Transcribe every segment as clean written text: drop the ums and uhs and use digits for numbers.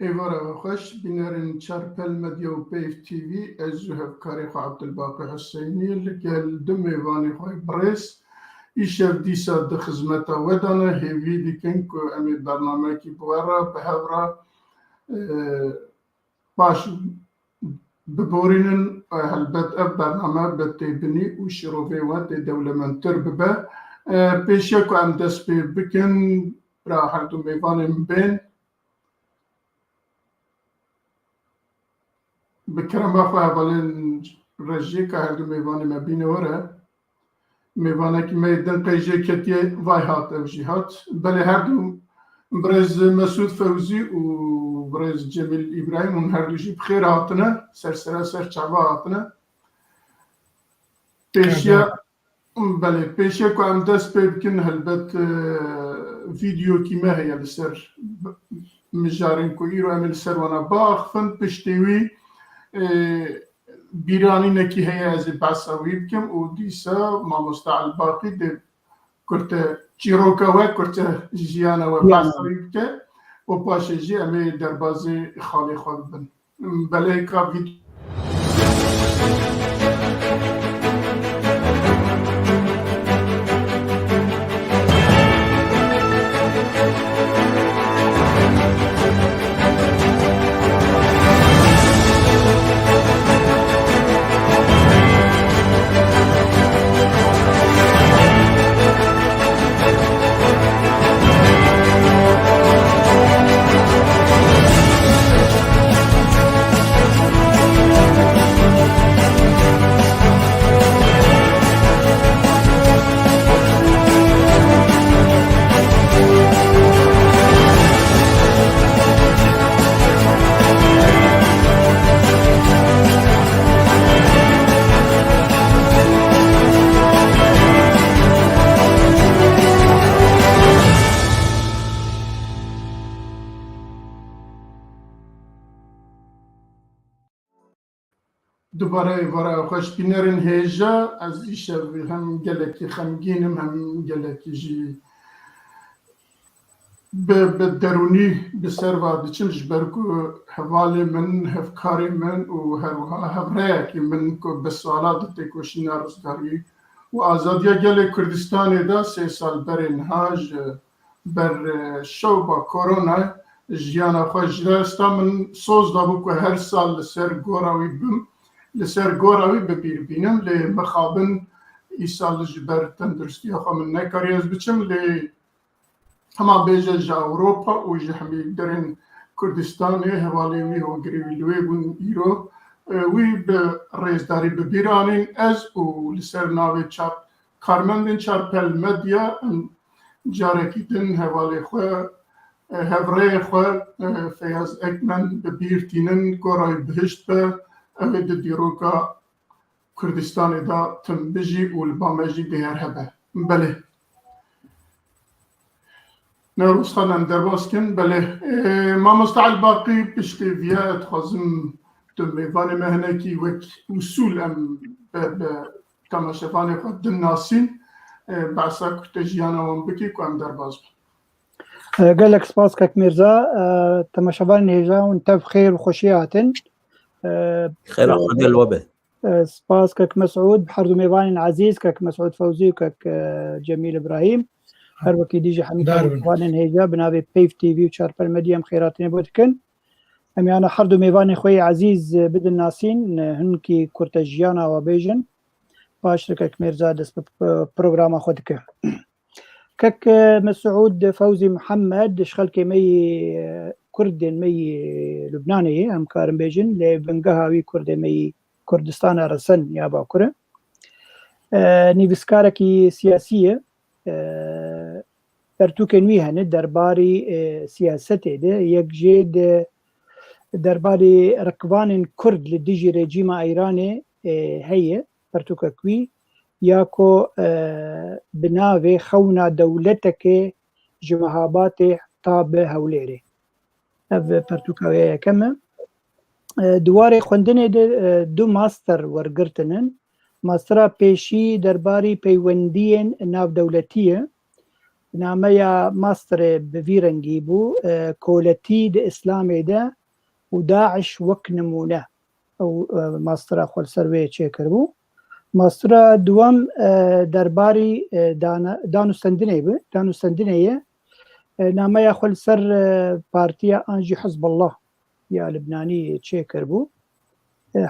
إيفارا خوش بنارن شاربل مديا وبيف تي في أزوهب كاريخ عبد الباقي حسيني لقال دم إيفاني خوي بريس إيشاف ديسا دخزمتا ودانا هيفي دي كنكو أمي برنامجي بورا بهورا باش ببورينن هلبت أب برنامج بتبني وشروفي وات دولة من ترببة بيشاكو أم دس بكن را هردو ميفاني مبين بكرم أخو أولين رجيكا هردو ميفاني مبين ورا ميفانا كي ميدن قيجي كتي فاي هات أو جهات بل هردو برز مسعود فوزي وبرز جميل إبراهيم ونهردو جي بخير هاتنا سر شعبا هاتنا بيشيا بله بيشيا كو أم دست بيبكن هلبت فيديو كيما هي لسر مجارين كو إيرو أمي لسر وانا باخ فن بشتوي بيراني نكي هي از باساوي بكم وديسا ما مستعل باقي دي كرت جيروكا وكرت جيانا وباساوي بكم وباش جي امي دربازي خالي خالبن بلايكا فيديو دوباره وارا خوش بینرین هیجا از ایشه هم گلکی خمگینم هم گلکی جی به درونی بسر وادی چنش برکو حوالی من هفکاری من و هروها هفره که من کو بسوالات تکوشی نارزداری و آزادیا گل کردستان دا 3 سال برین هاج بر شو با کرونا جیانا خوش دستا من سوز دابو که هر سال لسر گوراوی بم لسر گوراوی ببیر بینم لی مخابن ایسال جبر تندرستی خو من نکاریز بچم لی هما بیجه جا اوروپا و جهمی درین کردستان حوالی وی و گریوی لوی بون ایرو وی به ریزداری ببیرانین از و لسر ناوی چار کارمندین چارپل مدیا جارکیتن حوالی خو هفره خو فیاز اکمن ببیرتینن گورای بهشت به أبد ديروكا كردستان دا تنبجي والبامجي ديار هبه بله نروس خانا درباسكن بله ما مستعل باقي بشتي فيا تخازم تميفاني مهنكي وك وصول أم تماشفاني خد الناسين بعسا كتجيانا ومبكي كوام درباز قال لك سباسكك ميرزا تماشفاني هيجا وانت بخير وخوشياتن خير عقد الوباء سباس كك مسعود بحرد ميفان عزيز كك مسعود فوزي وكك جميل ابراهيم هربكي ديجي حميد وان هيجا بنابي بيف تي في وشاربل مديم خيراتني بودكن امي انا حرد ميفان خوي عزيز بد الناسين هنكي كورتجيانا وبيجن باشركك ميرزا دس بروجرام خدك كك مسعود فوزي محمد شخلكي مي كردن مي لبناني هم كارم بيجن لبنقهاوي كردن مي كردستان رسن يا باكره نيفسكاركي سياسية ارتوكنوي هن درباري سياسته ده يكجيد درباري ركبان كرد لديجي رجيم ايراني هي ارتوككوي ياكو بناوي خونا دولتك جمهابات طاب هوليري اف پرتوکاویه کمه دواره خوندنه دو ماستر ورگرتنن ماسترا پیشی درباری پیوندین ناو دولتیه نامەیە ماسترێ بڤی ڕەنگی بوو کۆلەتی دە ئیسلامێدا و داعش وەک نمونە ئەو ماسترە خۆلسەروەیە چێکرد بوو. ماسترە دووەم دەرباری دانوستەندنەیە نامەیە خۆلسەر پارتیە ئانجی حزب الله یا لبنانی چێکرد بوو.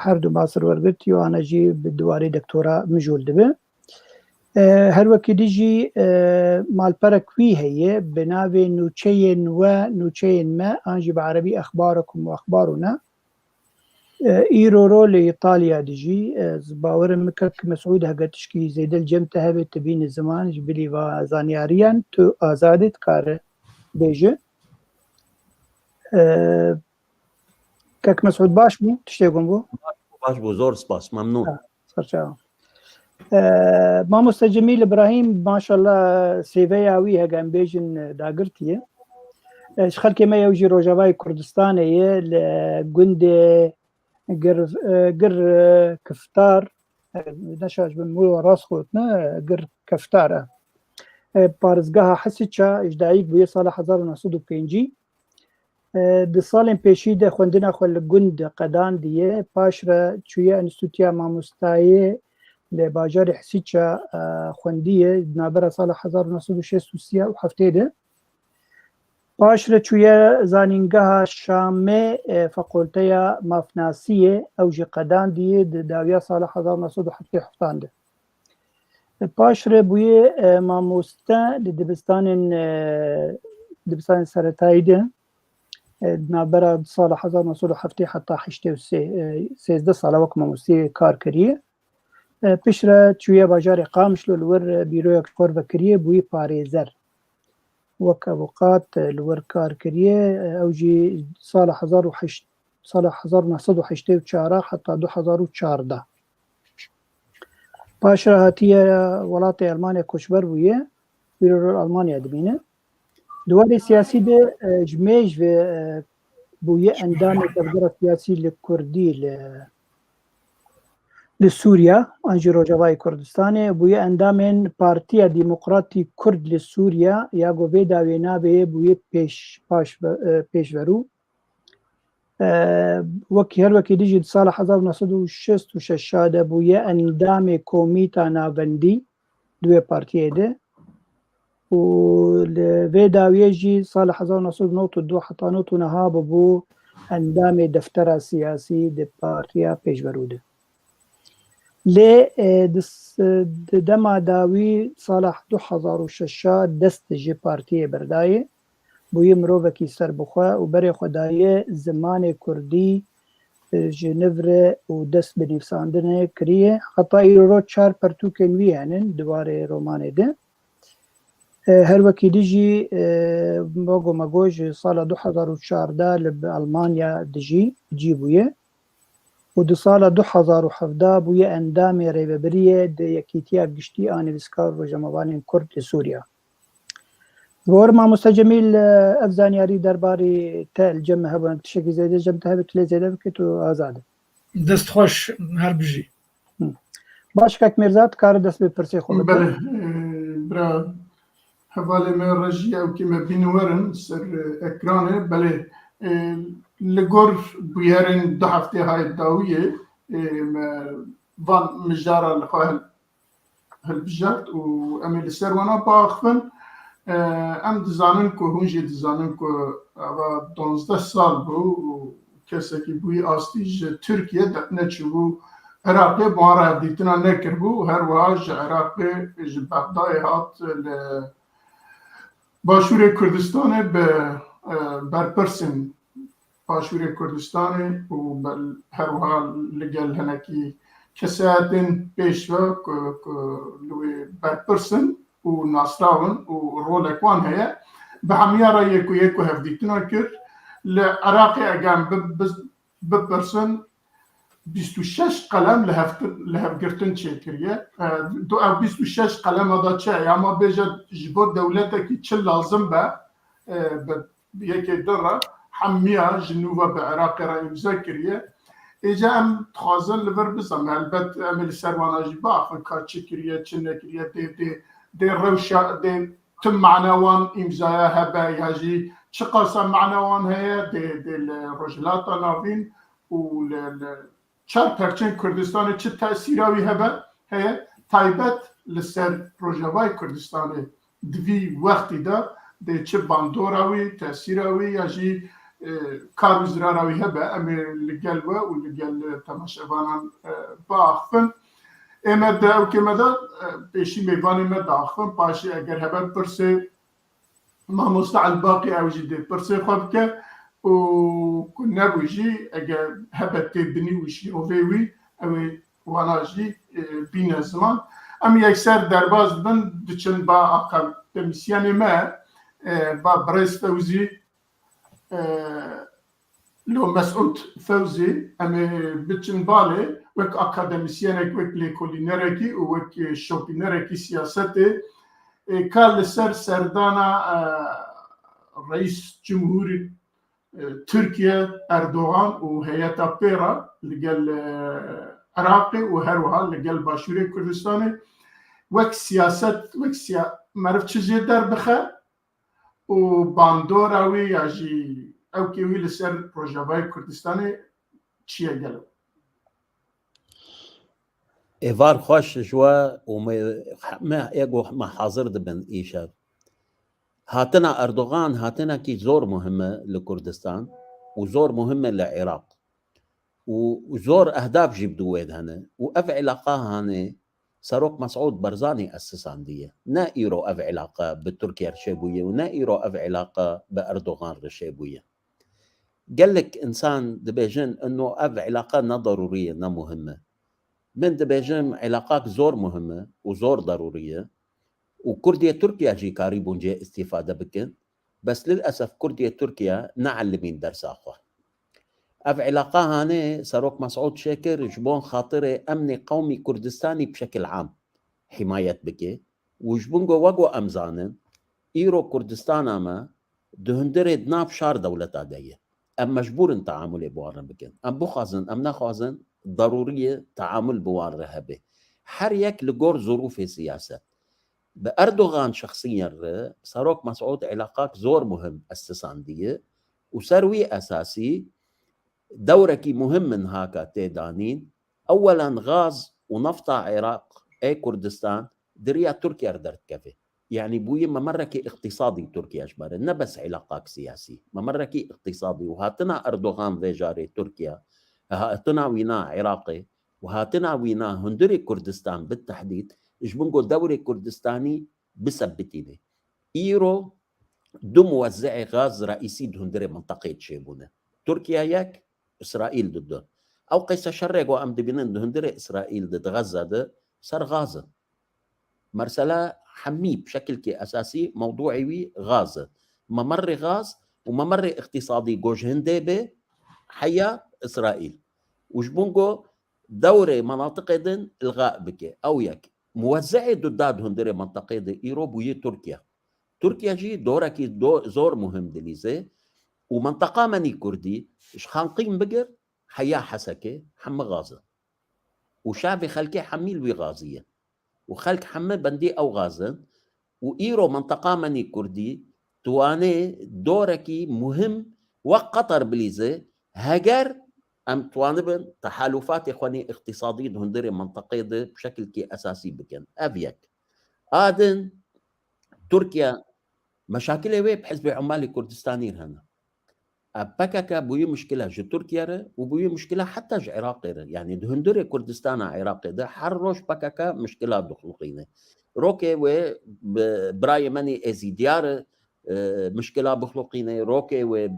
هەردوو ماستر وەرگرت یوانەژی دووارەی دکتۆرا مژول دەبێ. هەروەکی دیژی مالپەرەکوی هەیە بناوێ نوچەیەن وە نوچەیەن مە ئانجی بە عەرەبی ئەخبارەکم و ئەخبارونە ئیرۆرۆ لە ئیتالیا دیژی باوەرم مکرد کە مەسعود هەگە تشکی زەیدەل جەمتە هەبێت تبینە زمانش بلی بە زانیاریان تو ئازادت کارە بێژە. کەک مەسعود باش بوو تشتێکم بوو باش بوو زۆر سپاس مەمنون. مامۆستا جەمیل ئیبراهیم ماشەڵڵا سێڤەیاوی هەگەم بێژن داگرتیە خەڵکێمە ئەوژی ڕۆژاوای کوردستانەیە لە گوندێ گر کفتار نەشاش بن ڕاست خۆتنە گر کەفتارە پارێزگاها حەسیچا ئیژدایک بووە ساڵە 1950 di salên pêşî de xwendina xwe li gund qedan diye paş re çûye Enstîtuya Mamostayê li bajarê Hesîça xwendiye navbera sala 1967 de paş re çûye zanîngeha Şamê Fequlteya Mafnasiyê ew jî qedan diye di dawiya sala 1977 de paş re bûye mamoste li dibistanên seretayî de نابرا سال 1970 حتی 13 ساله وەک مامۆستای کار کردیە پشرە چوویە باژارێ قامشلۆ لەوەر بیرۆیەک کۆر بەکردیە بووی پارێزەر وەک ئەڤوقات لەوەر کار کردیە ئەوژی ساڵە 1984 حتا 2014 پاشرە هاتیە وڵاتی ئەلمانیا کۆچبەر بوویە بیرۆ ئەلمانیا دبینە دووارێ سیاسی de ji mêj ve bûye endamê tevgera siyasî li Kurdî li Sûriya an jî Rojavayê Kurdistanê bûye endamên Partiya Demokratî Kurd li Sûriya ya got vê dawê navê bûye pêşverû wekî her wekî dijî di sala 1966 de bûye endamê Komîta Navendî duê partiyê de و vê dawiyê jî sala 1992 heta 99 bû endamê deftera siyasî di partiya pêşverû de. Lê di dema dawî sala 2006 dest ji partiyê berdayê bûye mirovekî serbixwe û berê xwe daye zimanê Kurdî ji niv re û dest bi nivîsandinê kiriye heta îro 4 pertûkên wî henin diwarê romanê de. Her wekî dijî magomego ji sala 2014 li Almanya dijî cî bûye û di sala 2017 bûye endamê rêveberiyê di Yekîtiya Giştî a Nivîskar Rojnamevanên Kurd li Sûriya. Gor Mamoste Cemîl ev zanyarî derbarê te li cem me hebûn tişekî zêde cem te hebe tu lê zêde bike tu azad e. Destxweş her bijî. Başkek Mêrza dikare dest bi pirsê xwe bile bira hevalê me rejî ew kê me bînwerin ser ekranê belê li gor bûyerên du heftê hayê dawiyê van mijara li xwe hilbijart û em ê li ser wana biaxivin em dizanin ku hûn jî dizanin ku ava 12 sal bû û kesekî bûyî astî ji Tirkiye neçûbû Iraqê buhara hevdîtina nekirbû her wiha ji Iraqê ji Bexdayê hat li Başûrê Kurdistanê bi berpirsên Başûrê Kurdistanê û her wiha li gel hinekî kesetên pêşve ku li wê berpirsin û nasrawin û rolek wan heye bi hemiyara yê ku hevdîtina kir li Iraqê egem bipirsin 26 qelem li hevgirtin çêkiriye du ev 26 qelema da çi ya ma bêje ji bo dewletekî çi lazim be yekê din re hemiya ji nû ve bi Iraqê re îmza kiriye êca em dixwazin li vir bizin helbet em ê li ser wana jî biaxivin ka çi kiriye çi nekiriye dê rewşa dê تم معناوان إمزايا هبا يجي شقصة معناوان هي دي الرجلات نافين و چار پرچین کردستان چه تأثیراوی هبه هي تایبت لسر پروژوای کردستان دوی وقتی دا ده چه باندوراوی تأثیراوی یا جی کاروزراراوی هبه امی لگل و لگل تماشاوانان باخفن اما دا او که مدا پیشی میوانی مدا آخفن پاشی اگر هبه پرسه ما مستعل باقی او جی ده پرسه خواب که و كنا بوجي اگر هبت بني وشي اوفيوي او واناجي بين زمان ام يكسر درباز بن دچن با اقل تمسيان ما با بريس فوزي لو مسعود فوزي ام بچن بالي وك اكاديميسيان وك ليكولينيركي وك شوبينيركي سياسته كان سردانا رئيس جمهوري تركيا أردوغان وهيئة بيرا لقال عراقي وهروها لقال باشوري كردستاني وك سياسة معرفت شزي دار بخير وباندوراوي يجي أو كيوي لسر بروجاباي كردستاني چيه قالوا إيفار خوش جوا وما إيجو ما حاضر دبن إيشاب هاتنا أردوغان هاتنا كي زور مهمة لكردستان وزور مهمة للعراق وزور أهداف جيبدو ويد هنا وأف علاقة هنا ساروق مسعود برزاني أسسان دي نا إيرو أف علاقة بتركيا رشيبوية ونا إيرو أف علاقة بأردوغان رشيبوية قال لك إنسان دبيجن إنه أف علاقة نا ضرورية نا مهمة من دبيجن علاقات زور مهمة وزور ضرورية وكردية تركيا جي قريبون جي استفادة بكن بس للأسف كردية تركيا نعلمين درس أخوة أف علاقة هاني ساروق مسعود شاكر جبون خاطري أمني قومي كردستاني بشكل عام حماية بكي وجبونغو وقو أمزانن إيرو كردستان أما دهندري دناف شار دولة عادية أم مجبور تعامل بوارن بكن أم بخازن أم نخازن ضرورية تعامل بوارن هبه حريك لقور ظروف السياسة بأردوغان شخصيا ساروق مسعود علاقات زور مهم أسساندية وسروي أساسي دوركي مهم من هاكا تيدانين أولا غاز ونفط عراق أي كردستان دريا تركيا ردرت كفي يعني بوي ممركي اقتصادي تركيا أجبار نبس علاقات سياسي ممركي اقتصادي وهاتنا أردوغان فيجاري تركيا هاتنا وينا عراقي وهاتنا وينا هندري كردستان بالتحديد جبنقو دوري كردستاني بثبتيني إيرو دو موزعي غاز رئيسي دهندري منطقة شيبونة تركيا ياك إسرائيل ضده أو قيس شرق وأم دبنان دهندري إسرائيل ضد غزة ده صار غازة مرسلة حمي بشكل كي أساسي موضوعي غازة ممر غاز وممر اقتصادي جوج هندبة حيا إسرائيل وجبنقو دوري مناطق دن الغاء بكي أو ياك موزعي دوداد هندري منطقة دي إيروبوية تركيا تركيا جي دوركي زور مهم دليزي ومنطقة مني كردي خانقيم بقر حيا حسكي حم غازة وشعبي خلكي حميل وي غازية وخلك حم بندي أو غازن وإيرو منطقة مني كردي تواني دوركي مهم وقطر بليزي هجر أم توانبن تحالفات إخواني اقتصادي هندري منطقة بشكل كي أساسي بكن أفيك آدن تركيا مشاكل ويب حزب عمالي كردستاني هنا أبكاكا بوي مشكلة جو تركيا وبوي مشكلة حتى جو عراقي يعني هندري كردستان عراقي ده حروش بكاكا مشكلة دخلقينة روكي و براي ماني ازيديار مشكلة بخلقينة روكي و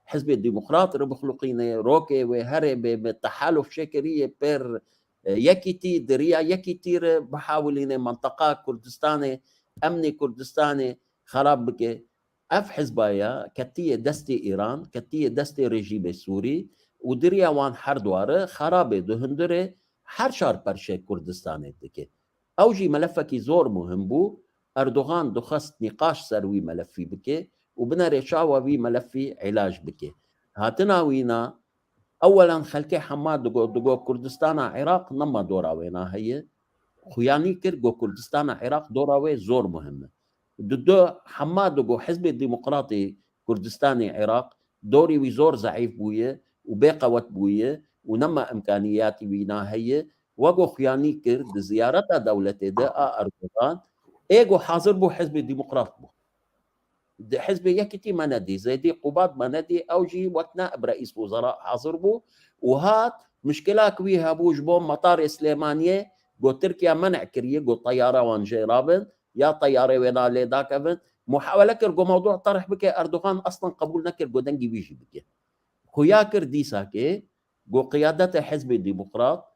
حزب الديمقراطي بخلقينه روكي وهري بالتحالف شكريه بير يكيتي دريا يكيتير بحاولين منطقه كردستاني امني كردستاني خراب بك اف حزبايا كتيه دستي ايران كتيه دستي ريجيم السوري ودريا وان حردوار خرابه دهندري حرشار برشي كردستاني دكي اوجي ملفكي زور مهم بو اردوغان دخست نقاش سروي ملفي بكي وبنا رشاوة في ملفي علاج بكي هاتنا وينا أولا خلكي حماد دقو كردستان عراق نما دورا وينا هي خياني كر جو كردستان عراق دورا وي زور مهمة ضد حماد جو حزب الديمقراطي كردستاني عراق دوري وزور ضعيف بويه وبقوت بويه ونما امكانياتي وينا هي وجو خياني كرد زيارتها دولتي ده اردوغان ايجو حاضر بو حزب الديمقراط بو حزب يكتي مندي زي دي قباض مندي او جي وقت نائب رئيس وزراء حاضر بو وهات مشكلة كويها بوش بوم مطار سليمانية جو تركيا منع كريه جو طيارة وان جي رابن يا طيارة وينا ليداك ابن محاولة كرجو موضوع طرح بك اردوغان اصلا قبول نكر جو دنجي بيجي بك خويا كردي ساكي جو قيادة حزب الديمقراط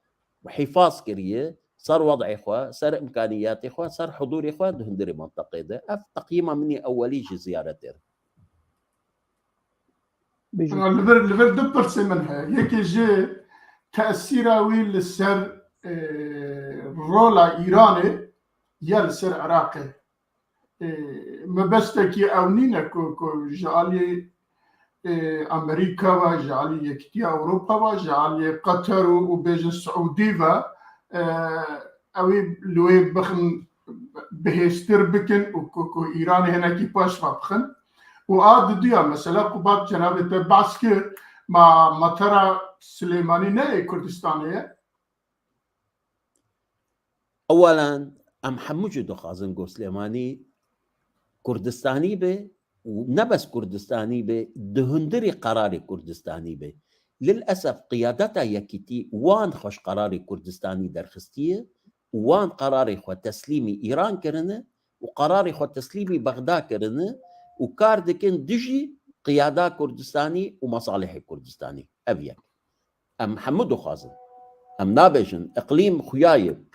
وحفاظ كريه صار وضع اخوه صار امكانيات اخوه صار حضور اخوه دهندري منطقه ده اف تقييمه مني اولي جي زيارتين أنا لبر دبر سمنها يكي جي تأثيرا ويل للسر رولا إيراني يا لسر عراقي ما بستكي أونينا كو جالي أمريكا وجالي يكتي أوروبا وجالي قطر وبيج السعودية أوي لوي بخن بهستر بكن وكو إيراني هناكي باش بخن وعاد ديا مثلا قبات جنابه باسكي ما مطر سليماني نه كردستانيه اولا ام حموجي دو خازن سليماني كردستاني به ونبس كردستاني به دهندري قراري كردستاني به للاسف قيادتها يكيتي وان خوش قراري كردستاني درخستيه وان قراري خو تسليمي ايران كرنه وقراري خو تسليمي بغداد كرنه وكاردكن دجي قيادة كردستاني ومصالح كردستاني أبيك أم حمدو خازن أم نابجن إقليم خيايب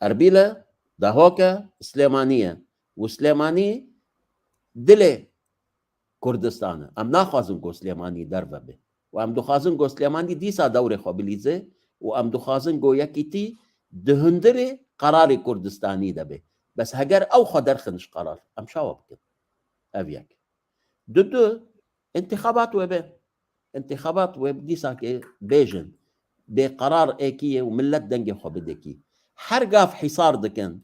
أربيلة دهوكا سليمانية وسليماني دلي كردستان أم ناخازن جو سليماني دربه به وأم دو خازن جو سليماني ديسا دوري خبليزه وأم دو خازن جو يكيتي دهندري قراري كردستاني ده به بس هجر أو خدر خنش قرار أم شاوب كده أبيك ضد انتخابات وبدي ساكي بيجن بقرار ايكيه وملت دنجي خو بدكي حرقا في حصار دكن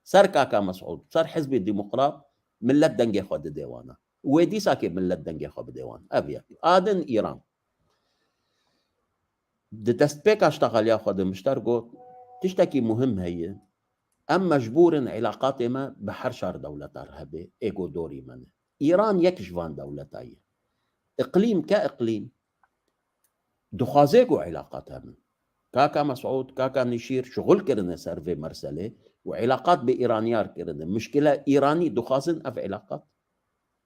سركا كا مسعود صار حزب الديمقراط ملت دنجي خو ديوانا ودي ساكي ملت دنجي خو بديوان ابيا ادن ايران دتسبيك اشتغل يا خد مشترقو تشتكي مهم هي ام مجبور علاقاتي ما بحرشار دولة ارهبي ايجو دوري من إيران يكشفان دولتاي إقليم كإقليم دخازيكو علاقاتها من كاكا مسعود كاكا نشير شغل كرنا سيرفي مرسلة وعلاقات بإيرانيار كرنا مشكلة إيراني دخازن أف علاقات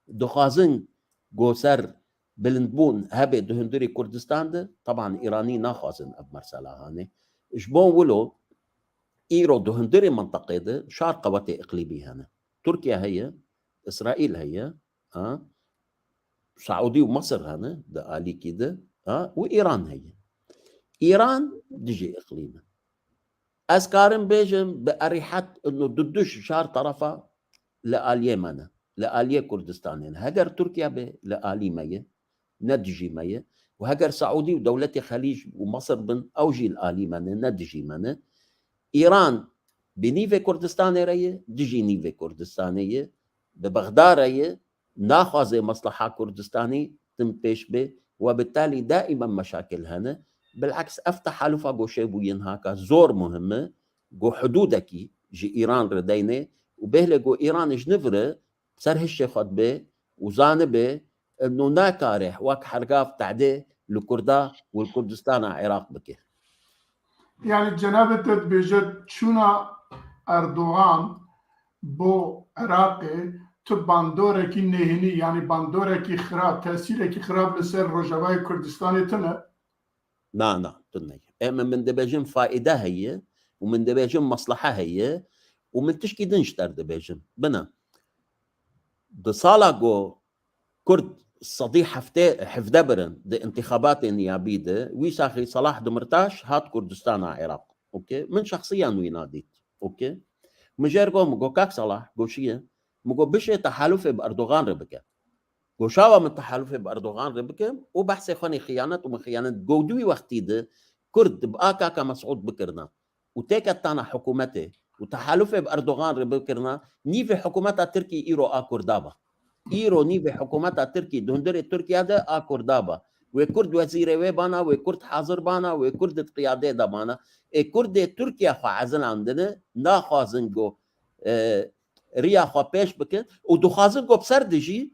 دخازن جو سر بلندبون هبه دهندري كردستان ده طبعا إيراني ناخازن أف مرسلة هاني إشبون ولو إيرو دهندري منطقة ده شار قواتي إقليمي هنا تركيا هي إسرائيل هي سعودي ومصر هنا ده قالي كده وإيران هي إيران دجي إقليمها أسكارن بيجن بأريحة إنه ضدش شار طرفة لآلية منا لآلية كردستان هجر تركيا لآلي مية ندجي مية وهجر سعودي ودولة خليج ومصر بن أوجي الآلي منا ندجي منا إيران بنيفي كردستان ريه دجي نيفي كردستانية ببغداد ريه ناخذ مصلحة كردستاني تم بيش به وبالتالي دائما مشاكل هنا بالعكس افتح حلفة جو شيبو ينهاكا زور مهمة جو حدودك جي ايران ردينه وبهله جو ايران جنفره سر هالشي خد به وزانبه انه ناكارح واك حرقاف تعدي لكردا والكردستان عراق بكي يعني جنابة بيجد شونا اردوغان بو عراقي تو باندوركي نهني يعني باندوركي خراب تأثيركي خراب لسر رجوای كردستاني تنه نا تنه من دبجن فائدة هي ومن دبجن مصلحة هي ومن تشكي دنشتر دبجن بنا دصالا جو كرد صديق حفدبرن دي انتخابات نيابية ويساخي صلاح دمرتاش هات كردستان عراق اوكي من شخصيا ويناديت اوكي مجرقو مجو كاك صلاح قوشيه مجو بشي تحالف باردوغان ربكه قوشاوا من تحالف باردوغان ربكه وبحثي خاني خيانات ومن خيانات قودوي وقتي ده كرد بقاكا كمسعود بكرنا وتيكت تانا حكومته وتحالفه باردوغان ربكرنا نيفي حكومتها تركي ايرو اكوردابا ايرو نيفي حكومتها تركي دهندر تركيا ده اكوردابا وكرد وزير ويبانا وكرد حاضر بانا وكرد قياده دبانا كرد تركيا خو عزل عندنا ناخذنجو ريا خو بيش بكن ودخازنجو بسردجي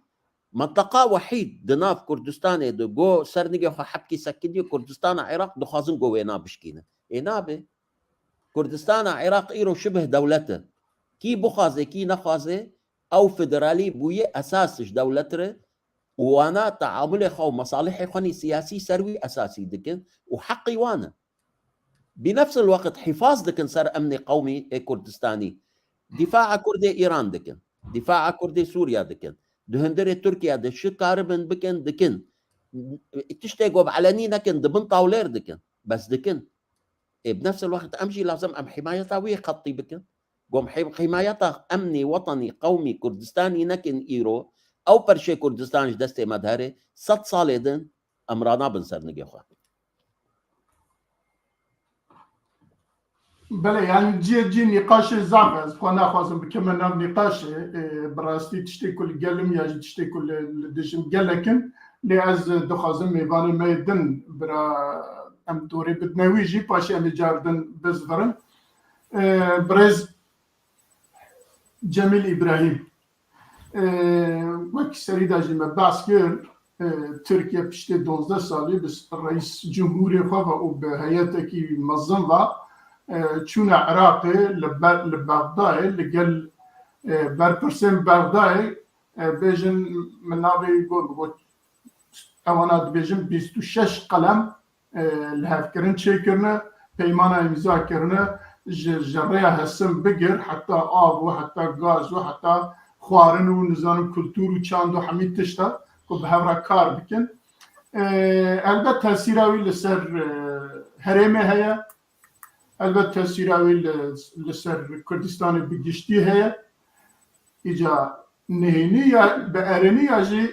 منطقه وحيد دناف كردستان دو سرنجي خو حبكي سكدي كردستان عراق دخازنجو وينا بشكينا انابه كردستان عراق ايرو شبه دولته كي بخازي كي نخازي او فدرالي بويه اساسش دولتره وانا تعامل خو مصالح خوني سياسي سروي اساسي دكن وحقي وانا بنفس الوقت حفاظ دكن سر امني قومي كردستاني دفاع كردي ايران دكن دفاع كردي سوريا دكن دهندري تركيا دش كاربن بكن دكن تشتاقوا بعلني لكن دبن طاولير دكن بس دكن بنفس الوقت امشي لازم ام حمايتها وي خطي بكن قوم حمايتها امني وطني قومي كردستاني نكن ايرو او برشي كردستان دستي مدهري 6 صالدن امرانا بنسر نجيخوا بله يعني جي نقاش زعفز فانا خازم بكمل نقاش براستي تشتي كل قلم يا تشتي كل دجم قلكن لعز دخازم ميبان ميدن برا ام دوري بدنويجي باشي ام جاردن بزفرن برز جميل ابراهيم وك سريدا جيما باسكر تركيا بشتي 12 سالي بس رئيس جمهوري خوا و بهيئتكي منظمه چون عراقي لبغداد لقل برپرسن بغداد بيجن مناوي يقول اوانات بيجن 26 قلم الهافكرن شيكرنا بيمانا امزا كرنا جريا هسم بقر حتى آب وحتى غاز وحتى خوارن ونظام كلتور وچاندو حميد تشتا وبهورا كار بكن البته سيراوي لسر هرمه هيا البته سيراوي لسر كردستان بگشتي هيا اجا نهيني بأرني اجي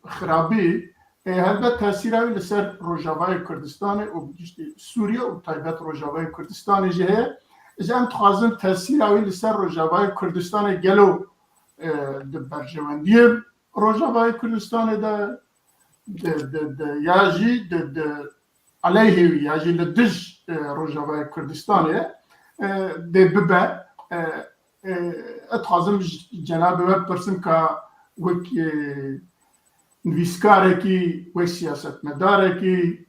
خرابي البته سيراوي لسر روجاوای كردستان وبگشتي سوريا وطيبت روجاوای كردستان جي هيا اجا ام تخازن تسيراوي لسر روجاوای كردستان گلو برجواندی روجاوای کردستان ده یاجی ده علیه یاجی لدج روجاوای کردستانه ده ببه اتخازم جناب وeb پرسن که وک نویسکاره کی وک سیاست مداره کی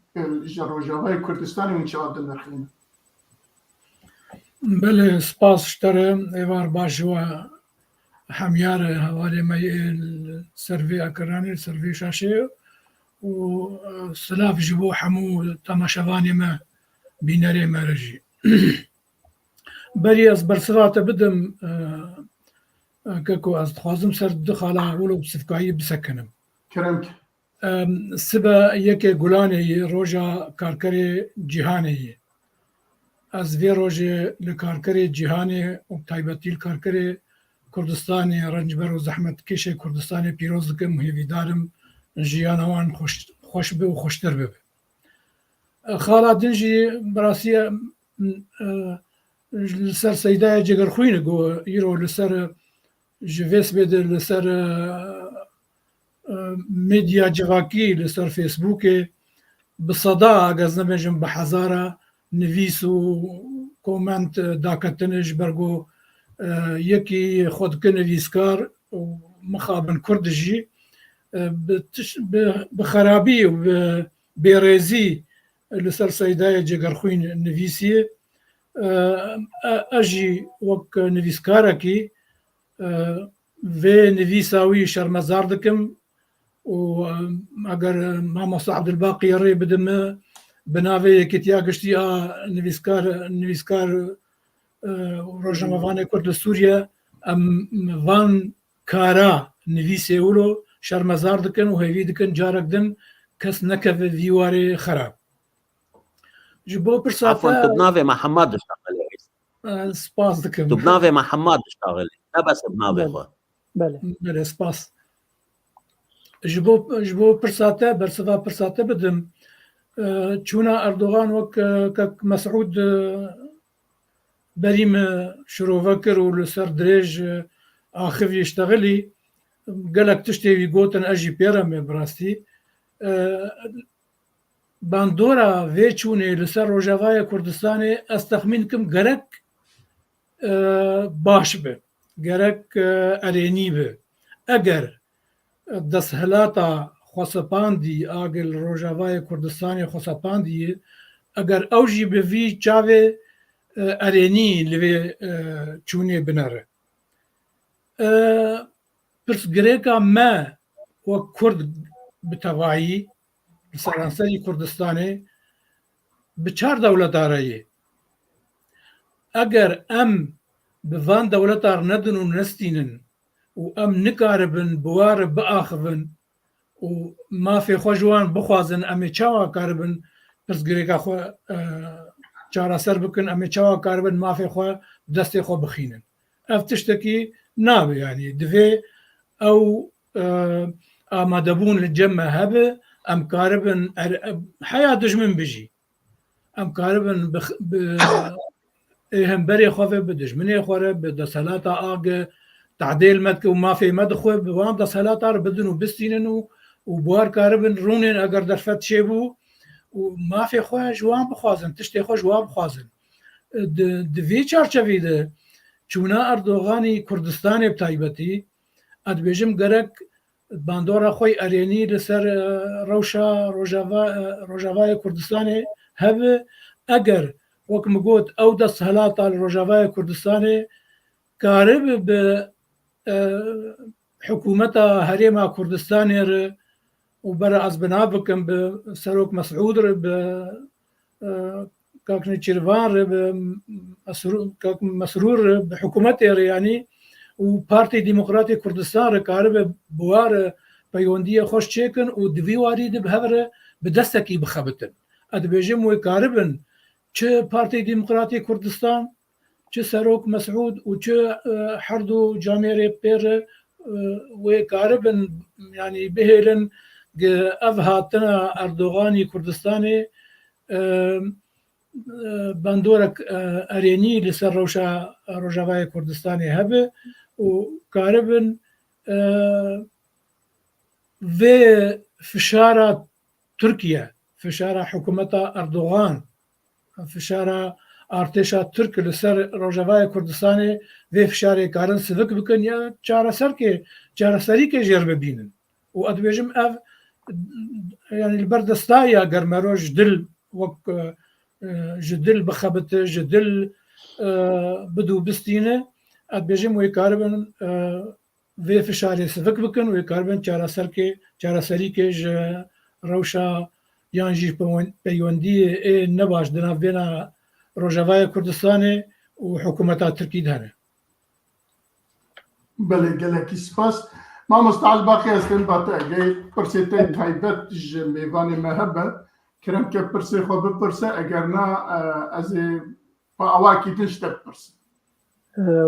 روجاوای کردستانی اونچه آدم نرخینه بله سپاس شتره ایوار باشوا حميار هوالي مي السيرفي أكراني السيرفي شاشي وسلاف جبو حمو تماشافاني ما بيناري ما رجي بري أصبر صفات بدم كاكو أستخوازم سر دخالا ولو بسفكاي بسكنم كرمك السبا يكي قولاني روجا كاركري جيهاني از في روجي لكاركري جيهاني وبتايبتي الكاركري كردستاني رنجبر و زحمت کش کردستانی پیروز دکم هیویدارم جیانوان خوش به و خوشتر به خالا دنجی براسی لسر سیدای جگر خوینه گو ایرو لسر جویس بده لسر ميديا جواكي لسر فيسبوك بصدا اگز نبجم بحزارة نویسو کومنت داکتنش برگو یکی خود کنه ویسکار و مخابن کردجی بخرابی و بیرزی لسر سیدای جگرخوین نویسیه اجی وک نویسکاره کی و نویساوی شرمزار دکم و اگر ماموس عبدالباقی ری بدم بناوی کتیا گشتی نویسکار روجنامه‌وان کرد سوریه ام وان کارا نویسه ولو شرمزار دکن و هیوی دکن جارک دن کس نکف ویواری خراب جبو برساتا عفوا تبنافي مع حماد اشتغل سپاس دکم تبنافي مع حماد اشتغل لا بس بنافي خو بله سپاس جبو برساتا برسفا برساتا بدم چونا اردوغان وك مسعود بريم شروفكر ولسر دريج آخف يشتغلي قالك تشتي قوتن أجي بيرم براستي باندورا فيتشوني لسر روجافايا كردستاني استخمينكم قرك باش به قرك أريني به أجر دسهلاتا خصپاندی آگل روجاوای کردستانی خصپاندی اگر اوجی به وی چاوه ارینی لوی چونه بنره پرس گریکا ما و کرد بتوایی سرانسری کردستانی بچار دولت آرایی اگر ام بوان دولت آر ندن و نستینن و ام نکاربن بوار بآخبن و مافی خو جوان بخوازن امی چاوا کاربن پرس گریکا خو چارا سر بکن امی چاوا کاربن مافی خو دستی خو بخینن افتشتکی نابه يعني دوی او آمادبون للجمع هبه ام کاربن حياة دجمن بجي ام کاربن هم بري خوفه بدجمني خوره بدسلاتا آگه تعديل مدك وما في مدخو بوان دسلاتا بدن وبستينن وبوار كاربن رونين اگر درفت شيبو وما في خو جوان بخوازن تشتي خو جوان بخوازن دفي چارچوي ده چونا اردوغاني كردستاني بتايبتي ادبيجم گرك باندورا خوي اريني لسر روشا روجاوای كردستاني هب اگر وكم قوت او دس هلاتا لروجاوای كردستاني كارب ب حكومتا هريما كردستاني وبرا أزبنا بكم بسروك مسعود كاكني تشيرفان كاك مسرور بحكومته يعني وبارتي ديمقراطي كردستان كارب بوار بيوندية خوش تشيكن ودفي واريد بهبر بدستكي بخبتن أدبيجم وكاربن چه بارتي ديمقراطي كردستان چه سروك مسعود وچه حردو جاميري بير وكاربن يعني بهلن اف هاتنا اردوغاني كردستاني باندورك اريني لسر روجاوای كردستاني هبه وكاربن في فشارة تركيا فشارة حكومة اردوغان فشارة ارتشا ترك لسر روجاوای كردستاني في فشارة كارن سفك بكن يا چارة سركي چارة سريكي جرب بينن وادبيجم اف يعني البردستايا قرمروج جدل وك جدل بخبت جدل بدو بستينه ادبيجم ويكاربن في فشاري سفك بكن ويكاربن چارا سريكي روشا يانجي بيوندي نباش دنا بين روجاوای كردستاني وحكومة تركي دهنه بله گلکی سپاس ما مستعد باقی هستیم با اگه پرسیتین تایبت میوان مهبه کرم که پرسی خو بپرسه اگر نه از با اواکی تشت بپرسه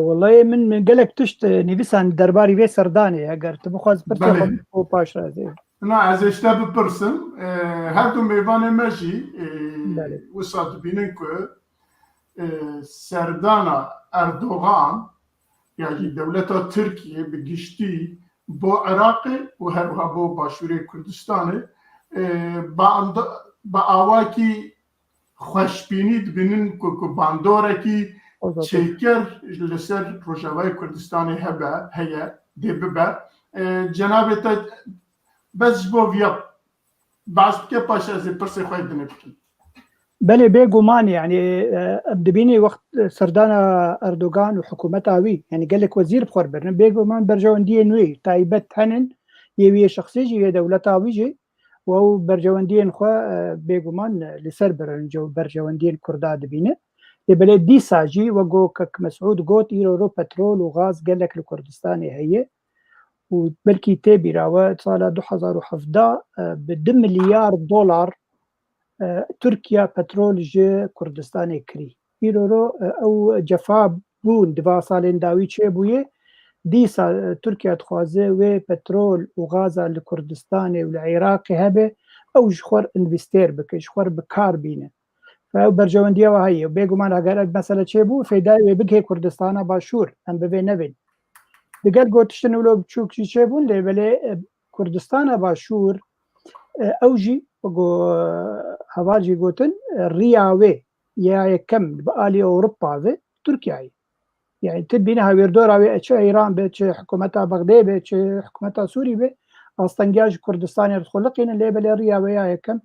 والله من قالك تشت نيفيسان درباري في سرداني اگر تبخواز برسي خو باش رازي نه از اشته بپرسم هر دو میوان مجی وصاد بینن که سردانا اردوغان يعني دولة تركيا بجشتي بو عراق وهروها بو باشوري كردستاني بآواكي خوشبيني دبنن كو باندوركي شكر لسر روجاوای كردستاني هبا هيا دي ببا جنابتا بس بو فيا بعض كي باشا زي برسي خوي دنبكي بله بيجومان يعني ابدبيني وقت سردانا اردوغان وحكومتها وي يعني قال لك وزير بخور برن بيجومان برجواندين وي تايبت هنن يوي شخصي جي دولتها ويجي وهو برجواندين خو بيجومان لسر برن جو برجواندين كردا دبينه بله دي ساجي وقو كك مسعود قوت يرو بترول وغاز قال لك الكردستاني هي وبلكي تابي راوه صار 2017 ب2 مليار دولار تركيا بترول جي كردستاني كري يرو او جفا بون دفا سالين داوي چه بويه ديسا تركيا تخوازه و بترول وغازا لكردستاني والعراقي هبه او جخور انفستير بك جخور بكار بينه فبرجەوەندیەوە هەیە بێگومان ئەگەر مەسەلە چێ بوو فێدای بگهێ کوردستانە باشوور ئەم ببێ نەبێن دەگەر گۆتشتن و لۆ بچووکی چێ بوون لێبلێ کوردستانە باشوور ئەوژی هەواژی گوتن ڕیاوێ یا یەکەم بە ئالی ئەوروپاوێ تورکیایی يعني تبين هاي ويردور هاي شيء إيران بيت حكومتها بغداد بيت حكومتها سوري بيت أصلاً جاج كردستان يدخل لقينا اللي بالريا وياه كم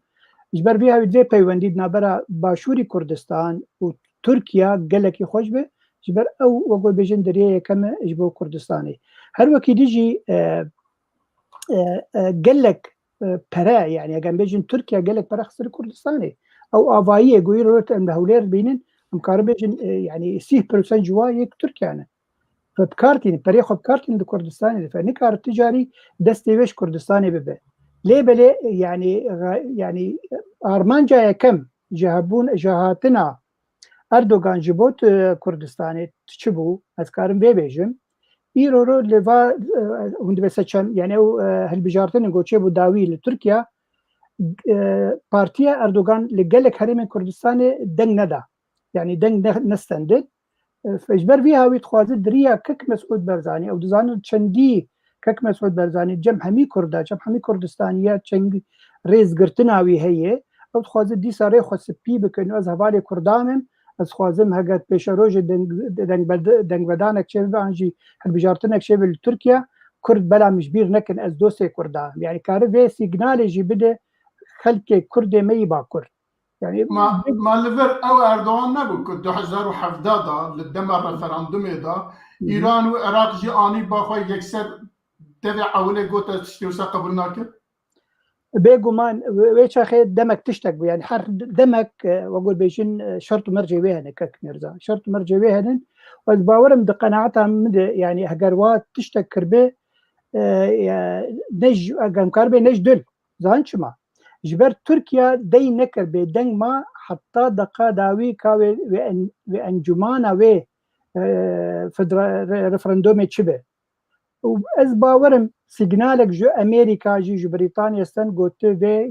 إجبار فيها بدي بيونديدنا برا باشوري كردستان وتركيا قال لك يخش به إجبار أو وقول بيجن دريه كم إجبار كردستاني هل وكي ديجي قال لك برا يعني قام بيجن تركيا قال لك برا خسر كردستاني أو أفاية يقولوا أن هولير بينن مكاربيجن يعني 6% جوا يك تركيا أنا فبكارتين بريخو بكارتين بكردستاني فنكار التجاري دستيوش كردستاني ببه ليه بلي يعني أرمان جاية كم جهبون جهاتنا أردوغان جبوت كردستاني تشبو أذكارن بيبيجم إيرورو لفا هند بسچم يعني هالبجارتين نقول بو داوي لتركيا بارتيا أردوغان لقلك هرم كردستاني دن ندا يعني دنگ نستندد فاجبر فيها ويتخوازد دريا كك مسعود برزاني او دزان چندي كك مسعود برزاني جم همي كردا جم همي كردستانيات چنگ ريز گرتناوي هي او تخوازد دي ساري خو سبي بكنو از حوالي كردامم از خوازم هگت پیشروج دنگ بدانك شبه انجي هالبجارتنك شبه تركيا كرد بلا مجبير نكن از دوسي كردام يعني كارو في سيجنال جي بده خلق كرد مي با كرد يعني ما ليفر او اردوغان نبو كو 2017 للدمر رفراندومي دا ايران وعراق جي اني باخو يكسر دفع اولي قوتا تشتيوسا قبل ناكر بيقومان ويش اخي دمك تشتك يعني حر دمك واقول بيشن شرط مرجع ويهن كك مرزا شرط مرجع ويهن والباورم دقناعتها مد يعني هجروات تشتك كربه نج اقام كربه نج دل زانشما جبر تركيا دي نكر بدنگ ما حتى دقا داوي كاوي وانجمانا و رفرندومي تشبه واز باورم سيجنالك جو امريكا جو بريطانيا استن قلت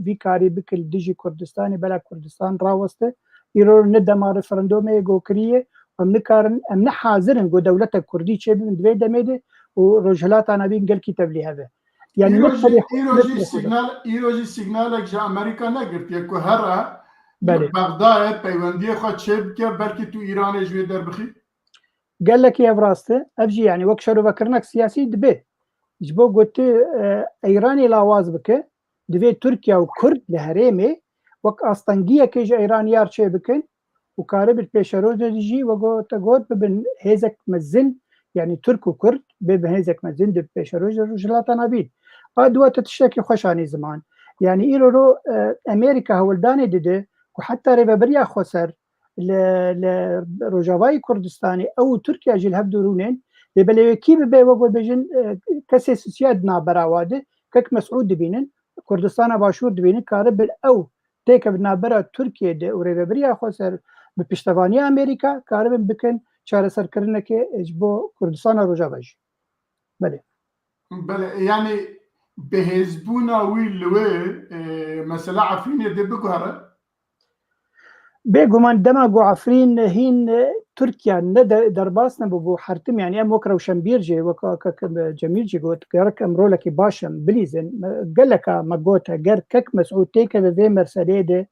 في كاري بكل ديجي كردستاني بلا كردستان راوسته يرور ندما رفرندومي جو كريه ومنكارن امن حاضرن جو دولتك كردي تشبه من دوي دميده ورجلات انا بين قال كتاب لي هذا يعني ایروجی سیگنالک جا امریکا نگرتیه که هر بغداد پیوندی خود چه که بلکه تو ایران جوی در بخی قال لك يا براسته ابجي يعني وكشرو بكرنك سياسي دبي جبو قلت ايراني لاواز بك دبي تركيا وكرد لهريمي وك اسطنجيه كيج ايرانيار شي بكن وكارب البيشروز ديجي وقلت ببن هيزك مزن يعني ترك وكرد بهيزك مزن دب بيشروز رجلات نبيل قادوا تشتكي خوشاني زمان يعني إيرو أمريكا هولداني دده وحتى ريبابريا خسر لروجاواي كردستاني أو تركيا جيل هبدورونين لبلي كيف بي وقول بيجن كسي سيادنا براواده كك مسعود دبينن كردستان باشور دبينن كارب أو تيك بنابرا تركيا ده وريبابريا خسر بپشتواني أمريكا كارب بكن چاره سر کرنه که اجبو کردستان روجاواج بله يعني بهزبونا ويلوي مثلا عفرين دي بقهرة بيقومان دماغو عفرين هين تركيا درباسنا بو حرتم يعني ام وكرا وشمبيرجي وك جميل جي قلت كرك امرو لك باشم بليزن قال لك ما قوتا قال كك مسعود تيكا في مرسليده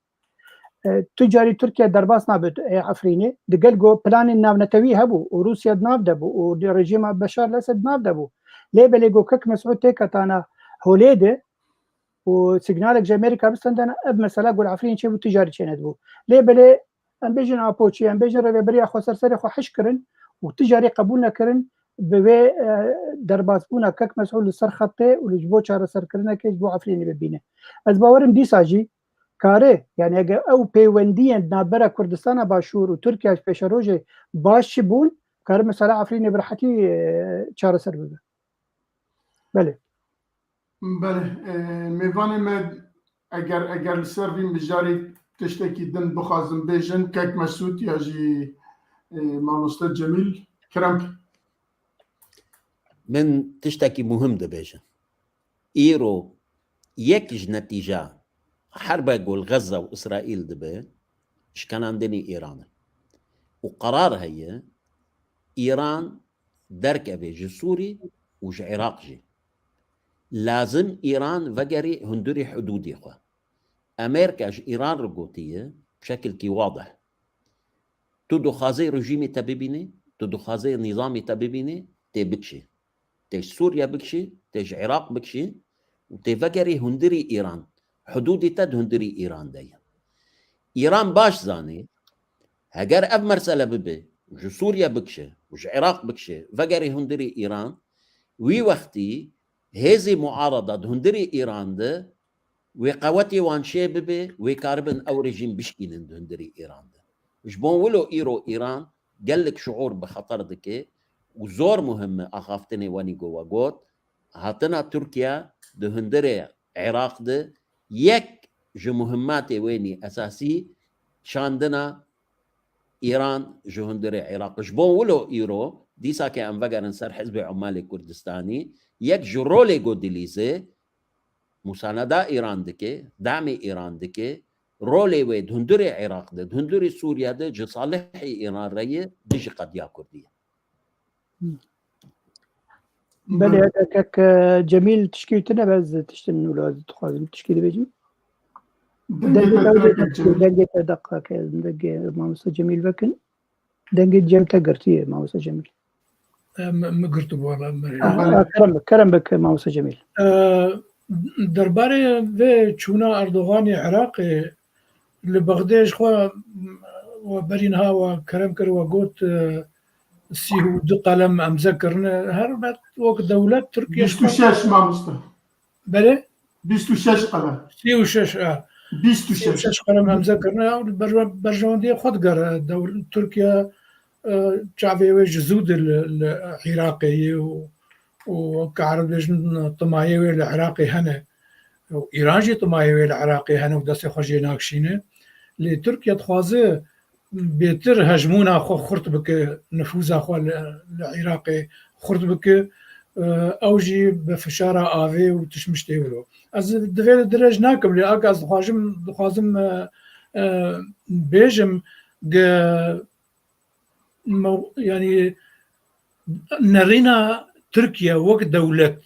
تجاري تركيا درباسنا عفريني دقل جو بلان الناو نتوي هبو وروسيا دناف دبو ورجيم بشار الاسد دناف دبو ليه بلقو كك مسعود تيكا تانا هوليده وسيجنالك جا امريكا بستندنا اب مثلا قول عفرين شي تجاري شي ندبو ليه بلي ام بيجن ابوتشي ام بيجن ريبريا خو سرسري خو حشكرن وتجاري قبولنا كرن بوي درباسبونا كك مسؤول السر خطي ولجبو شار سر كرنا كجبو عفرين ببينه از باورم دي ساجي كاره يعني او بيوندين نابرا كردستان باشور وتركيا بيشروجي باش بون كار مثلا عفرين برحتي شار سر ببه بله میوانی مد اگر سرویم بجاری تشتکی دن بخوازم بیجن کک مسعود یا جی ماموستا جمیل کرم من تشتكي مهم ده بيجن إيرو يكج نتيجة حرب قول غزة وإسرائيل دبي كان عندني إيران وقرار هي إيران درك أبي سوري وج عراق جي لازم إيران وقري هندري حدودي خوا أمريكا إيران رقوتية بشكل كي واضح تدو خازي رجيمي تبيبيني تدو خازي نظامي تبيبيني تبكشي تيج سوريا بكشي تيج عراق بكشي وتفكري هندري إيران حدودي تد هندري إيران دايا إيران باش زاني هجر أب مرسلة ببي وجو سوريا بكشي وجو عراق بكشي فكري هندري إيران وي وقتي هذه معارضة هندري إيران ده وقواتي وانشي ببي وكاربن أو رجيم بشكين هندري إيران ده جبون ولو إيران قال لك شعور بخطر دكي وزور مهمة أخافتني واني جوا قوت هاتنا تركيا ده هندري عراق ده يك جو مهماتي ويني أساسي شاندنا إيران جو هندري عراق جبون ولو إيرو ديسا كي أنفقر نسر حزب عمالي كردستاني يك جو رولي قدليزي مساندة إيران دكي دعمي إيران دكي رولي ويد هندري عراق ده هندري سوريا ده جو صالحي إيران رأيه ديجي قد يا كردية بله كك جميل تشكيلتنا بس تشتن ولا تخازم تشكيل بيجي دنجة دقة دنجة ما وصل جميل بكن دنجة جم تقرتيه ما وصل جميل ما قرت والله كرم بك ما وصل جميل درباره و چونا اردوغان عراقي لبغداد خو وبرينها وكرم كر وقوت سيهو دو قلم امذكرنا هربت وقت دولة تركيا 26 ما مصطفى بله 26 قلم 26 26 قلم امذكرنا برجون دي خود قر دولة تركيا شعبي جزود العراقي وكعرب لجن طمايوي العراقي هنا وإيران جي طمايوي العراقي هنا ودسي خوشي ناكشينه لتركيا تخوازه بيتر هجمونا خو خرط بك نفوذ اخو العراقي خرط بك اوجي بفشاره افي وتشمشتي ولو از دفيل درج ناكم لي اكاز خوازم بيجم يعني نرينا تركيا وقت دولة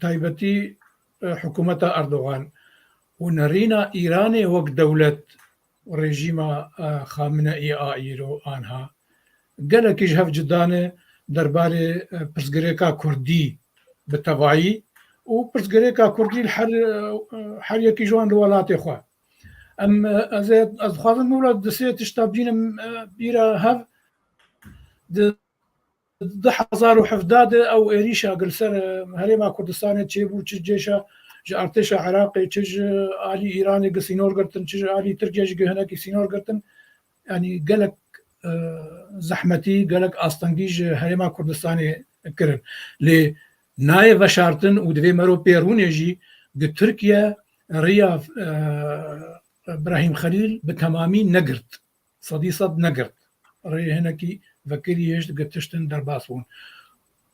تايبتي حكومة أردوغان ونرينا إيراني وقت دولة رژیم خامنه‌ای آیرو آنها گله کیش هف جدانه درباره پرسگریکا کردی به تبعی و پرسگریکا کردی هر یکی جوان الولايات خوا ام از خواهد مولد دسیه تشتابجین بیره هف ده 1017 او ایریشا گلسر هریما کردستانه چه بو چه جیشا ارتش عراقي تج علي ايراني قسينور قرتن تج علي تركيا هناك سينور قرتن يعني قالك زحمتي قالك استنجيج هريما كردستاني كرن لي نايف شارتن ودفي مرو بيرون يجي تركيا ريا ابراهيم خليل بتمامي نقرت صديصد نقرت ري هناكي فكري يش قتشتن درباسون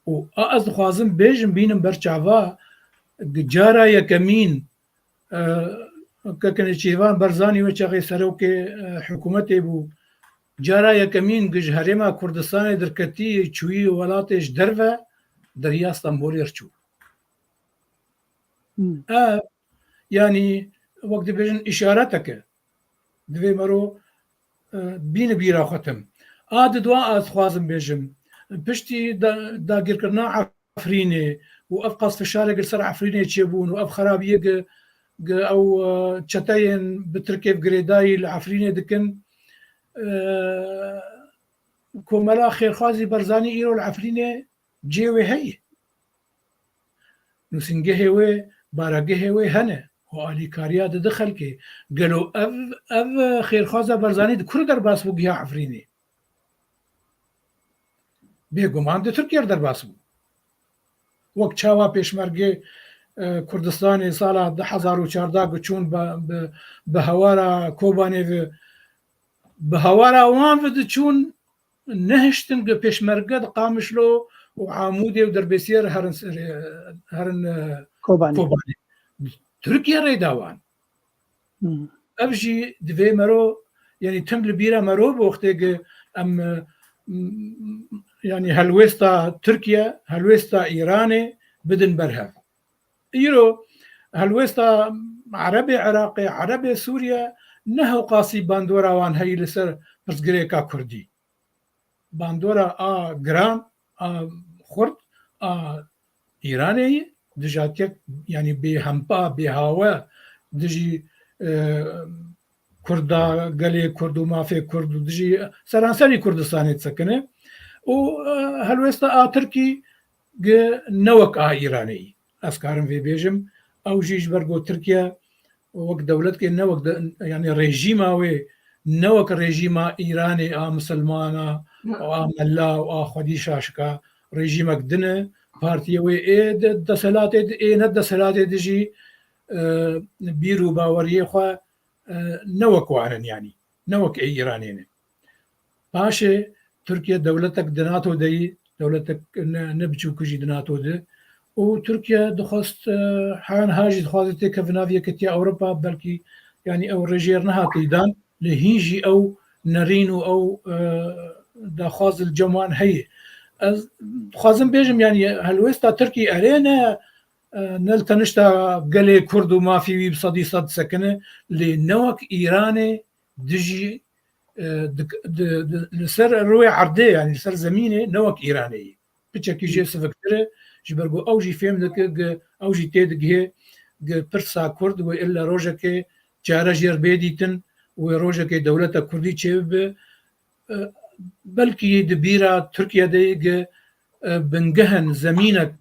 واز خوازم بيجم بينم برچاوا جارا يكمين ككن شيفان برزاني وشغي سروك حكومتي بو جارا يكمين جج هرما كردستان دركتي چوي ولاتش درفا دريا اسطنبول يرچو يعني وقت بيجن اشارتك دوي مرو بين بيرا ختم دوا از خوازم بيجم بشتي دا غير كرنا عفريني وافقص في الشارع قل سرع عفريني تشيبون واف خرابيه او تشتين بتركيب جريداي العفريني دكن كوملا خير خازي برزاني ايرو العفريني جيوي هي نسنجه هوي باراجه هوي هنا وعلي كاريا دخل كي قالوا اف خير خازا برزاني كل درباس بوجيها عفريني بيقوم عند تركيا درباس بو وقت چاوا پیشمرگه کردستان سال 2014 گچون به هوارا کوبانه و به هوارا وان و چون نهشتن به پیشمرگه قامشلو و عمودی و دربسیر هرن کوبانه ترکیه ری داوان ابجی دوی مرو يعني تم البيرة مروب وقتك أم يعني هلوستا تركيا هلوستا إيراني بدن برهف إيرو هلوستا عربي عراقي عربي سوريا نهو قاسي باندورا وان هاي لسر برزقريكا كردي باندورا جران خرد إيراني دجاتك يعني بهمبا بهاوا دجي كردا قالي كردو ما في كردو دجي سرانسري كردستاني تسكنه وهلوستا تركي نوك إيراني أفكارم في بيجم أو جيش برغو تركيا وقت دولتك نوك يعني ريجيما وي نوك ريجيما إيراني مسلمانا ملا خدي شاشكا ريجيمك دنه بارتي وي دسلات ندسلات دجي بيرو باوريه خو نوك وعنن يعني نوك إيراني باشي تركيا دولتك دناتو دي دولتك نبجو كجي دناتو دي وتركيا دخست حان هاجي دخلت كفنافيا كتيا أوروبا بلكي يعني أو رجيرنها كيدان لهيجي أو نرينو أو دخاز الجوان هي خازم بيجم يعني هلوستا تركي أرينا نلتنشتا قلي كردو ما في بصدي صد سكنه لنوك إيراني دجي لسر روي عرضي يعني لسر زمينه نوك إيراني بتشكي جي سفكتره جبرجو أوجي فهم لك أوجي تيد جه برسا كرد وإلا روجك جارجير بيديتن وروجك دولة كردي شيب بلكي دبيرة تركيا ديج بنجهن زمينك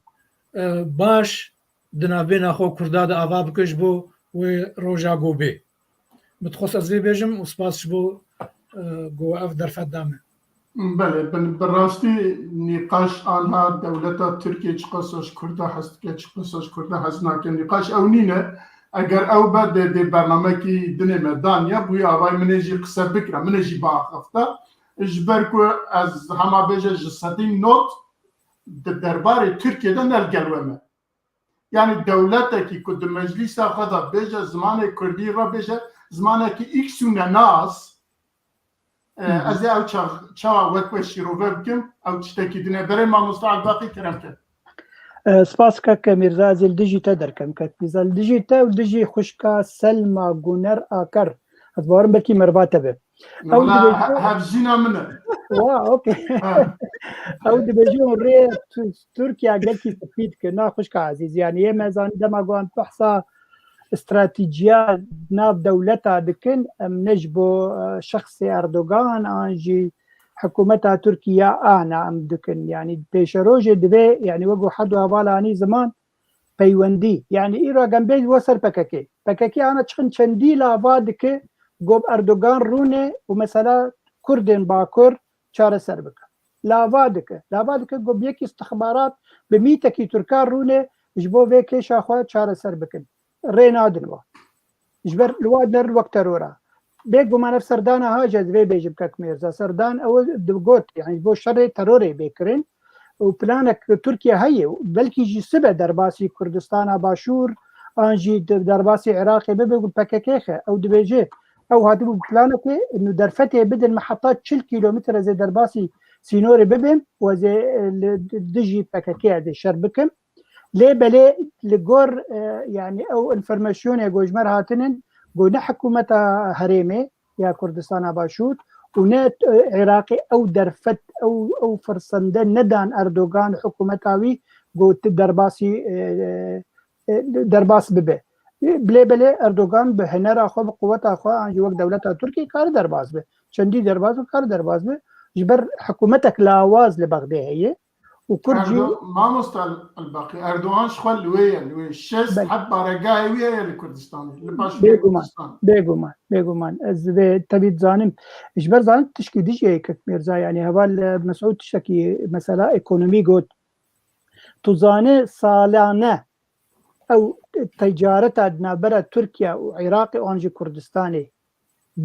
باش دنابين خو كرداد أباب كشبو وروجا جوبي متخصص زي بيجم وسباس بو جو أفدر فدامه بله بالراستی نقاش آنها دولت ترکیه چقصاش کرده هست که چقصاش کرده هست نکن نقاش او نینه اگر او بعد ده برنامه کی دنه مدان یا بوی آوای منجی قصه بکره منجی با خفته اجبر که از همه بیجه جسدی نوت درباره ترکیه ده نلگلومه یعنی دولت کی که در مجلس خدا بیجه زمان کردی را بیجه زمان کی ایکسونه ناس از او چاوا وقت شروع بکم او تشتكي دنا بري ما مستعد باقي كلام كده سپاس کاک میرزا زل دیجی تا درکم کاک زل دیجی تا و دیجی خوشکا سلما گونر آکر از بارم بلکی مرباطه به او هفزينا منه اوكي او دبجون ري تركيا قالكي تفيد كنا خوشكا عزيز يعني يا مازال دما قوان بحصة استراتيجيات ناف دولتها دكن ام نجبو شخصي اردوغان انجي حكومتها تركيا انا ام دكن يعني بيشروجي دبي يعني وقو حدو هبالاني زمان بيوندي يعني ايرا جنبي وصل بكاكي انا تشخن چندي لاوا دكه قوب اردوغان رونه ومثلا كردن باكر چاره سر بکه لاوا دکه قوب يكي استخبارات بميتكي تركان رونه جبو ويكي شاخوا چاره سر بکن رينادن وا جبر الوادر وقت رورا بيجو ما نفس سردان هاجز بي بيجيب كاك ميرزا سردان او دبقوت يعني بو شر تروري بيكرن وبلانك تركيا هي بلكي جي سبع درباسي كردستان باشور انجي درباسي عراقي بيقول باكاكيخه او دبيجي او هادو بلانك انه درفته بدل محطات 10 كيلومتر زي درباسي سينوري ببم وزي دجي باكاكي دي شربكم ليه بلي لجور يعني او انفورماسيون يا جوجمر هاتنن قلنا حكومة هريمة يا كردستان باشوت ونات عراقي او درفت او فرسندن ندان اردوغان حكومتاوي قلت درباس ببه بلي اردوغان بهنر اخو بقوة اخو عن جوك دولتها تركيا كار درباس به شندي درباس وكار درباس به جبر حكومتك لاواز لبغداد هي وكرجي ما مستل الباقي اردوغان شخل لوي الشيس حد بارقاي ويا الكردستان اللي باش بيغومان از تبي زانم اجبر زانم تشكي ديجي هيك ميرزا يعني هبال مسعود تشكي مساله ايكونومي قلت تزانه سالانه او تجارت ادنا برا تركيا وعراق وانجي كردستاني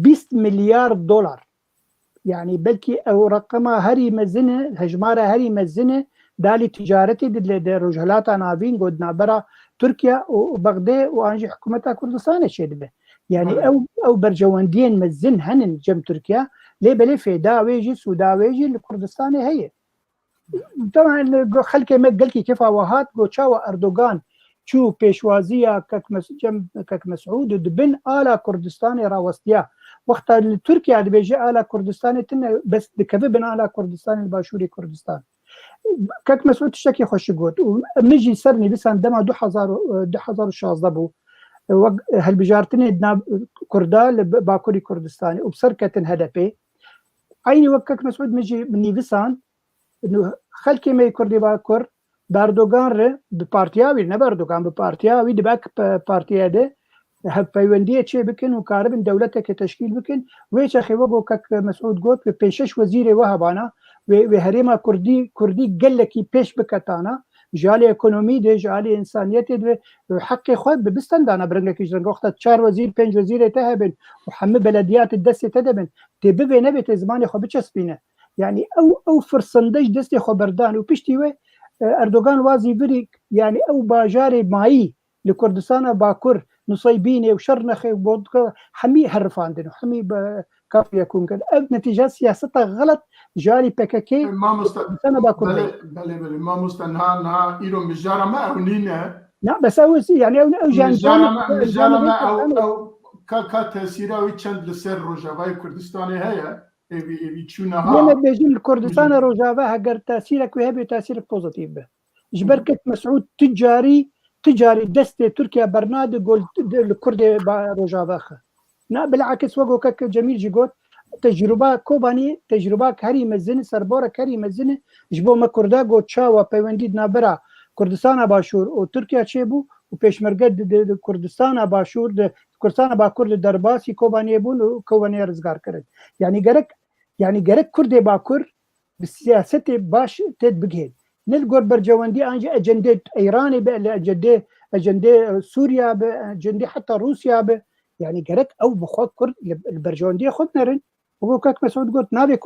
20 مليار دولار يعني بلكي او رقمها هري مزنه هجماره هري مزنه دالي تجارتي دل رجلات نافين قدنا برا تركيا وبغداد وانجي حكومتها كردستان شيء به يعني او برجواندين مزن هن جم تركيا ليه بلي في داويجي سوداويجي لكردستان هي طبعا خلكي ما قلتي كيف وهات قوتشاوا اردوغان شو بيشوازية كك مسعود دبن آلا كردستان راوستيا وقت تركيا بيجي آلا كردستان تنا بس دكبن آلا كردستان الباشوري كردستان كك مسعود تشكي خوش قوت ومجي سرني بس عندما 2016 بو هل بجارتني دنا كردال باكوري كردستاني وبسركة هدفي عيني وكك مسعود مجي مني بسان انه خلكي ما كردي باكر باردوغان ر ببارتياوي نبردوغان ببارتياوي دباك بارتيا ده هب فيونديه شي بكن وكارب دولتك تشكيل بكن ويش اخي وقو كك مسعود قوت ببيشش وزيري وهبانا وهريما كردي قال لك بيش بكتانا جالي ايكونومي دي جالي انسانيتي دي حقي خود بستندانا برنجك يجرن وقت 4 وزير 5 وزير تهبن وحمي بلديات الدسه تدبن تبي نبي زماني خو بتشسبينه يعني او فرسندج دستي خبردان وبيشتي اردوغان وازي بريك يعني او باجاري ماي لكردستان باكر نصيبيني وشرنخي وبودكا حمي هرفاندن حمي كاف يكون كذا نتيجه سياستها غلط جالي بككي ما مستنى باكر بلي ما مستنى نا ايرو مجارة ما اونينا لا بس او يعني او مجارة ما او كا تاثيره چند لسر روجاوای كردستان هي لما بيجي الكردستان روجافا هجر تاثيرك وهبي تاثيرك بوزيتيف به جبركت مسعود تجاري دست تركيا برناد قول الكرد روجافا لا بالعكس وقو كك جميل جيجوت تجربه كوباني تجربه كاري مزن سربوره كاري مزن جبو ما كردا قو تشاوا بيونديد نابرا كردستان باشور و تركيا تشيبو وبيشمرقد كردستان باشور كردستان باكور درباسي كوباني بون كوباني رزقار كرد يعني جرك كردي باكر بالسياسة باش تدبجهد نلقور برجواندي أنجا أجندة إيراني أجندة سوريا أجندة حتى روسيا يعني جرك أو بخوض كرد البرجواندي خد نرن وهو كاك مسعود قلت نابي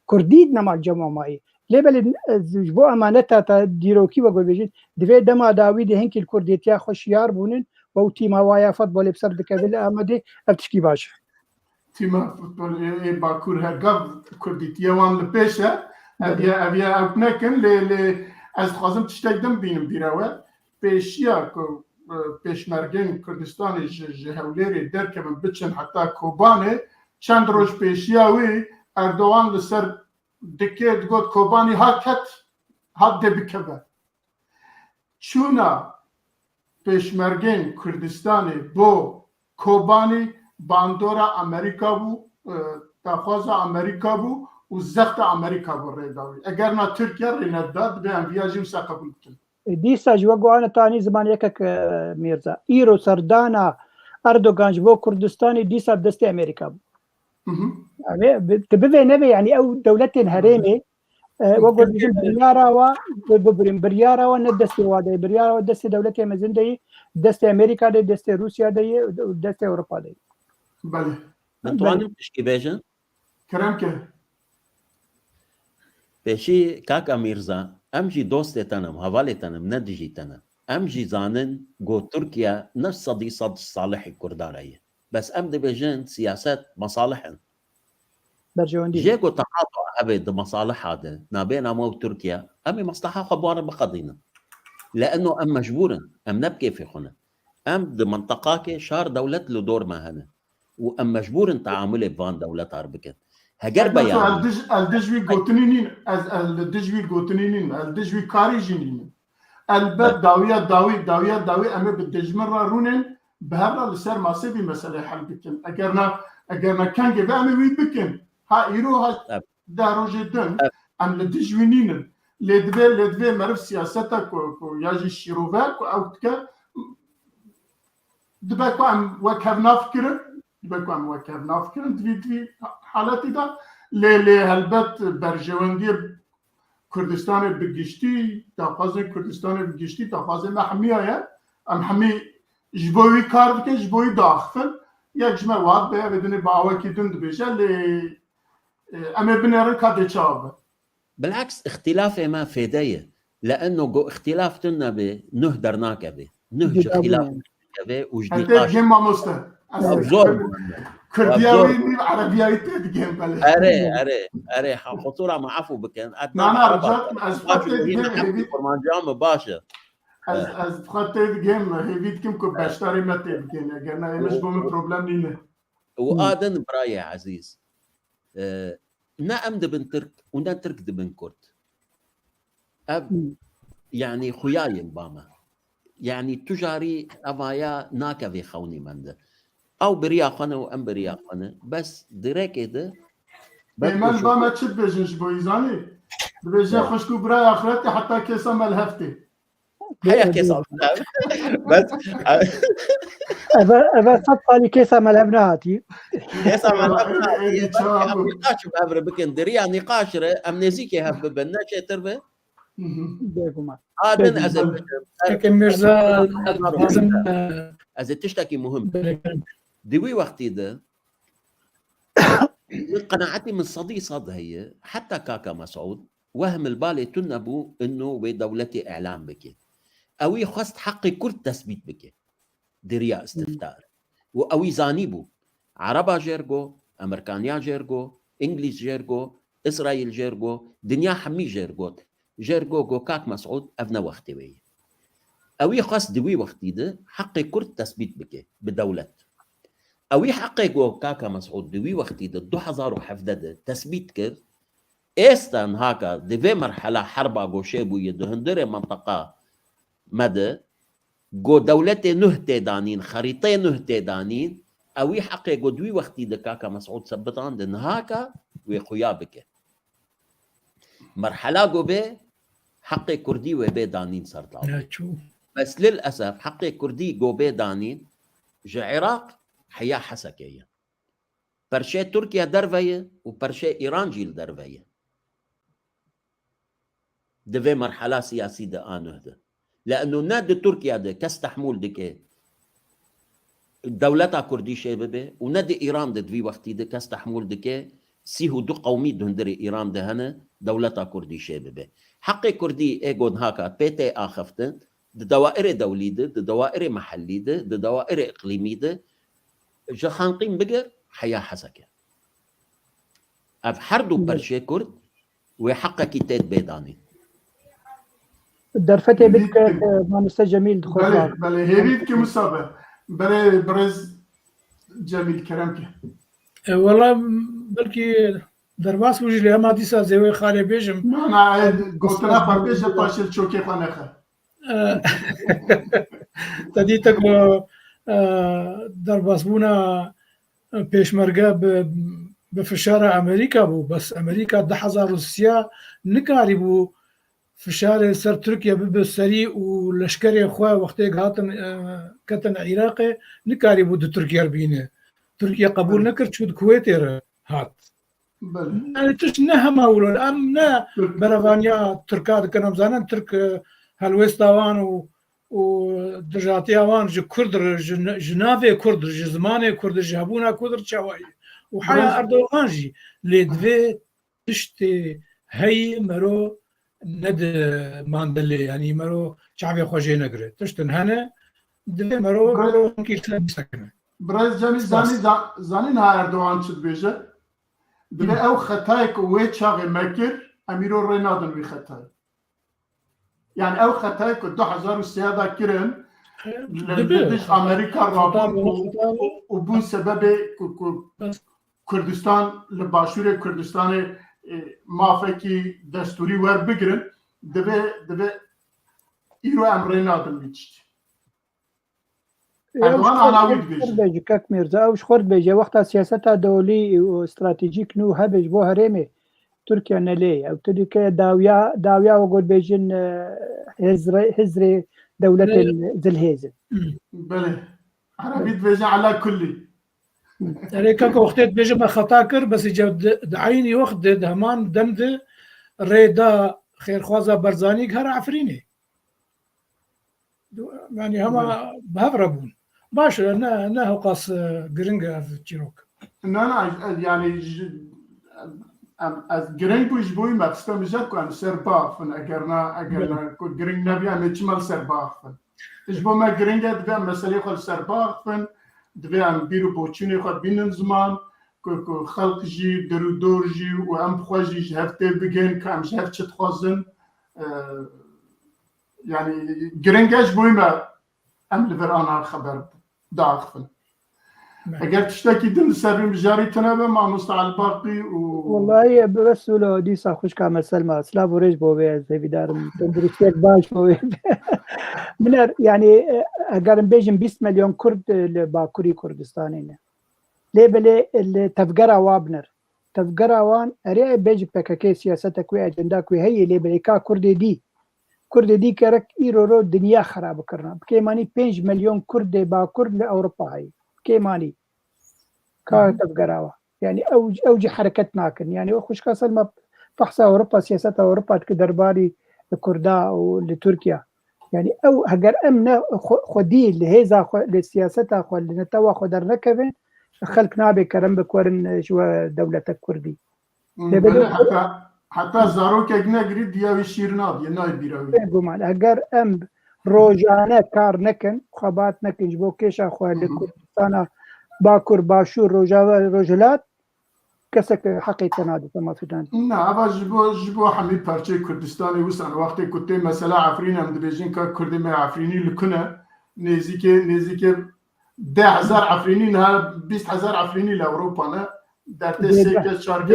كرديد نما الجماعة معي ليبل جبو أمانتها ديروكي وقول بيجين دفع دما داويد هنكي الكرديتيا خوشيار بونن ووتي ما وايا فضبولي بسر دكابل أمدي أبتشكي باش تیما فوتبال باکور هرگاه کردیتیه وان لپیشه اویا اوپنکن لی از خوازم تشتیدم بینم بیراوه پیشیا که پیشمرگین کردستان جهولیری در که من بچن حتی کوبانه چند روز پیشیاوی اردوغان لسر دکید گود کوبانی هات ده بکبه چونا پیشمرگین کردستانی بو کوبانی باندورا امریکا بو تخواز امریکا بو و زخت امریکا بو ریداوی اگر نا ترکیه رینداد به انویاجیم سا قبول کن دیسا جوگو آن تانی زمان یکک میرزا ایرو سردانا اردوغان جبو کردستانی دیسا بدست امریکا بو تبوی نبی يعني او دولتين هريمي وقول بيجي بريارا وندستي وادا بريارا ودستي دولتين مزن دي دستي امريكا دي دستي روسيا دي ودستي اوروبا دي بله انتوانم تشكي بيجن كرم که بشي كاكا ميرزا امجي دوستي تنم هوالي تنم ندجي تنم امجي زانن جو تركيا نفس صدي صد صالح كردارية بس ام دي بيجن سياسات مصالحن برجواندي جيكو تقاطع ابد مصالح هذا نابينا مو تركيا امي مصلحه خبوار بقضينا لانه ام مجبورا ام نبكي في خنا ام دي منطقاك شار دولت له دور ما هنا وام مجبور تعامل بان دولت عربكت هجر بيان الدجوي غوتنينين الدجوي غوتنينين الدجوي كاريجينين البد داويه ام بالدجمر رونن بهرا لسر ماسبي مساله حل بكن اجرنا كان جبامي وي بكن ها ايرو ها داروجي دن ام الدجوينين لدفي مرف سياستك ياجي شيروفاك او تك دبكو ام وكفنا فكر بكم وكرنا فكرت في حالتي دا لي هلبت برجواندي كردستان بگشتی تافاز كردستان بگشتی تافاز محمیه ام حمی جبوی کار که جبوی داخل یک جمع واد به بدون باور کی دند بيجا ل اما بنر كاد تشاب بالعكس اختلاف ما فدايه لانه اختلاف تنا به نهدرناك به نهج اختلاف به وجدي قاش جيم ماستر زور مهمة كردياوي عربياوي تدقين بله اري خطورة معفو بكن نعم رجعت از خاطر هنا حبي فرمانجام باشا از خاطر دقين هيفيد كم كبشتاري ما تدقين اگر مش بوم بروبلم نينه وآدن براي عزيز نعم دبن ترك ونا ترك دبن كرد يعني خياي باما يعني تجاري أبايا ناكا في خوني منده او برياقنا وام برياقنا بس دريك ده من باما تشد بيجنش بويزاني بيجن خشكو براي اخرتي حتى كيسا ملهفتي هيا كيسا بس اذا صدق لي كيسا ملعبنا هاتي كيسا ملعبنا نقاش بابر بكن دريا نقاش امنيزيكي هب بناش تربه آدن لكن مرزا لازم تشتكي مهم دوي وقتي ده قناعتي من صدي صد هي حتى كاكا مسعود وهم البالي تنبو انه بدولتي اعلام بك اوي خست حقي كل تثبيت بك دريا استفتار واوي زانيبو عربا جيرجو امريكانيا جيرجو انجليز جيرجو اسرائيل جيرجو دنيا حمي جيرجو جو كاك مسعود افنا وقتي وي اوي خست دوي وقتي ده حقي كل تثبيت بك بدولة اوي حقي جو كاكا مسعود دوي وقتي ده 2017 تثبيت كر استن هاكا دي مرحله حربا جو شيبو يدهندري منطقه مدى جو دولتي نهتي دانين خريطه نهتي دانين اوي حقي جو دوي وقتي ده كاكا مسعود سبطان دن هاكا وخيابك مرحله جو بي حقي كردي وبي دانين صرت بس للاسف حقي كردي جو بي دانين عراق حياة حسكية برشي تركيا درفية وبرشي إيران جيل درفية دفي مرحلة سياسية ده آنه ده لأنه ناد تركيا ده كستحمول دكي دولتها كردي شبابه وناد إيران ده في وقتي ده كستحمول دكي سيهو دو قومي دهندري إيران ده هنا دولتها كردي شبابه حقي كردي ايقون هاكا بيتي آخفتن ده دوائر دولي ده دوائر محلي ده دوائر إقليمي ده جخانقين بقر حياة حسكة أب حردو برشي كرد وحقا كتاد بيداني درفتي بك ما مستجميل دخول بله هيريد كي مصابة بله برز جميل كرمك والله بلكي درباس وجي لي ما ديسا زوي خالي بيجم انا قلتنا بابيجا باشل شوكي خانخه تديتك درباس بونا پیشمرگه بفشار امریکا بو بس امریکا 10,000 روسیا نکاری بو فشار سر ترکیا به سری و لشکری خو وقتی هاتن کتن عراق نکاری بو د ترکیا بینه ترکیا قبول نکرد شد کویت هات يعني تش نهما ولو ام نه بروانيا تركاد كانوا زانن ترك هالويستاوان و دجاتيوان جو كرد جنافي كرد زمانه كرد جابونا كرد شواي وحيا اردوغان جي لدفي تشتي هي مرو ند ماندلي يعني مرو شعبي خوجي نقري تشتن هنا دفي مرو كيف سكنه براز جامي زاني ها اردوغان شد بيجه دبي او خطايك ويت شاغي مكر اميرو رينادن بي خطاي يعني او خطايك 2003 كرن لديش امريكا رابون وبون سبب كردستان لباشور كردستان مافكي دستوري ور بگرن دبي ايرو ام رينادن بيچ بيجي كاك ميرزا أو خورد بيجي وقتها سياستها دولي واستراتيجيك نو هبج بو هرمي تركيا نلي أو تركيا داويا وقول بيجن هزري دولة زلهيزة بله عربيت بيجي على كلي يعني كاك وقتها بيجي ما خطاكر بس يجي دعيني وقت دهمان دمد ريدا خير خوازا برزاني هر عفريني يعني هما بهربون باش انه قاس جرينجا في تشيروك انا يعني از جرينج بوش بوي ما تستمجك كان سربا فن اگرنا كو جرينج نبي ام تشمل سربا فن اجبو ما جرينجا دبا مسالي خل سربا فن دوی ام بیرو بوچینی خود بینن زمان که خلق جی درودور جی و ام بخواجی جهفته بگن که ام جهف چت خوازن يعني جرينجاج بويما ام لفرانا خبر داخل اگر تشتكي دل سر مجاري تنابه مع مستعى الباقي والله بس لو دي خوش كامل سلمى سلاف وريج بوبي زي بدار تندرستيك باش بوبي من يعني اگر بيجن 20 مليون كرد باكوري كردستاني ليه بلي التفقرة وابنر تفقرة وان اريع بيجي بكاكي سياستك وي اجنداك وي هي ليه بلي كا كردي دي کرک ایرو رو دنیا خراب کرنا بکیمانی 5 میلیون کرد با کرد لأوروبا هاي بکیمانی کا تفقراوا يعني اوج حركت ناكن يعني خوش كاسل ما فحص اوروبا سياسات اوروبا كدرباري لكردا ولتركيا يعني او هجر امنا خدي لهذا للسياسات خو لنتوا خدر نكبن خلق نابي كرم بكورن شو دولة الكردي حتى زاروك اجنا قريد دياوي شيرناد يناي بيراوي گمان اگر ام روزانه کار نکن خبات نکن جبو کشا خو لکردستان باکور باشور روجلات کسک حقی تنادي ما فدان نه اما جبو حمي پارچه کردستانی وسان وقتی کته مثلا عفرین هم دبیجین که کردی ما عفرینی لکنه نزدیک 10,000 عفرینی نه 20,000 عفرینی لاوروبا نه در تسکه شارکت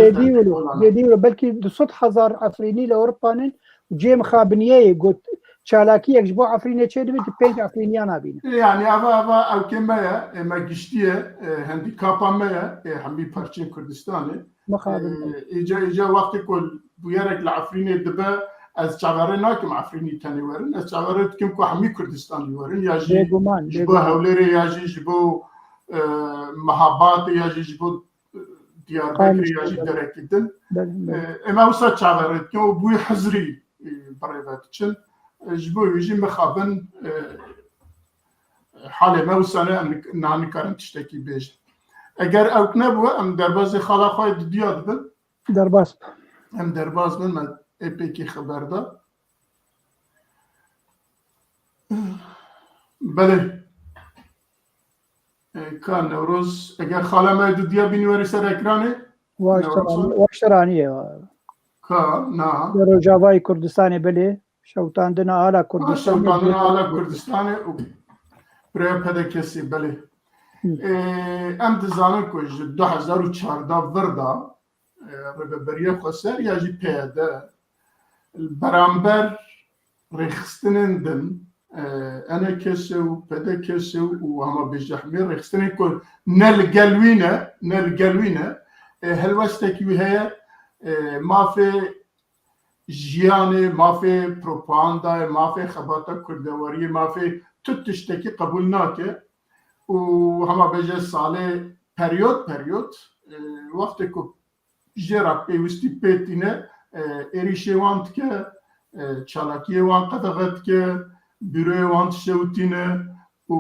جديد بلكي 200,000 عفريني لاوروبا وجيم خابنيه قلت شالاكي يجبو عفرينيه تشدي 5 عفرينيان ابين يعني ابا او كما ما قشتيه هندي كابا ما حمي بارتشين كردستاني مخابن اجا وقت كل بيرك العفرينيه دبا از شعبارنا كم عفريني تاني ورن از شعبارات كم كو حمي كردستاني ورن ياجي جبو هوليري ياجي جبو محبات ياجي جبو ديار بكري ياجي دركدن اما وصلت شعبارات كم بوي حزري بريفاتشن جبو يجي مخابن حاله ما وصلنا نعني كارن تشتكي بيش اگر او نبوه ام درباز خالا خواه دیاد بن درباز ام درباز بن من اپیکی خبر دا بله کان نوروز اگر خالا ما دیا بینوری سر اکرانه واشترانیه که نه در جاوای کردستانی بله شوتاندنا آلا کردستانی شوتاندنا آلا کردستانی برای پده کسی بله ام دزانن که 2014 وردا رببریه خسر یا جی پیاده برانبر رخستنن دن انا کسی و پده کسی و همه بجحمی رخستنن که نلگلوینه هلوستکی هیا ما في جياني ما في بروباغندا ما في خباطة كردوارية ما في تشتكي قبولناك وهما بجي صالي بريود وقت كو جرا بيوستي بيتينه اريشي وانت كه چالاكي وان قدغت كه بيروي وانت شوتينه و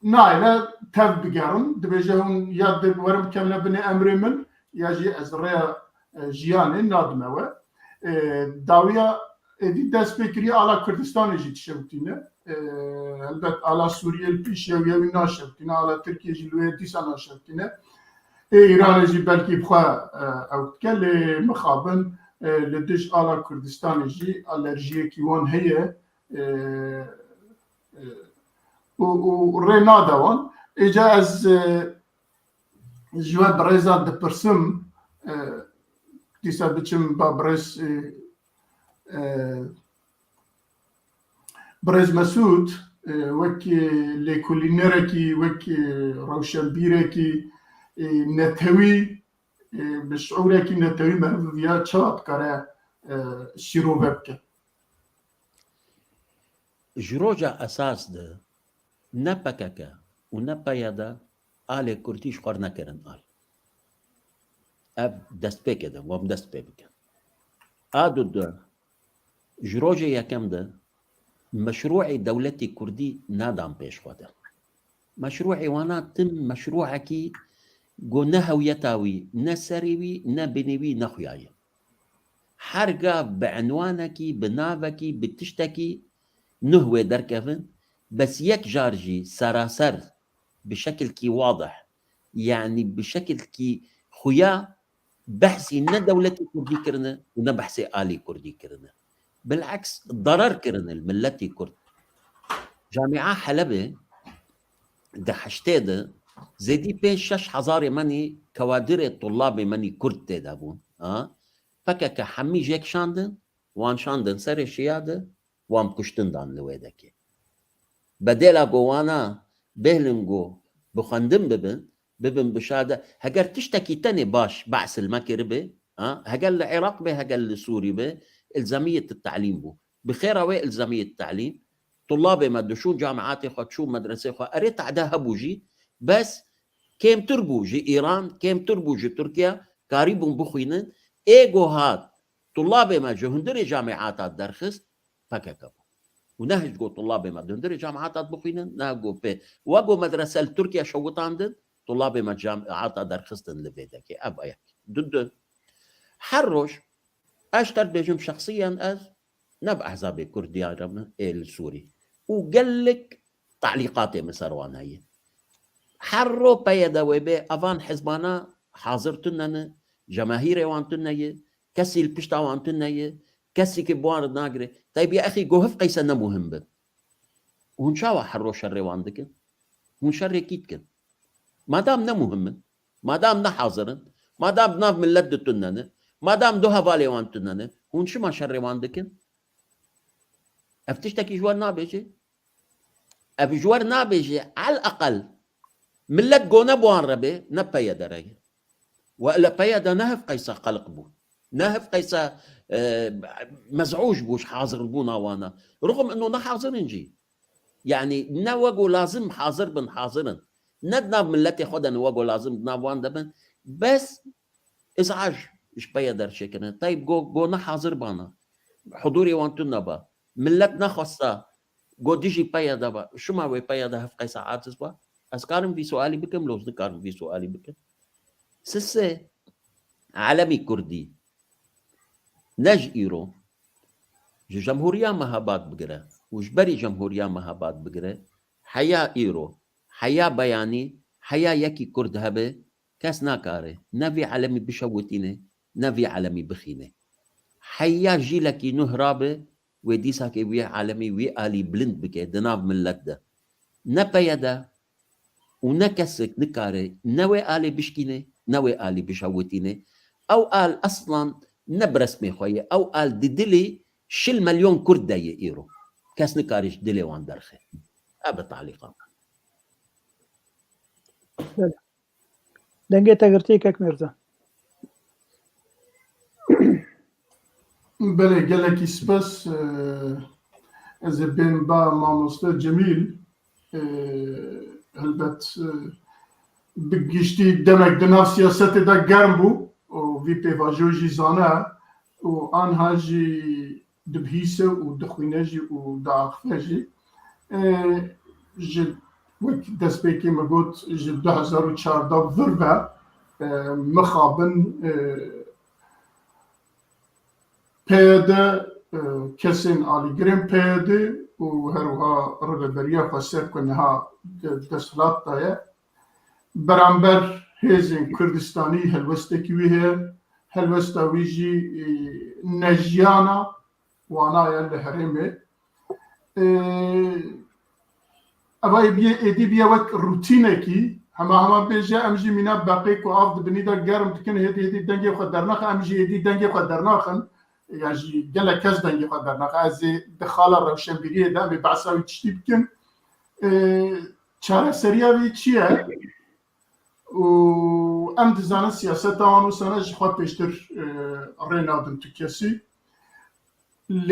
نايله تف بگرم دبجهون ياد ورم كمنا بني امري من ياجي ازريا جياني نادمه داويا دي دست بكري على كردستان جي تشوتينه البته على سوریه الپیشی و یوی ناشفتینه على ترکیه جلوه دیسا ناشفتینه ایران جی بلکی بخواه اوت که مخابن لدش على کردستان جی الرژیه کیوان هیه و رینا دوان ایجا از جوه برزا دپرسم دیسا بچم با برز مسعود وكي لكولينيركي وكي روشنبيركي نتوي بشعوركي نتوي مرضية شاد كاره شروع بك جروجا أساس ده نبكك ونبيدا آل كرتيش قرنا كرن آل أب دست بك ده وام دست بك آدو ده جروجا يكم ده مشروع دولتي كردي نادم بيش خواده مشروعي وانا تم مشروعكي قو نهويتاوي نسريوي نبنيوي نخياي حرقة بعنوانكي بنافكي بتشتكي نهوي دركفن بس يك جارجي سراسر بشكل كي واضح، يعني بشكل كي خويا بحثي نا دولتي كردي كرنا ونا بحثي آلي كردي كرنا، بالعكس ضرر كرنا الملتي كرد. جامعة حلبة ده حشتاده زيدي بيش شش حزاري مني كوادر طلابي مني كرد تدابون فكا حمي جيك شاندن وان شاندن سري شياده وان كشتن دان لويدكي بديلا جوانا بهلنجو بخندم ببن بشاده هجر تشتكي تاني باش بعث المكربه هجر العراق به هجر لسوري به الزاميه التعليم بو بخير وي الزاميه التعليم طلابي ما شو جامعاتي خد شو مدرسه خد اريت عدها بوجي بس كيم تربوجي ايران كيم تربوجي تركيا قريبون بخوينن ايجو هاد طلابي ما جهندري جامعات درخص فككبو ونهج جو طلابي ما دندري جامعات بخوينن ناقو بي واقو مدرسه تركيا شوطاندن طلابي ما جامعات درخصتن لبيدك اب ايك ضد حرش اشتر بيجم شخصيا از نب احزابي كردي السوري وقال لك تعليقاتي مسروان هي حرو بيدا وبي افان حزبانا حاضرتنا جماهيري وانتنا كسي البشتا وانتنا كسي كبوان ناقري طيب يا اخي جوهف قيسنا مهم بد ونشاوا حرو شري واندك ونشري كيتكن ما دام نا مهم ما دام نا حاضرن ما دام ناف من لدتنا ما دام دوها بالي وانتنا ونشو ما شري واندك افتشتكي جوار نابيجي ابي جوار نابيجي على الاقل ملت جونا بوان ربي نبايا دري والا بايا نهف قيسا قلق بو نهف قيسا مزعوج بوش حاضر بونا وانا رغم انه نا حاضر نجي يعني نوجو لازم حاضر بن حاضرن ندنا ملتي خدنا نوجو لازم نابوان دبن بس ازعاج ايش بايا در شكرا طيب جو نا حاضر بانا حضوري وانتنا با ملتنا خاصة جو ديجي بايا دبا شو ما وي بايا ده في قيسا عاطس با أذكرهم في سؤالي بكم لو ذكرهم في سؤالي بكم سسة عالمي كردي نج إيرو جمهورية مهابات بقرة وجبري جمهورية مهابات بقرة حياة إيرو حياة بياني حياة يكي كرد هبه كاس ناكاري نبي عالمي بشوتينه نبي عالمي بخينه حياة جيلكي نهرابه وديسا كي وي عالمي وي آلي بلند بكي دناب من لده نبيدا ونكسك نكاري نوي آلي بشكينه نوي آلي بشوتينه أو آل أصلا نبرسمي خويا أو آل ددلي شل مليون كرد داي إيرو كاس نكاريش دلي وان درخي أبا تعليقات دنگي تغرتيكك ميرزا بله گلکی سپس از بین با ماموستا جمیل البت بگشتی دمک دناف سیاست دا گرم بو و وی پیواجو جی زانه و آنها جی دبهیسه و دخوینه جی و داخفه جی جی وک دست بیکی مگوت جی 2014 وربه مخابن پیاده کسین آلیگرین پیاده و هروها رغبریه خسر کنه ها دستلات دایه برانبر هیزین کردستانی هلوسته کیویه هلوسته ویجی نجیانا وانا یل هرمه اوای بیه ایدی بیه وک روتینه کی هما بیجه امجی مینا باقی کو آفد بنیده گرم تکن هیدی دنگی خود درناخ امجی هیدی دنگی خود درناخن يعني قال كاس دنجي قدرنا غازي دخل الروشن بيجي ده ببعثه تشتي بكن شارع سريع بيتشيا و ام دزان السياسة تاعنا سنة جخوات بيشتر رينا دن تكيسي ل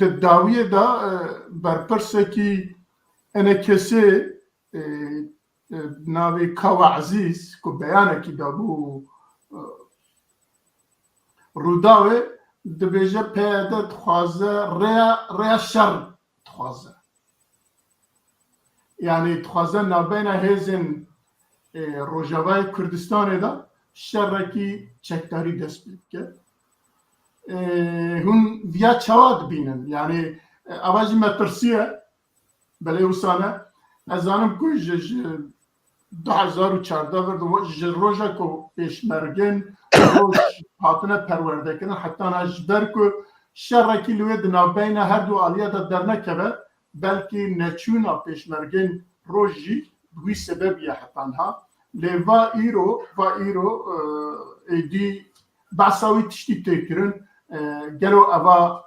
الدعوية ده بربرسكي أنا كسي ناوي كوا عزيز كبيانا كي دابو روداوی دبیجه پیاده تخوازه ریا شر تخوازه یعنی تخوازه نابین هیزن روجاوای کردستان دا شرکی چکداری دست بید که هون ویا چواد بینن یعنی اواجی مترسیه بله وسانه از آنم که 2014 ورد روژا که پیشمرگین روش هاتنه پرورده کنن حتی نجبر که شرکی لوی دنابین هر دو آلیا در نکبه بلکه نچونا پیشمرگین روژی دوی سبب یا حتی ها لیوا ایرو ایدی بحثاوی تشتی تکرن گلو اوه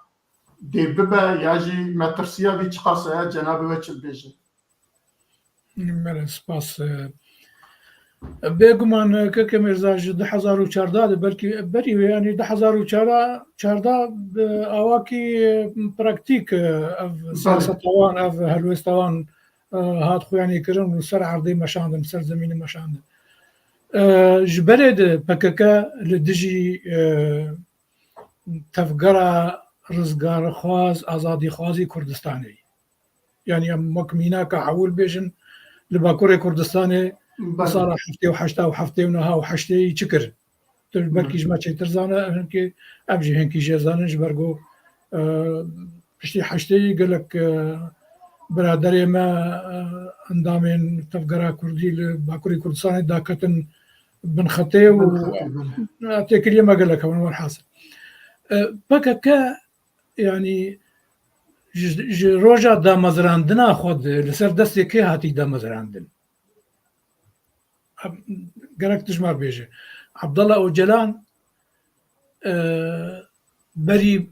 دی ببه یا جی مترسیا وی چقاسه جنابه وچل بیجه بله سپاس بگمان که مرزاج 2014 بلکه بری یعنی 2014 اواکی پرکتیک سیاستوان اف هلوستوان هات خویانی کردن و سر عرضی مشاندن سر زمین مشاندن جبرد پککا لدجی تفگرا رزگار خواز آزادی خوازی کردستانی یعنی مکمینا که حول بیشن لباکور کردستانی صار حفتي وحشتا وحفتي ونها وحشتي تشكر بلكي جماعة ترزانا هنكي أبجي هنكي جازانا جبرقو بشتي حشتي قال لك برادري ما اندامين تفقرا كردي باكوري كردستاني داكتن بن خطي وأعطيك اليوم قال لك هو الحاصل بكا يعني روجا دا مزراندنا خود لسر دستي كي هاتي دا مزراندن قالك تجمع بيجي عبد الله اوجلان بري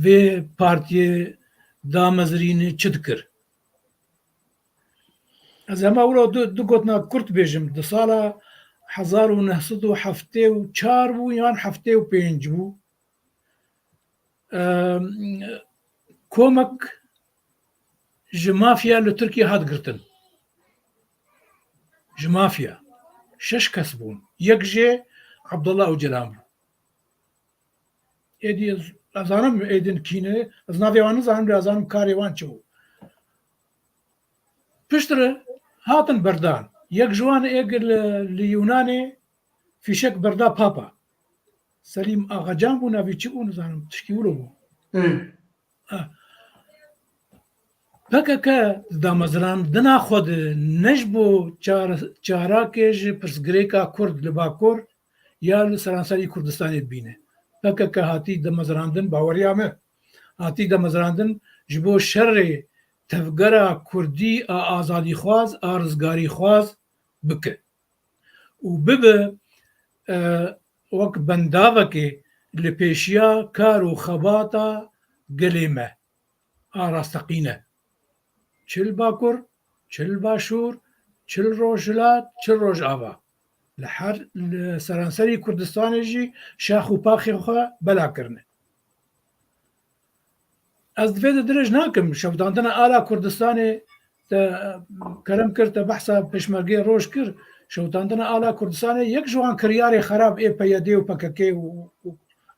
في بارتي دامزرين تشدكر زعما ما ولو دو قوتنا كرت بيجم دو صاله 1974 بو يان 75 بو كومك جمافيا لتركيا هاد قرتن جمافيا شش كسبون يكجي عبد الله اوجلان ايدي ازانم ايدن كينه ازنافي وان زانم ازانم كاريوان چو پشتره هاتن بردان يك جوان ايجل اليوناني في شك بردا بابا سليم اغا جامبو نافي چو زانم تشكيولو بکه دا مزران دنا خود نجبو چاراکیج پرسگریکا کرد لباکور یا سرانسری کردستانی بینه بکه هاتی دا مزراندن باوریامه هاتی دا مزراندن جبو شر تفگرا کردی آزادی خواز آرزگاری خواز بکه و ببه وک بنداوه که لپیشیا کارو خباتا گلیمه آراستقینه چل باکور، چل باشور، چل روجلات، چل روج آوا لحر سرانسری کردستان جی شاخ و پاخی خواه بلا کرنه از دوید درج ناکم شفتاندنا آلا کردستان کرم کرد بحثا پشمرگی روش کر شفتاندنا آلا کردستان یک جوان کریاری خراب ای پیاده و پککه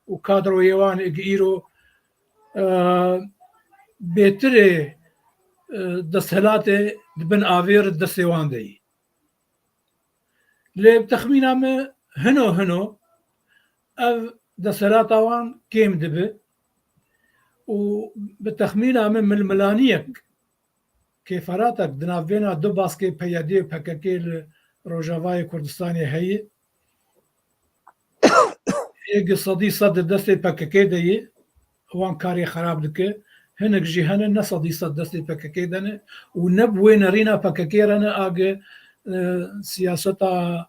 و کادر و یوان ایرو بهتره دستهلات دبن آویر دستیوان دی لی بتخمینام هنو او دستهلات آوان کم دبه و بتخمینام ململانیک کیفراتک دنابینا دو باسکه پیاده پککه روجاوای کردستانی هی ایگ صد دست پککه دی وان کاری خراب دکه هنك جهانا نصدي صدستي بككيدنا ونبوين رينا بككيرنا اج سياستا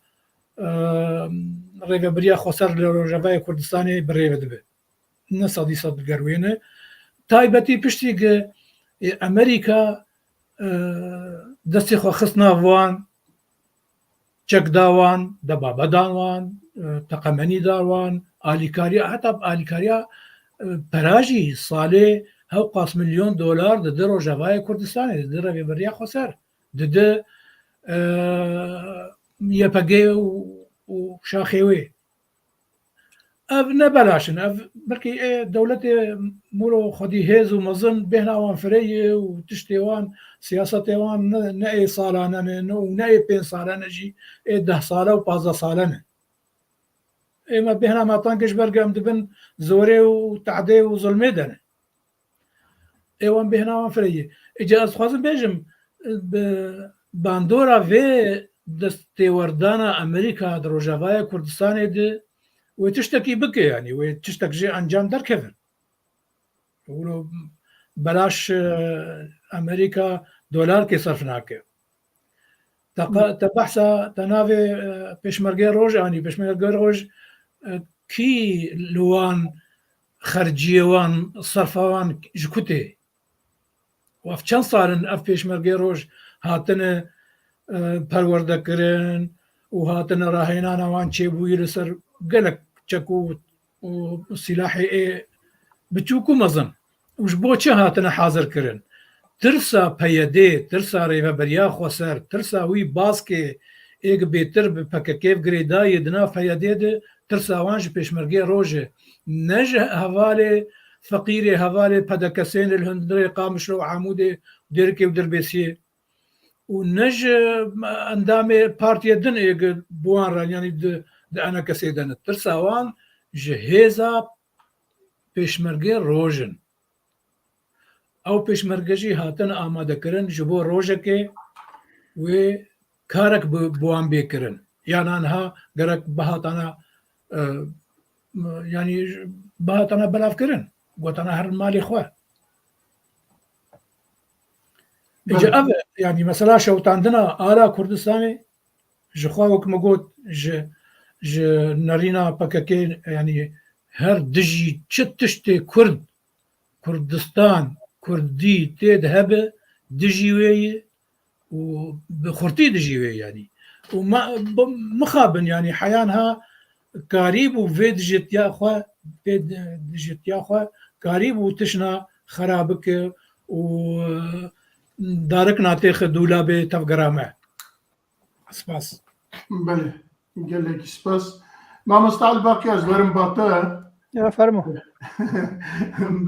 ريفبريا خسر لروجاوي كردستاني بريف دبه نصدي صد قروينه تايبتي بشتي امريكا دستي خو خصنا وان چك داوان دبابا داوان تقمني داوان اليكاريا حتى اليكاريا براجي صالح هاو $5 مليون د روجاوای کردستان د روی بریا خسر د یپگی و شاخوی اف نبلاشن اف بلکه دولت مولو خودی هز و مزن بهناوان فریه و تشتیوان سیاستوان نه سالانه نه 5 سالانه جی 10 ساله و 15 سالانه اما بهنا ما طانكش برقم دبن زوري وتعدي وظلمي دنا ايوان بهنا وان فريه اجا از خوازم بيجم باندۆرا vê destêwerdana Amerîka di Rojavaya Kurdistanê de wê tiştekî bike yanî wê tiştek jê encam derkevin belaş Amerîka dolarkê serf nake te behsa te navê pêşmergê roj anî pêşmergê roj kî li wan xerciyê wan serfa wan ji ku tê ev çend salin ev pêşmergê roj hatine perwerdekirin û hatine rahênana wan çêbûyî li ser gelek çek û silahê biçûk û mezin û ji bo çi hatine hazirkirin tirsa peyedê tirsa rêveberiya xweser tirsa wî baskê êk bêtir bi PKK girêdayê di nav peyedê de tirsa wan ji pêşmergê rojê ne ji hevalê feqîrê hevalê pedekesên li Hundirê Qamişlo û Amûdê Dêrikê û Dirbêsiyê û ne ji endamê partiya din êk bi wan re yanî di enekesê de ne tirsa wan ji hêza pêşmergê roj in ew pêşmerge jî hatine amadekirin ji bo rojekê wê karek bi wan bêkirin yan anha gerek bihatana yanî bihatana belavkirin gotana her malê xwe Ece ev yanî mesela şewtandina ala Kurdistanê ji xwe wek me got ji nerîna PKK yanî her dijî çi tiştê Kurd Kurdistan Kurdî tê de hebe dijî wê ye û bi xurtî dijî wê yanî û mixabin yanî heyan ha karî bû vê dijîtiya xwe vê dijîtiya xwe karî bû tişna xera bike û darik natêxe dûlabê tevgera me spas بله gelekî spas mamosta Elbakî ez werim bate فرمو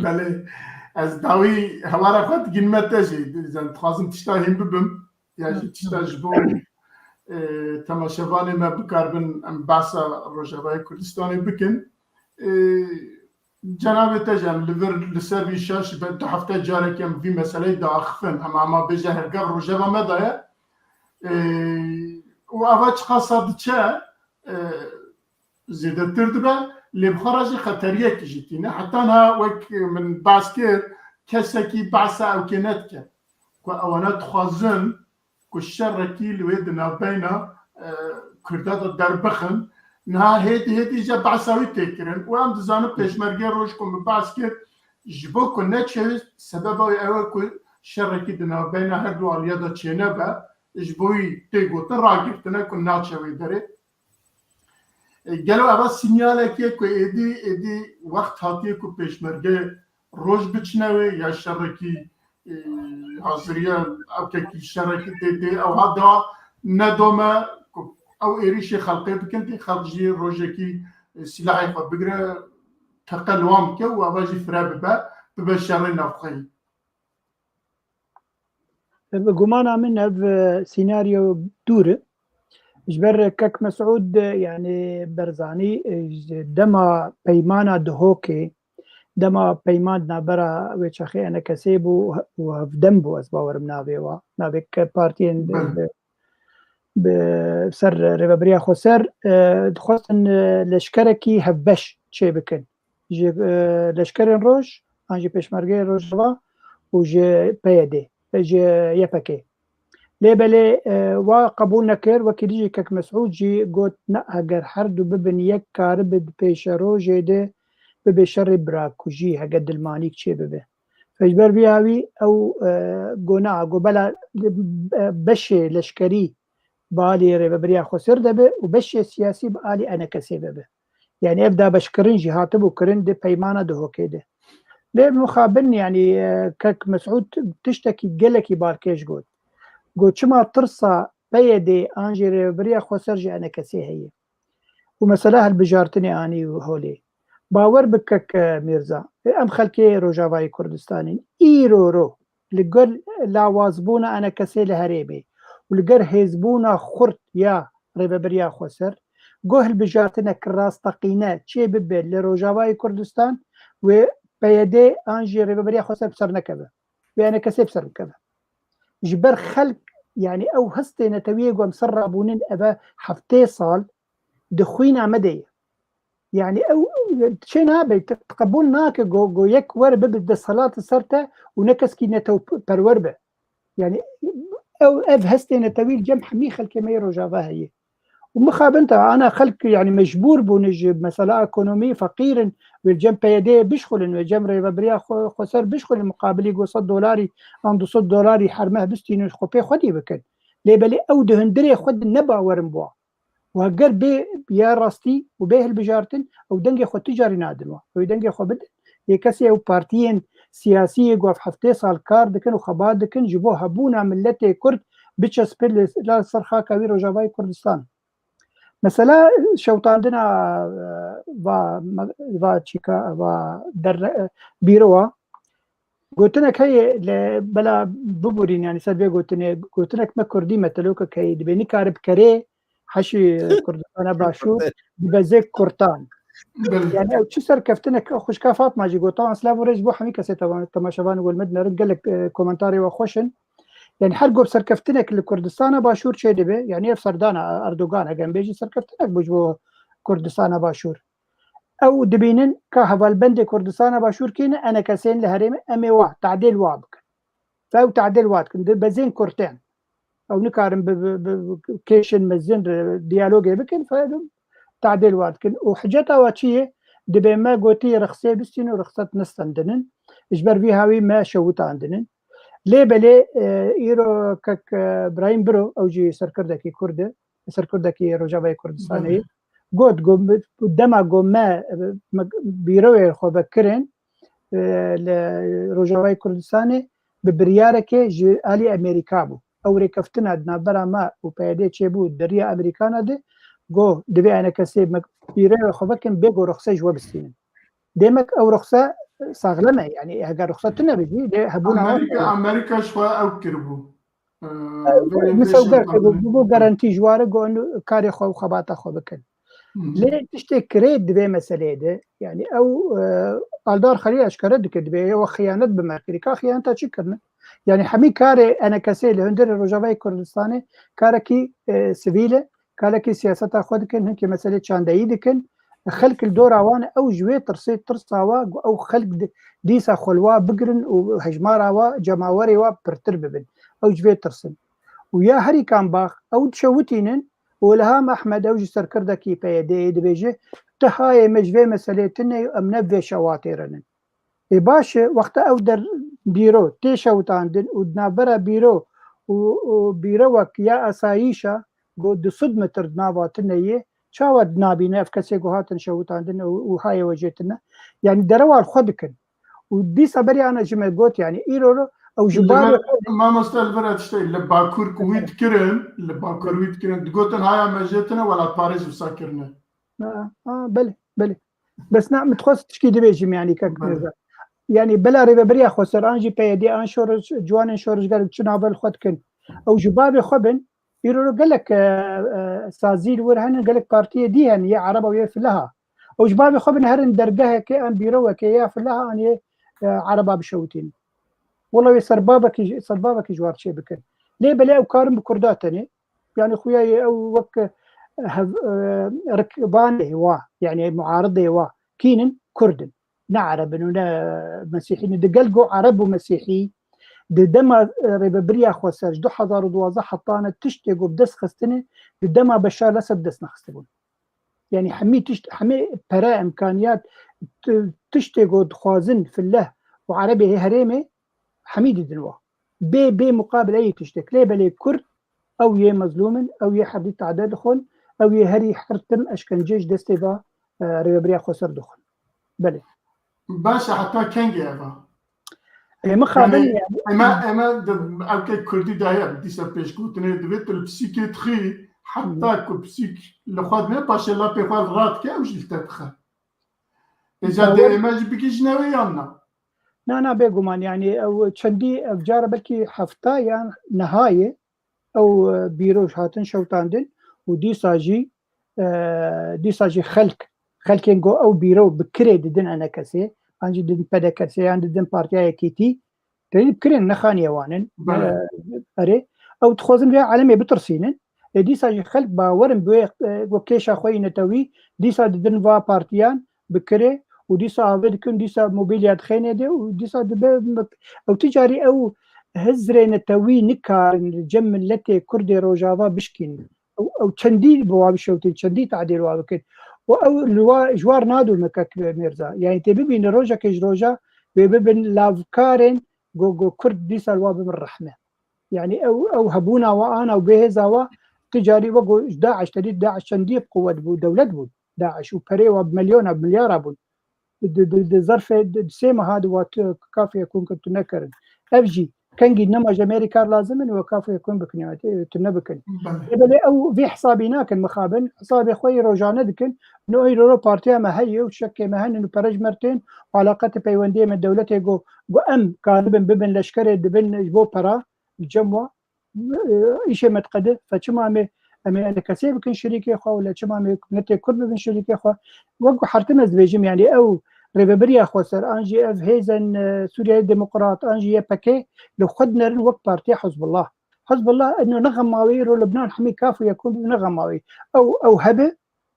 بله ez dawî hewara xwe digîn me te jî dixwazim tişta hîn bibim ya jî tişta ji bo temaşevanê me bikarbin em behsa Rojavayê Kurdistanê bikin cenabê te jî em li vir li ser vî şaş du hefte carekî em vî meseleyê diaxivin em amabêje hergev rojeva me de ye û eva çiqasa diçe zêdetir dibe lêbxara jî xeteriyekî jî tîne heta niha wek min behs kir kesekî behsa ew kê nedike ku ewana dixwazin ku şerrekî li wê di navbeyna Kurda de derbixin niha hêdî hêdî jî behsa wî tê kirin û em dizanin pêşmergê roj ku min behs kir ji bo ku neçewîst sebeba wê ew e ku şerrekî di navbeyna her du aliya de çênebe ji bo wî tê gotin ragirtine ku naçe wê derê gelo eva sinyalekê ku êdî wext hatiye ku pêşmerge roj biçine wê ya şerrekî haziriya ewkekî şerrekî tê ew hada nedome ku ew êrişê xelqê bikin tê xelq jî rojekî silahê xwe bigire teqe li wan bike û eva jî fire bibe şerrê navxeyî بگمانا من ev سیناریو دوره جبر كك مسعود يعني برزاني دما بيمانا دهوكي دما بيمان نابرا ويشاخي انا كسيبو وفدمبو اسباور منابيوا نابك بارتين بسر ريبابريا خسر دخوستن لشكركي هبش شي بكن لشكرن روج انجي بيشمرغي روجوا وجي بيدي جي يبكي لێبەلێ وا قبول نەکرد وەکی دیژی کەک مەسعود جی گوت نە ئەگەر هەردوو ببن یەک کارە بد پێشە ڕۆژێ دێ ببێ شەڕی براکوژی هەگە دڵمانیک چێ ببێ فەجبەر بیاوی ئەو گۆنا گۆ بەلا بەشێ لەشکەری بالی ڕێبەبریا خۆسەر دەبێ و بەشێ سیاسی بە ئالی ئەنە کەسێ ببێ یعنی ئەفدا بەشکردن جی هاتبوو کردن دێ پەیمانە دهۆکێ دێ لێ مخابن یعنی کەک مەسعود تشتێکی گەلێکی بالکێش گوت گوچما ترسا بەیەدێ ئانجی رێبەریا خۆسەر جی ئەنە کەسێ هەیە و مەسەلا هەلبژارتنی ئانی و هۆلێ باوەڕ بکەک میرزا ئەم خەلکێ ڕۆژاوای کوردستانین ئیرۆرۆ لەگەر لاوازبوونە ئەنە کەسێ لە هەرێمێ و لەگەر هێزبوونە خورد یا ڕێبەبریا خۆسەر گۆ هەلبژارتنە ڕاستەقینە چێ ببێت لە ڕۆژاوای کوردستان وێ بەیەدێ ئانجی ڕێبەبریا خۆسەر بسەر نەکەبە وێ ئەنە کەسێ بسەر بکەبە جبر خلق يعني او هستي نتويق ومسربونين ابا حفتي صال دخوينا مدي يعني او شينا بيتقبلنا كجو يك ورب بد الصلاة صرته ونكس كي نتو بروربه يعني او اف هستي نتويل جمع ميخل كميرو جافا هي ومخاب انت انا خلق يعني مجبور بونجب مسألة ايكونومي فقير والجنب يديه بيشغل والجنب ريبابريا خسر بيشغل المقابل يقول $100 عنده $100 حرمه بستين خبي خدي بكن ليه بلي او دهندري خد نبا ورنبوا وهجر بي يا راستي وبيه البجارتن او دنجي خو تجاري نادلوا ويدنجي خو بد يكسي او بارتيين سياسيه قف حفتي صال كارد كانوا خباد كن جبوها بونا ملتي كرد بتشس بيل لا صرخا كبير وجافاي كردستان مثلا شوط عندنا با تشيكا با در بيروا قلت لك هي بلا ببورين يعني سبب قلت لك ما كردي مثلوك كي بيني كارب كري حشي كردستان باشور بزيك كرتان يعني او تشسر كفتنك خوش كافات ما جي قطان سلاف وريج بو حمي كسي تماشبان والمدنة قال لك كومنتاري وخوشن يعني حرقوا بسركفتنك لكردستان باشور شي دبي يعني في سردانا اردوغان هجن بيجي سركفتنك بوجبو كردستان باشور او دبينن كهفا البند كردستان باشور كينا انا كسين لهريم امي وا تعديل وابك فاو تعديل وابك بزين كرتين او نكارم بكيشن مزين ديالوجي بكن فادم تعديل وابك وحجتها واتشيه دبي ما قوتي رخصي بستين ورخصت نستندنن اجبر فيها هاوي ما شوت عندنن ليه بلي ايرو كك ابراهيم برو او جي سركردكي كرده سركردكي رجابي كردستاني قد قدما قوما بيروي خو بكرين لرجابي كردستاني ببريارك جي الي امريكا بو او ركفتنا دنا برا ما وبيدي تشبو دريا امريكانا دي جو دبي انا كسب بيروي خو بكن بيجو رخصه جوا بسين ديمك او رخصه صاغلمه يعني هاجا رخصتنا بيجي هبونا امريكا شوي او كربو مسوقر بو جارانتي جواره قول كاري خو خباطه خو بكن ليه تشتكي دبي مسألة ده يعني او الدار خليه اشكره دبي هو خيانه بمركريكا خيانه تشكرنا يعني حمي كاري انا كسيل هندر رجاوي كردستاني كاركي سيفيله كاركي سياسه خود كن هيك مساله شانداي دكن خلق الدور وانا او جوي ترسي ترساوا او خلق ديسا خلوا بقرن وهجمارا وجماوري وبرترببن او جوي ترسن ويا هري كان باخ او تشوتينن ولهام احمد اوجي سركردكي بيدي دبيجي تهاي مجفي مسالتنا امنا في شواتيرن باش وقت او در بيرو تيشوتاندن ودنابرا بيرو وبيروك يا اسايشا قد صدمه تردناواتنا شاود نابينا افكسي قهاتن شوتاندن وهاي وجيتنا يعني دروا الخدكن ودي صبري انا جمع قوت يعني ايرو او جبار ما مستلفرت شيء لباكور كويت كرن لباكور ويت كرن تقولن هاي مجتنا ولا باريس وساكرنا بلي بس نعم متخصص تشكي دبيجي يعني يعني بلا ريبا بريا خسر انجي بيدي انشور جوان شورج قال تشنابل خدكن او جبار خبن يرو قال لك سازيل ورهن قال لك بارتيه دي هي عربه ويا فلها او جبار خبن هرن درجها كي ان بيرو كي يا فلها ان عربه بشوتين والله سربابك جوار شيء بكن ليه بلا وكارم بكرداتني يعني خويا او وك ركبان هو يعني معارضه هو كينن كردن نعرب انه مسيحيين دقلقوا عرب ومسيحي دما ريبابريا خوساج دو حضار دوازه حطانه تشتقوا بدس خستني دما بشار الاسد دس نخستبون يعني حمي برا امكانيات تشتقوا خوازن في الله وعربي هريمه حميد دنوا بي مقابل اي تشتك ليه بلي كرد او يه مظلوم او يه حديد تعداد دخل او يه هري حرتم اشكن جيش دستيبا ريبابريا خوسر دخل بلي باشا حتى كنجي افا مخابل يعني اما اوكي كردي داير دي سبيش كوتني دبيت البسيكيتري حتى كبسيك لخد ما باش لا بيفال رات كي وش التدخل اذا دي ايماج بكي جناوي يانا نا بيقومان يعني او تشندي افجار بلكي حفتا يعني نهايه او بيروش هاتن شوتاندن ودي ساجي خلقينجو او بيرو بكري ددن انا كسي انجي ددن بدا كسي عند ددن بارتيا كيتي تاني بكرين نخانية وانن بله. أري أو تخوزن بها عالمي بترسينن ديسا يخلق باورن بوي وكيشا خوي نتوي ديسا دنفا بارتيان بكري وديسا عبد كن ديسا موبيليات خينه دي وديسا او تجاري او هزري نتوي نكار الجم التي كردي روجافا بشكين او تشندي بوابشوتي تشندي تعديل وابكن او جوار نادو مكاك ميرزا يعني تبي روجا كيج روجا بيبن لافكارن جو كرد ديسا الواب من الرحمه يعني او هبونا وانا وبهزا تجاري وقو داعش تديد داعش شندي بقوة دولة بود داعش وبريوا بمليون بمليار بود ظرف سيما هذا وات كافي يكون كنت نكرن افجي كان قد نما امريكا لازم وكافي يكون بكنيات تنبكن بل او في حسابي ناكن مخابن حسابي اخوي رجعنا دكن انه يرو بارتيا ما هي وشك ما هن برج مرتين وعلاقات بيونديه من دولته جو ام كان بن لشكره بن جو برا الجموع ايش متقدر فشما امي انا كسيب كن شريكي اخو ولا شما امي نتي كل من شريكي اخو وقو حرتمز بيجم يعني او ريفبريا اخو سر انجي اف هيزن سوريا الديمقراط انجي باكي لو خدنا وقت بارتي حزب الله انه نغم ماوي لبنان حمي كافي يكون نغم ماوي او هبه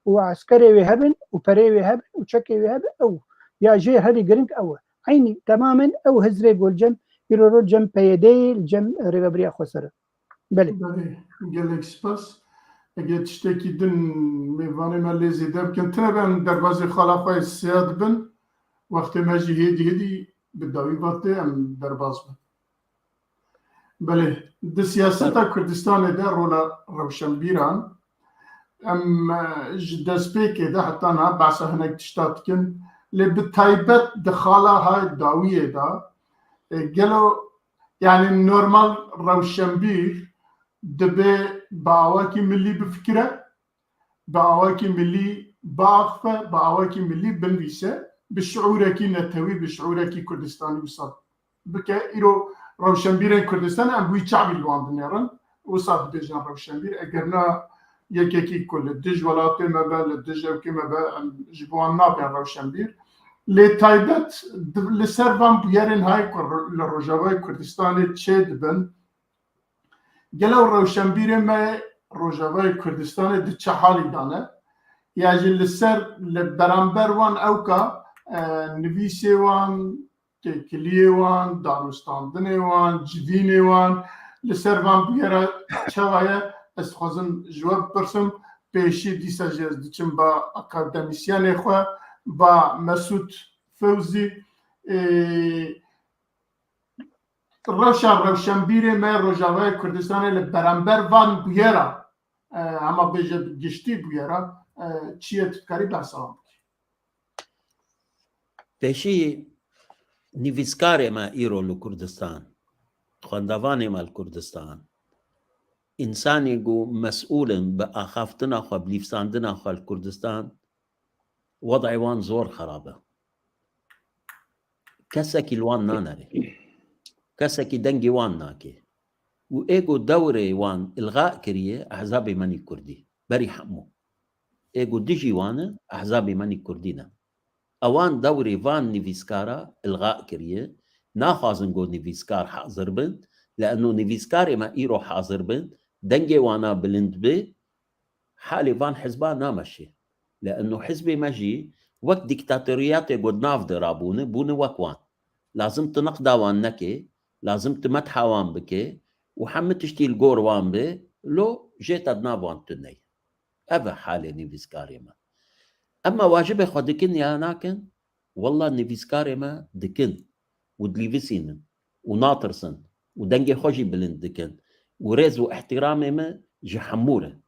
وعسكري وهبن وبري وهبن وشكي وهبن او يا جي هذه جرينك او عيني تماما او هزري والجم يرو جم بيدي الجم ريفبريا اخو سر بله gelek spas اگه تشتکی دن میوانه من لیزیده بکن تنبن در بازی خلافای سیاد بن وقتی مجی هیدی بداوی باته ام در باز بن بله ده سیاستا کردستان ده رولا روشنبیران ام دسپیک ده حتی نه بحث هنک تشتات کن لبتایبت دخالا های داویه ده گلو يعني نورمال روشنبير دبي باواكي ملي بفكره باواكي ملي باغفه باواكي ملي بنفيسه بشعورك نتوي بشعورك كردستاني وصاد بكا إيرو روشنبير كردستان ام بوي شعبي الوان نيران وصاد بيجان روشنبير اجرنا يكيكي كل الدج ولاتي ما بال الدج كما با جبوان نابين روشنبير لی تایبت لسربان بیارن های لروجاوای کردستان چید بن گلو روشنبیر ما روجاوای کردستان ده چه حالی دانه یعنی لسر لبرانبر وان اوکا نویسی وان کلیه وان داروستاندنی وان جدینی وان لسربان بیاره چه وایه استخوازم جواب پرسم پیشی دیسا جز دیچم با اکادمیسیان خواه با مسعود فوزی روشنبیر ما روجاوای کردستان لبرانبر وان بیاره اما بیجه گشتی بیاره چیه تکاری بحثا پیشی نویسکار ما ایرو لکردستان خواندوان ما لکردستان انسانی گو مسئول با آخافتنا خوا بلیفساندنا خوا لکردستان وضعي وان زور خرابة كسكي الوان نانري كسكي دنجي وان ناكي وإيجو دوري وان إلغاء كريه أحزابي ماني كردي بري حمو إيجو ديجي وان أحزابي ماني كردينا أوان دوري فان نيفيسكارا إلغاء كريه ناخازن جو نيفيسكار حاضر بن لأنه نيفيسكاري ما إيرو حاضر بن دنجي وانا بلند بي حالي فان حزبان نامشي لأنه حزبي مجي وقت ديكتاتوريات يقول نافذ رابونه بونه وكوان لازم تنقدا وان نكي لازم تمتحا وان بكي وحمد تشتي الجور وان بي لو جيت ادناب وان تني أبا حالي نيفيسكاري ما أما واجبه خو دكن يا ناكن والله نيفيسكاري ما دكن ودليفيسين وناطرسن ودنجي خوشي بلند دكن وريز واحترامي ما جحمورة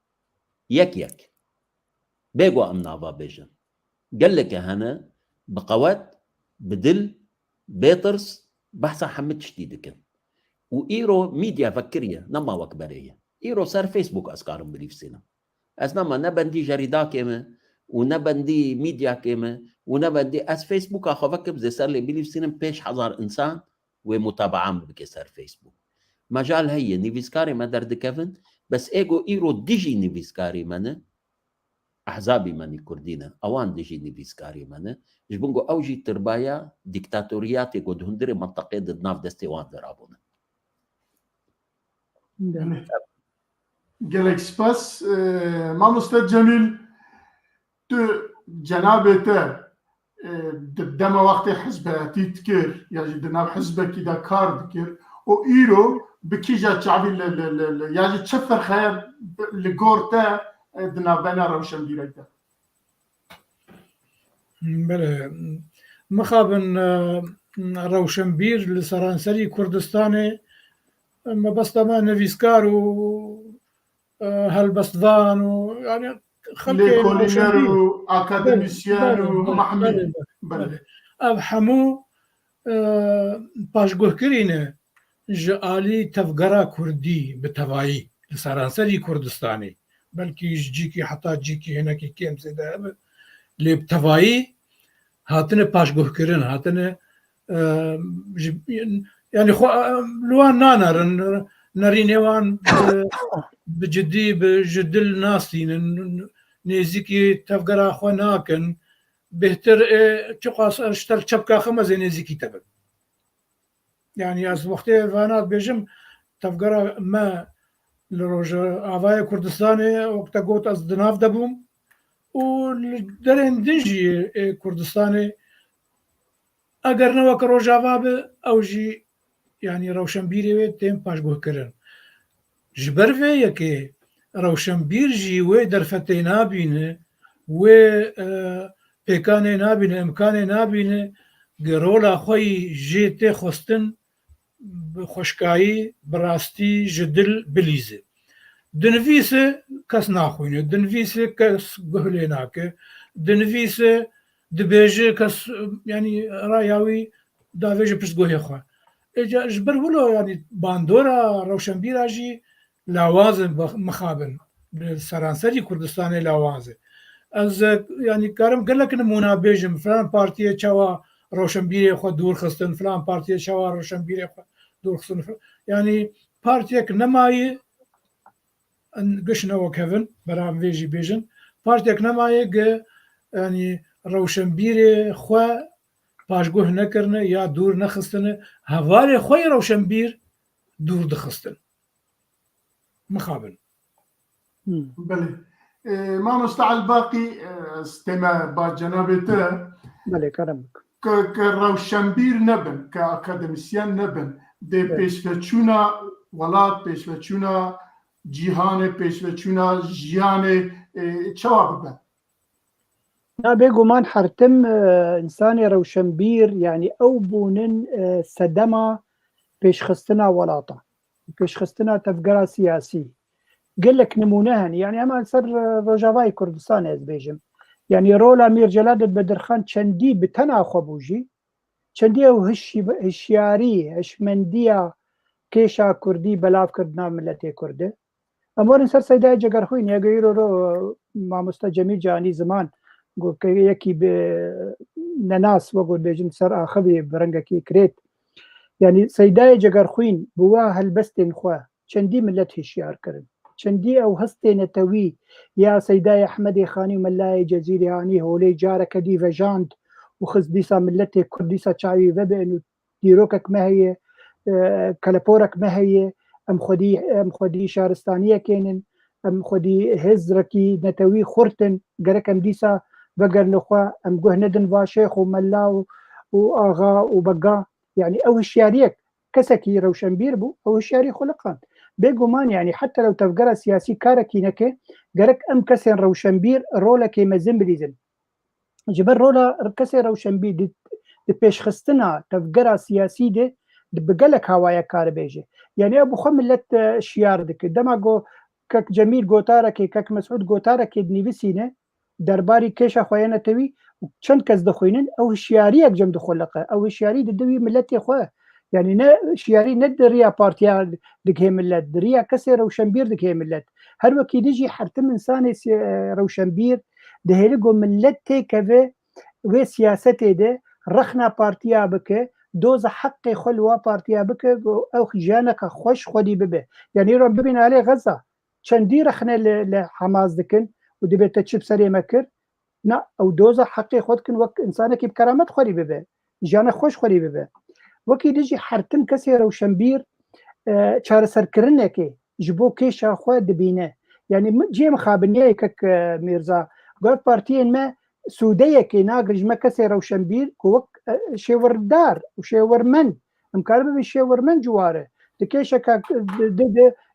يك بيقوا أمنافا بيجن قال لك هنا بقوات بدل بيترس بحثا حمد شديدكن وإيرو ميديا فكرية نما وكبرية إيرو صار فيسبوك أسكارم بليف سينا أسنما نبندي جريدا كيما ونبندي ميديا كيما ونبندي أس فيسبوك أخو فكب زي صار لي بليف سينا بيش حزار إنسان ومتابعان بكي صار فيسبوك مجال هي نيفيسكاري ما درد كيفن بس إيجو إيرو ديجي نيفيسكاري منه احزابي ماني كردينا اوان دجي نيفيسكاري مانا جبنجو اوجي تربايا ديكتاتورياتي قد هندري منطقه ضد ناف دستي وان درابونا قالك سباس ما مستد جميل تو جنابته دما وقت حزباتي تكر يعني دنا حزبك كده كار تكر و ايرو بكيجا شعبي يعني تشفر خير لغورتا دنا بنا روشن بيريتا بله مخابن روشنبیر لسرانسری کردستان ما بس طبعا نویسکار و هلبستوان و يعني خلي كولينر اكاديميسيان ومحمي بله اب همو پاشگوه کرینه جعالی تفگرا کردی به توایی لسرانسری کردستانی بلکه جیکی حتی جیکی هنکی کم زده لب توایی هاتنه پاشگوه کرن هاتنه يعني لوان نانر نرينيوان بجدي بجدل ناسي نيزيكي تفقرا خوناكن بهتر تقاس اشتر شبكة خمسة نيزيكي تبن يعني از وقتي فانات بيجم تفقرا ما لروجا آوايا كردستاني وقتا قوت از دناف دبوم ودرين دنجي كردستاني اگر نو که روجاوا به اوجی یعنی روشنبیری و تیم پاشگوه کردن جبر وی که روشنبیر جی و در فتح نابینه و پیکان نابینه امکان نابینه گرولا خوی جیت خستن خوشکایی براستی جدل بلیزه دنویسه کس ناخوینه دنویسه کس گهله ناکه دنویسه دبيجي كس يعني راياوي دافيجي بسقوه يخوا جبر ولو يعني باندورا روشنبير اجي لاوازن مخابن سرانسري كردستان لاوازن از يعني كارم قال لك نمونا بيجم فلان بارتي تشوا روشنبير يخوا دور خستن فلان بارتي تشوا روشنبير يخوا دور خستن يعني بارتيك نماي ان قشنا وكيفن برام فيجي بيجن بارتيك نماي يعني روشنبیر خو پاشگوه نکرنه یا دور نخستنه هوار خوی روشنبیر دور دخستن مخابن بله ما مستعل باقي استماع با جنابته بله كرمك كروشنبير نبن كأكاديميسيان نبن دي بيشفتشونا ولات بيشفتشونا جيهان بيشفتشونا جيان چواب بن نا بيقومان حرتم إنساني روشنبير يعني أو بونن سدما بيشخستنا ولاطة بيشخستنا تفقرا سياسي قل لك نمونهن يعني أما سر روجافاي كردستان از بيجم يعني رولا مير جلال بدرخان چندي بتنا خبوجي چندي او هشياري هشمندية كيشا كردي بلاف كردنا ملتي كرده أمور سر سيدا جگرخوين يقيرو رو ما مستجميل جاني زمان قول يكي بنناس وقول بيجن سر آخبي برنگكي كريت يعني سيداي جگرخوين بوا هلبستين خواه چندي ملت هشيار كرن چندي او هستين توي يا سيداي أحمد خاني ملاي جزيري هاني هولي جارك دي فجاند وخز ديسا ملتي كرديسا چاوي وبئنو ديروكك ما هي كالبورك ما هي ام خودي شارستانية كينن ام خودي هزركي نتوي خورتن قرك ام ديسا بقر لخوا ام قه ندن واشيخ وملا واغا وبقا يعني او الشاريك كسكي روشنبير بو او الشاري خلقان بيقومان يعني حتى لو تفقر سياسي كاركي نكي قرك ام كسين روشنبير رولا كي مزن بليزن جبر رولا كسين روشنبير دي بيش خستنا تفقر سياسي دي بقلك هوايا كار بيجي يعني ابو خملت شيار دك دماغو كك جميل قوتارك كك مسعود قوتارك دنيفسينه درباري كيشا خوينا توي چند كز دخوينن او شياريك جم دخلقه او شياري ددوي ملتي خواه يعني نا شياري ند ريا بارتيا دك هي ملت دريا كسر روشنبير دك هي ملت هر وكي ديجي حرتم انسان روشنبير دهيلقو ملتي كفي و سياسته ده رخنا بارتيا بك دوز حق خلوة بارتيا بك او جانك خوش خودي ببه يعني رب ببين عليه غزة چندي رخنا لحماس دكن ودەبێت چ سەرێمە کرد نا ئەو دۆزە حەقی خۆتکن وەک ئینسانێکی بکەرامەت خۆری ببێ ژیانە خۆش خۆری ببێ وەکی دژی هەرتن کەسێ ڕەوشەنبیر چارەسەرکردنێکی ji bo kêşa xwe dibîne yani cê mixabiniyê kek Mîrza got partiyên me sûdeyekê nagir ji me kesê rewşenbîr ku wek şêwirdar û şêwirmend em kar bibe şêwirmend ciware di kêşeka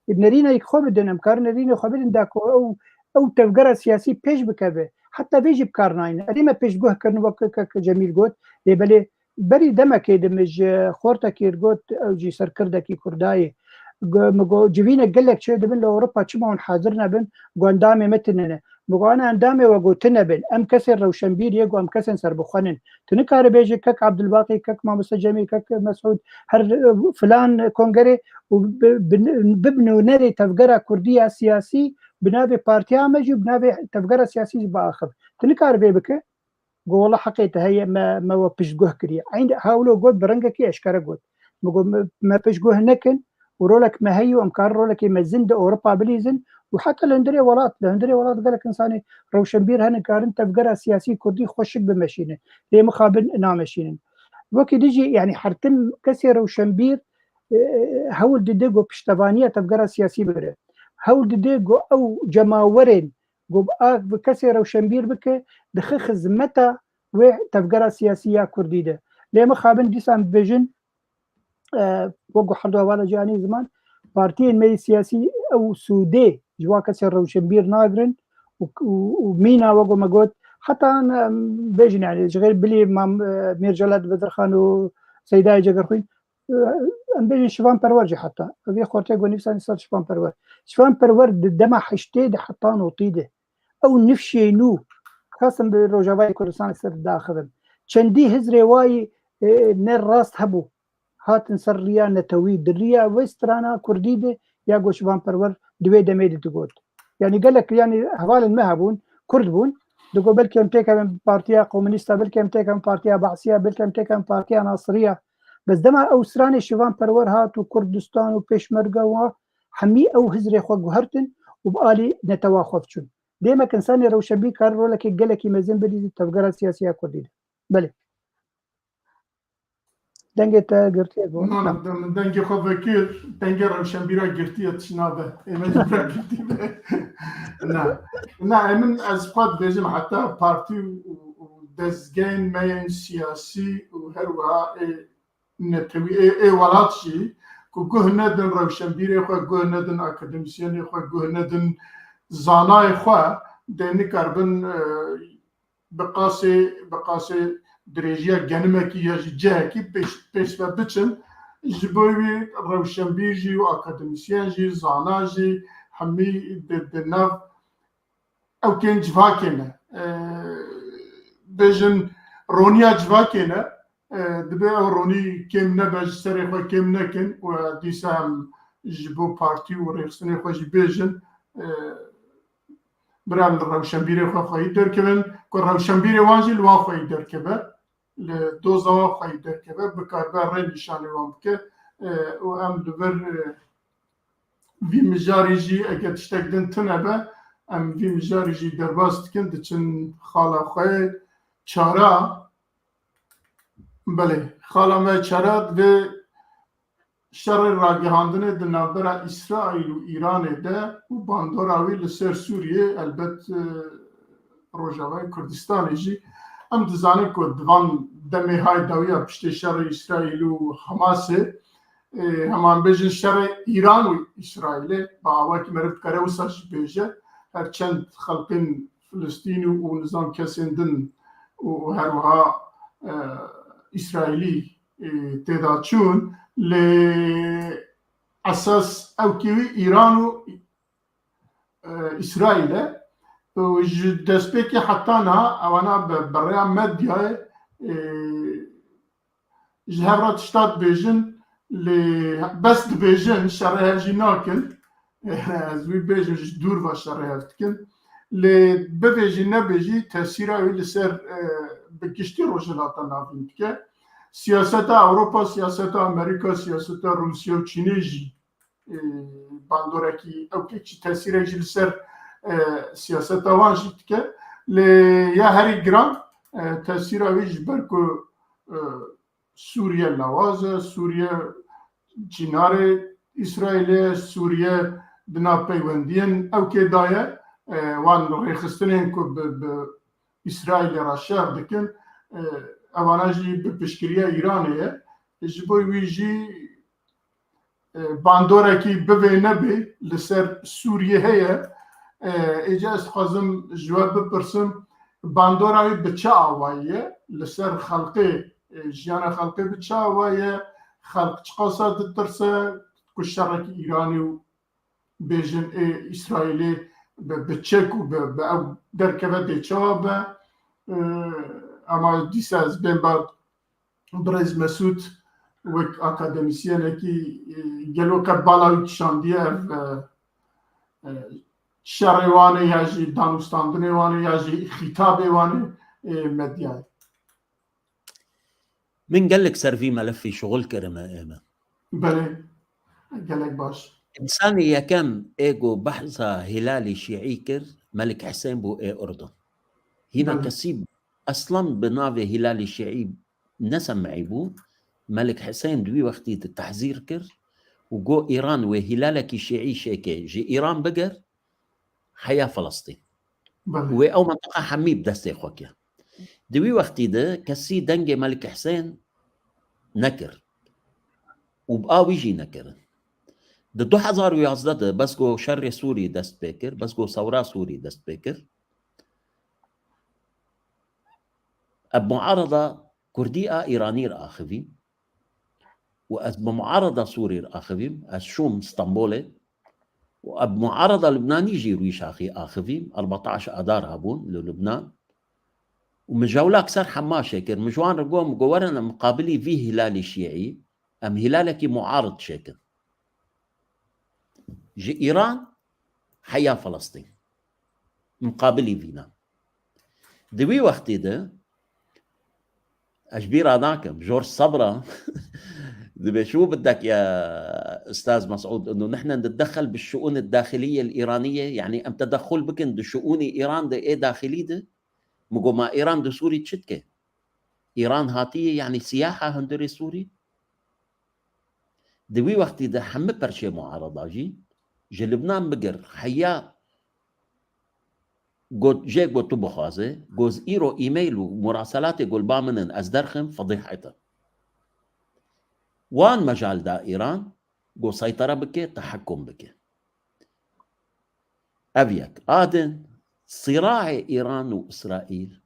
nerînayê xwe bidin em kar nerînê xwe bidin da ku ew tevgera siyasî pêş bikeve heta vê jî bikar nayîne erê me pêşguhkirin wek Cemîl got lêbelê berî demekê de min ji xortekê got ew jî serkirdekî Kurdayê civîne gelek çê dibin li Ewropa çima hûn hazir nebin gondamê me tinine wana endamê we gotin nebin em kesên rewşenbîr yê got em kesên serbixwenin tu nikare bêjî kek Abdulbaqî kek Mamoste Cemîl kek Mesûd her filan kongerê û bibin û nerê tevgera Kurdiya siyasî bi navê partiya me jî bi navê tevgera siyasî jî biaxив tu nikare vê bike gola heqê te heye me we piştguh kiriye hewlo got bi rengekî eşkere got me piştguh nekin و رولك ما هي وامكان رولك يمزن ده اوروبا بليزن وحتى لهندري ولات قالك انساني روشنبير هن كارن تفقرا سياسي كردي خوشك بمشينه ليه مخابن نامشينه وكي ديجي يعني حرتم كسي روشنبير هول ديجو بشتفانيه تفقرا سياسي بره هول ديجو او جماورين جو كسي روشنبير بك دخ خدمته وتفقرا سياسيه كردي ده ليه مخابن ديسان فيجن وەکو هەردووەوانە جیهانی زمان پارتیên me siyasî ew sûdê ji wa kesên rewşenbîr nagirin û mîna weko me got heta bêjin yani ji xêr bilî Mîrcelat Bedirxan û Seydayê Cegerxwîn em bêjin şivanperwer jî heta vê xortê gonîvîsan sar şivanperwer şivanperwer di dema heştê de heta notî de ew nifşê nû xasin bi Rojavayê Kurdistanê ser daxivin çendî hizrê wayî ne rast hebû هاتن سر ریا نتوی در ریا وسترانا کردی ده یا گوشوان پرور دوی دمید دگود یعنی گلک یعنی حوال ما هبون کرد بون دگو بلکه ام تکم پارتیا کمونیستا بلکه ام تکم پارتیا بعثیه بلکه ام تکم پارتیا ناصریه بس دما اوسرانی شوان پرور هات و کردستان و پیشمرگه و همی او هزر خو گهرتن و بالی نتوا خوفچون دیما انسان روشنبی کار رولک گلکی مزن بدی تفکر سیاسی کردی بله دنگت گرتیه بود من دنگ خود وکیل دنگ روشنبیرا گرتیه تشنابه ایمن برا گرتیه نه ایمن از خود بیجم حتی پارتی و دزگین میان سیاسی و هر وها نتوی ولات شی که گوه ندن روشنبیری خواه گوه ندن اکادمیسیانی خواه گوه ندن زانای خواه دینی کربن بقاسه درێژیە گەنمێکی یا جەیەکی پێشبە بچن ji bo wê rewşenbîr jî û akademîsyen jî zana jî hemî di nav ew tên civakê ne bêjin roniya civakê ne dibe ew ronî kêm nebe ji serê xwe kêm nekin û dîsa em ji bo partî û rêxistinê xwe jî bêjin bira li rewşenbîrê xwe xwehî derkevin ku rewşenbîrê wan jî li wan xwehî derkeve li doza wan xwehî derkeve bikarbe rê nîşanê wan bike û em li vir vî mijarî jî eger tiştek din tinebe em vî mijarî jî derbas dikin diçin xala xwe çara belê xala me çara divê şerê ragihandinê di navbera İsraîl û Îranê de û bandora wî li ser Sûriyê elbet Rojavayê Kurdistanê jî em dizanin ku divan demê hay dawiya piştê şerê İsraîl û Hamasê heman bêjin şerê Îran û İsraîlê bi awakî meriv dikare wisa jî bêje her çend xelkên Filistînî û nizam kesên din û her wiha İsraîlî têda çûn lê esas ewkê wî Îran û İsraîl e ji destpêkê heta niha ewana bi berêya medyayê ji hev re tişta dibêjin lê bes dibêjin şerê hev jî nakin ez wî bêjim ji dûr ve şerê hev dikin lê bivê jî nebêjî tesîra wî li ser bi giştî rojhilata navîn dike siyaseta Ewropa, siyaseta Amerika, siyaseta Rusya û Çînê jî bandorekî ewkekî tesîrek jî li ser سیاست آوان جد که یا هری گران تاثیر اویج برکو سوریه نواز سوریه جنار اسرائیل سوریه دنا پیوندین او که دایه وان ریخستنین که به اسرائیل را شهر دکن اوانا جی به پشکریه ایرانیه جبوی ویجی باندوره کی بوه نبی لسر سوریه هیه اجاز خازم جواب بپرسم باندوره به چه آواییه لسر خلقی جیان خلقی به چه آواییه خلق چقاسا دترسه کشترک ایرانی و بیجن اسرائیلی به چک و به درکوه دی چوابه اما دیسه از بین بعد برز مسعود وک اکادمیسیانه کی گلو که بالاوی کشاندیه شرعوانه یا جی دانستاندنه وانه یا جی خطابه وانه مدیای من قال لك صار في ملف شغل كرمه ايمن بله قالك باش انساني يا كم ايجو بحثة هلالي شيعي كر ملك حسين بو اي اردن هنا بله. كسيب اصلا بنافي هلالي شيعي نسم معيبو ملك حسين دوي وقتي التحذير كر وجو ايران وهلالك شيعي شيكي جي ايران بقر حياة فلسطين بله او منطقة حميب دستي خوكيا دوي وقتي ده كسي دنجي ملك حسين نكر وبقاوي جي نكر ده 2011 بس جو شر سوري دست بكر بس جو ثورة سوري دست بكر اب معارضة كردية إيرانية آخذين وأب معارضة سوري آخذين الشوم اسطنبولي وأب معارضة لبناني جيروي شاخي آخذين 14 أدار هابون للبنان ومجاولا كسر حماشة كر مجوان رقوم جوارنا مقابلي في هلالي شيعي أم هلالك معارض شكل جي إيران حياة فلسطين مقابلي فينا دوي وقتي ده أجبير هذاك بجور صبرة دبي شو بدك يا أستاذ مسعود إنه نحن نتدخل بالشؤون الداخلية الإيرانية يعني أم تدخل بكن بشؤون إيران ده إيه داخلي ده مقو ما إيران ده سوري تشتكي إيران هاتية يعني سياحة هندري سوري دوي وقتي ده حم برشي معارضة جي لبنان بقر حيا قد جاي قد تبخازه جوز إيرو إيميل ومراسلاتي قول بامنن أزدرخم فضيحته وان مجال دا إيران جو سيطرة بك تحكم بك أبيك آدن صراع إيران وإسرائيل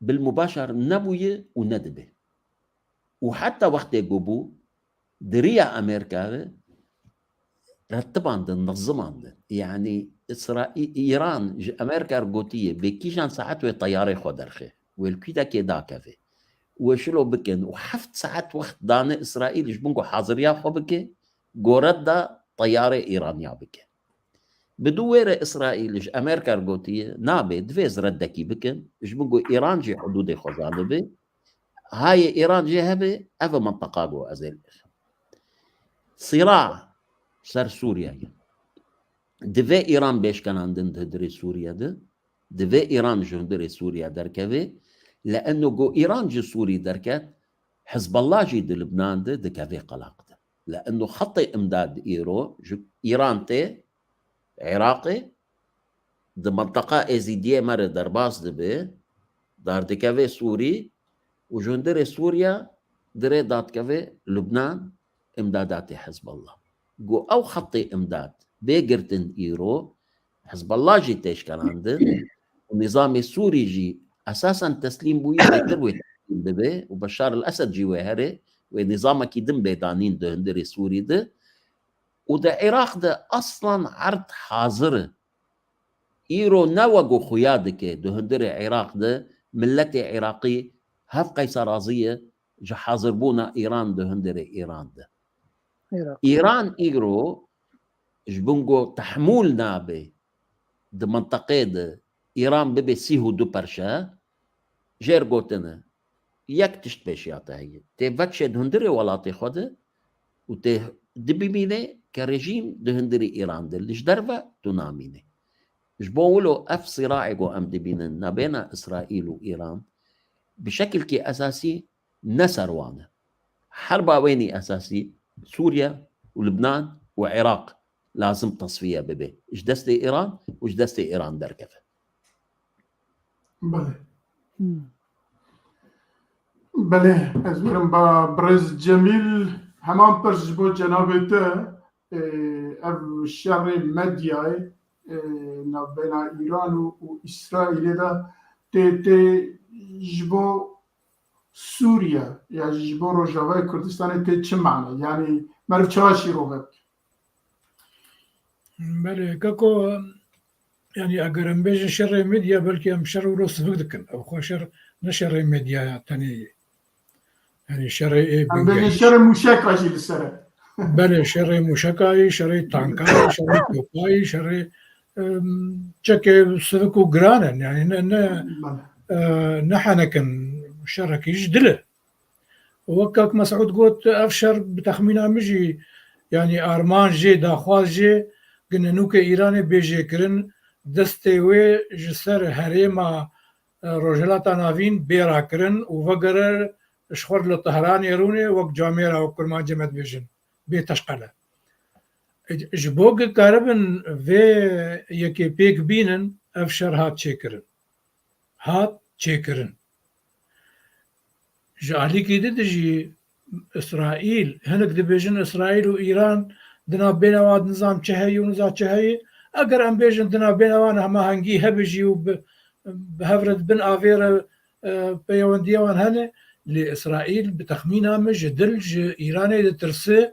بالمباشر نبوية وندبة وحتى وقت يقبو دريا أمريكا رتبان دن نظمان دن يعني إسرائيل إيران أمريكا رقوتية بكيشان ساعات وطياري خودرخي والكيدا كيدا كافي وشلو بكن وحفت ساعات وقت دانا إسرائيل جبنكو حاضريا خو بكي قورد طيارة إيرانيا بكي بدوير إسرائيل جي أمريكا رقوتية نابي دفيز ردكي بكن جبنكو إيران جي حدود خوزانة بي هاي إيران جي هبي أفا منطقة جو أزيل صراع سر سوريا دفي إيران بيش كان عندن تهدري سوريا ده دفي إيران جهدري سوريا دركبي لأنه جو إيران جي سوري دركت حزب الله جي دي لبنان ده كافي قلاق ده لأنه خطي إمداد إيران تي عراقي ده منطقة إزيدية مرة درباس ده بي دار دي كافي سوري وجهدري سوريا دري دات كافي لبنان إمدادات حزب الله جو أو خطي إمداد بيقرتن إيرو حزب الله جي تيش كان عندن النظام السوري جي أساساً تسليم بوية بيتروي تسليم ببي وبشار الأسد جي وهري ونظامه كي دم بيدانين ده هندري سوري ده وده عراق ده أصلاً عرض حاضر إيرو نوغو خيادك ده هندري عراق ده ملتي عراقي هف قيصرازية جا حاضر بونا إيران ده هندري إيران ده إيران إيرو جبنجو تحمول نابي ده منطقة ده إيران ببي سيهو دو برشا جير قوتنا يك تشتبشياتا هي تفتشد هندري ولاتي خوده وته دبي ميني كرجيم ده هندري إيران ده ليش درفة تناميني جبولو اف صراع جو ام دبينن بين اسرائيل وايران بشكل كي اساسي نسروانا حربا ويني اساسي سوريا ولبنان وعراق لازم تصفيه ببي ايش دستي ايران وايش دستي ايران دركفه. بله از برم با برز جمیل همان پرس بو جنابته او شر مدیای بین ایران و اسرائیل دا تی جبو سوریا یا جبو روجاوای کردستان تی چه معنی یعنی مرف چواشی رو بک بله كاكو يعني اگر ام بيجي شر ميديا بلكي ام شر روس فقدكن او خو شر نشر ميديا تاني يعني شر ايه ام بین شر موشک آجی لسره بله شر موشكاي شر تانكاي شر توباي شر تشكي سفكو جرانن يعني نحنكن شرك يجدله وكاك مسعود قلت افشر بتخمينه مجي يعني ارمان جي داخواز جي قلنا نوك ايراني بيجي كرن دستي وي جسر هريما روجلات نافين بيرا كرن وفقر شخور لطهران يروني وك جاميرا وكل ما جمت بيجن بيتشقله جبوك كاربن في يكي بيك بينن افشر هات شكرن هات شكرن جالي كي دجي اسرائيل هنك دبيجن اسرائيل وايران دنا بينواد نظام شهي ونظام شهي اگر ام بيجن دنا بينوان هما هنجي هبجي وبهفرد بن افير بيونديوان هنا لاسرائيل بتخمينها مش دلج ايراني ترسي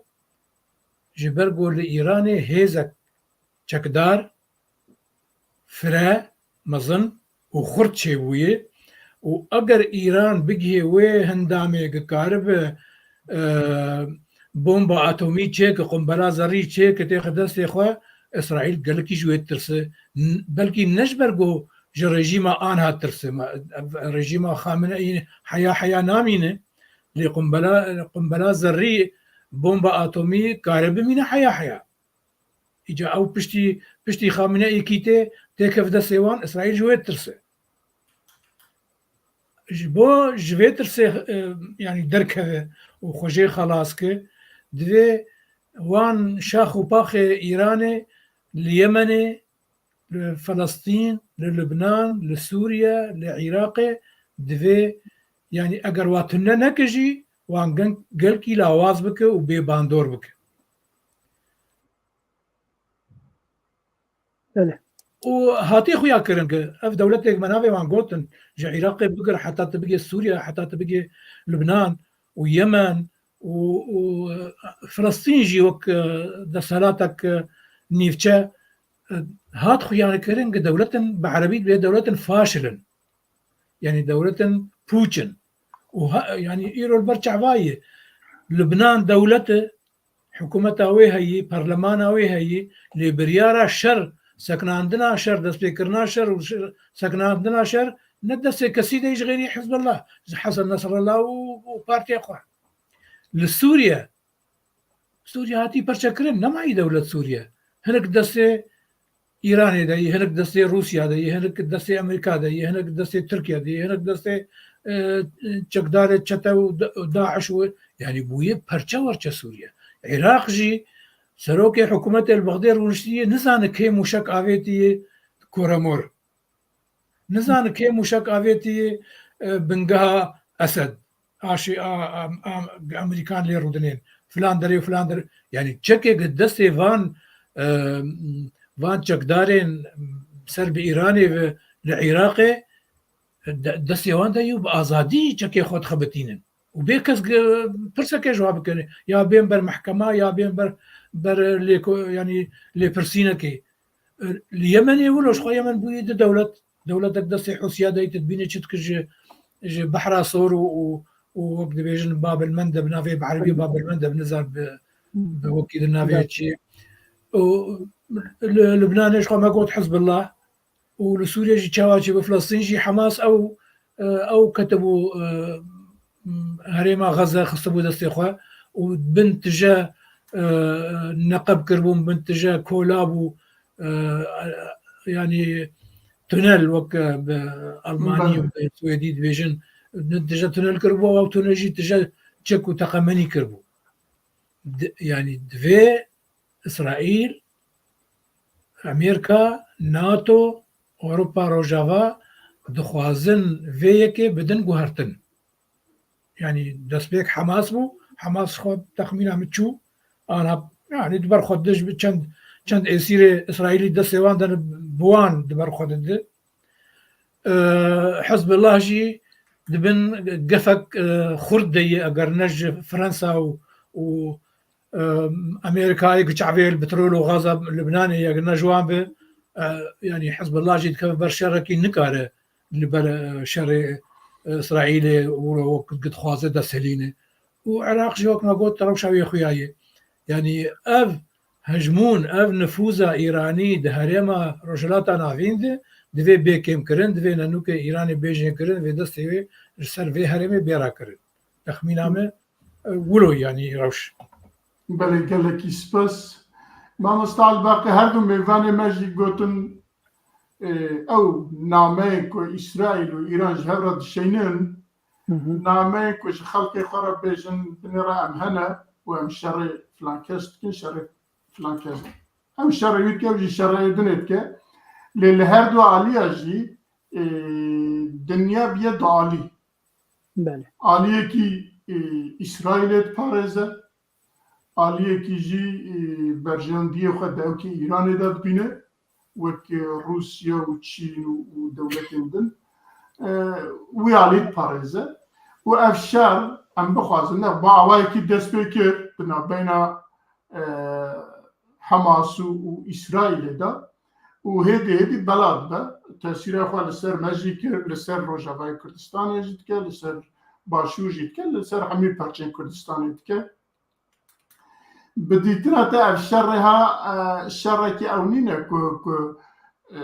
جبرقو لايراني هيزك شكدار فرا مظن وخرط شيبويه واگر ايران بيجي وي هندامي كارب بومبا اتومي تشيك قنبله ذري تشيك تاخذ اخوا اسرائيل قال لك يجوا ترسي بلكي نجبرقو رژیما آنها ترسم رژیما خامنه حیا نامینه لی قنبله ذری بمب اتمی کارب مینه حیا اجا او پشتی خامنه ایکیته تکف ده سیوان اسرائیل جوید ترسه بو جوید ترسه يعني دركه وخوجي خلاص كه دوی وان شاخ و باخ ایران اليمن لفلسطين للبنان لسوريا لعراق دوی يعني اگر واتنا نكجي وان قلكي لاواز بك وبي باندور بك وهاتي خويا كرنك اف دولتك منافع وان قلتن جا عراق بقر حتى تبقي سوريا حتى تبقي لبنان ويمن وفلسطين جي وك دسالاتك نيفتشا هات خويا كرنك دولة بعربية بها دولة فاشلة يعني دولة بوتين يعني ايرو البرشع فاي لبنان دولته حكومتها وهي برلمانها وهي لبريارة شر سكن عندنا شر دس بيكرنا شر سكن عندنا شر ندس كسيدة يشغيني حزب الله حسن نصر الله وبارتي اخوان لسوريا سوريا هاتي برشكرن نمعي دولة سوريا هناك دس ايران دي هناك دس روسيا دي هناك دس امريكا دي هناك دس تركيا دي هناك دس چقدار چتا وداعش يعني بويه برشا ورشا سوريا عراق جي سروكي حكومة البغداد ونشتيه نزان كي مشك آفيتي كورامور نزان كي مشك آفيتي بنقها أسد عاشي أمريكان لي رودنين فلان دري وفلان دري يعني تشكي قدستي فان چقدارين سرب إيراني لعراقي دستي وان دايو بآزادي تشكي خود خبتينن وبيكس برسكي جواب كني يا بين بر محكمة يا بين بر يعني لبرسينكي اليمن يقولوا خو يمن بويد دولتك دسي حوسيا داي تدبيني تشتكج بحر صور ووقت بيجن باب المندب نافي بعربي باب المندب نزل بوكيل النافي شيء لبنان ايش ما قلت حزب الله ولسوريا جي تشاواتي بفلسطين جي حماس او كتبوا هريما غزة خصبوا دستي خوا وبنت جا نقب كربون بنت جا كولابو يعني تونل وك بالماني وسويدي ديفيجن ديجا تونل كربو او تونجي ديجا تشكو تقمني كربو يعني دفي اسرائيل امريكا ناتو اوروبا روجافا دخوازن فيكي بدن جوهرتن يعني دسبيك حماس بو حماس خود تخمينها متشو انا يعني دبر خودش بچند اسير اسرائيلي دسوان دن بوان دبر خود حزب الله جي دبن قفك خردي اگر نج فرنسا و امريكا يقشعبي البترول وغاز لبنان اگر نجوان به يعني حزب الله جي كم برشركي نكاره اللي شر اسرائيلي وقد خوازه دسلينه وعراق جوك ما قلت ترى شويه خوياي يعني اف هجمون اف نفوذا ايراني دهريما رجلاتا نافيند دفي بيكيم كرن دفي نانوك ايراني بيجين كرن في دستي سر في هرمي بيرا كرن تخمينامه ولو يعني روش بله گلکی سپس ما مستعد باقي هر دو میوان مجی گوتن او نامه کو اسرائیل و ایران جهر دشینن نامه کو خلق خراب بیجن بنرا ام هنا و ام شر فلانکست کن شر فلانکست ام شر یوت که وجی شر دنیت که لیل هر دو علی اجی دنیا بیه عالی بله عالیه کی اسرائیل پارزه عالیه کی جی برجاندی خود دو کی ایران داد بینه وك روسيا وتشين ودولة دن وياليد باريزة وأفشار أم بخوازنا بعواي كي دسبيكر بنا بين حماس وإسرائيل دا وهيدي بلاد با تأثير أخوة لسر مجيكر لسر روجافاي كردستان يجدك لسر باشو جدك لسر حمي برچين كردستان يجدك بديتنا تعرف شرها شركي أونينا كو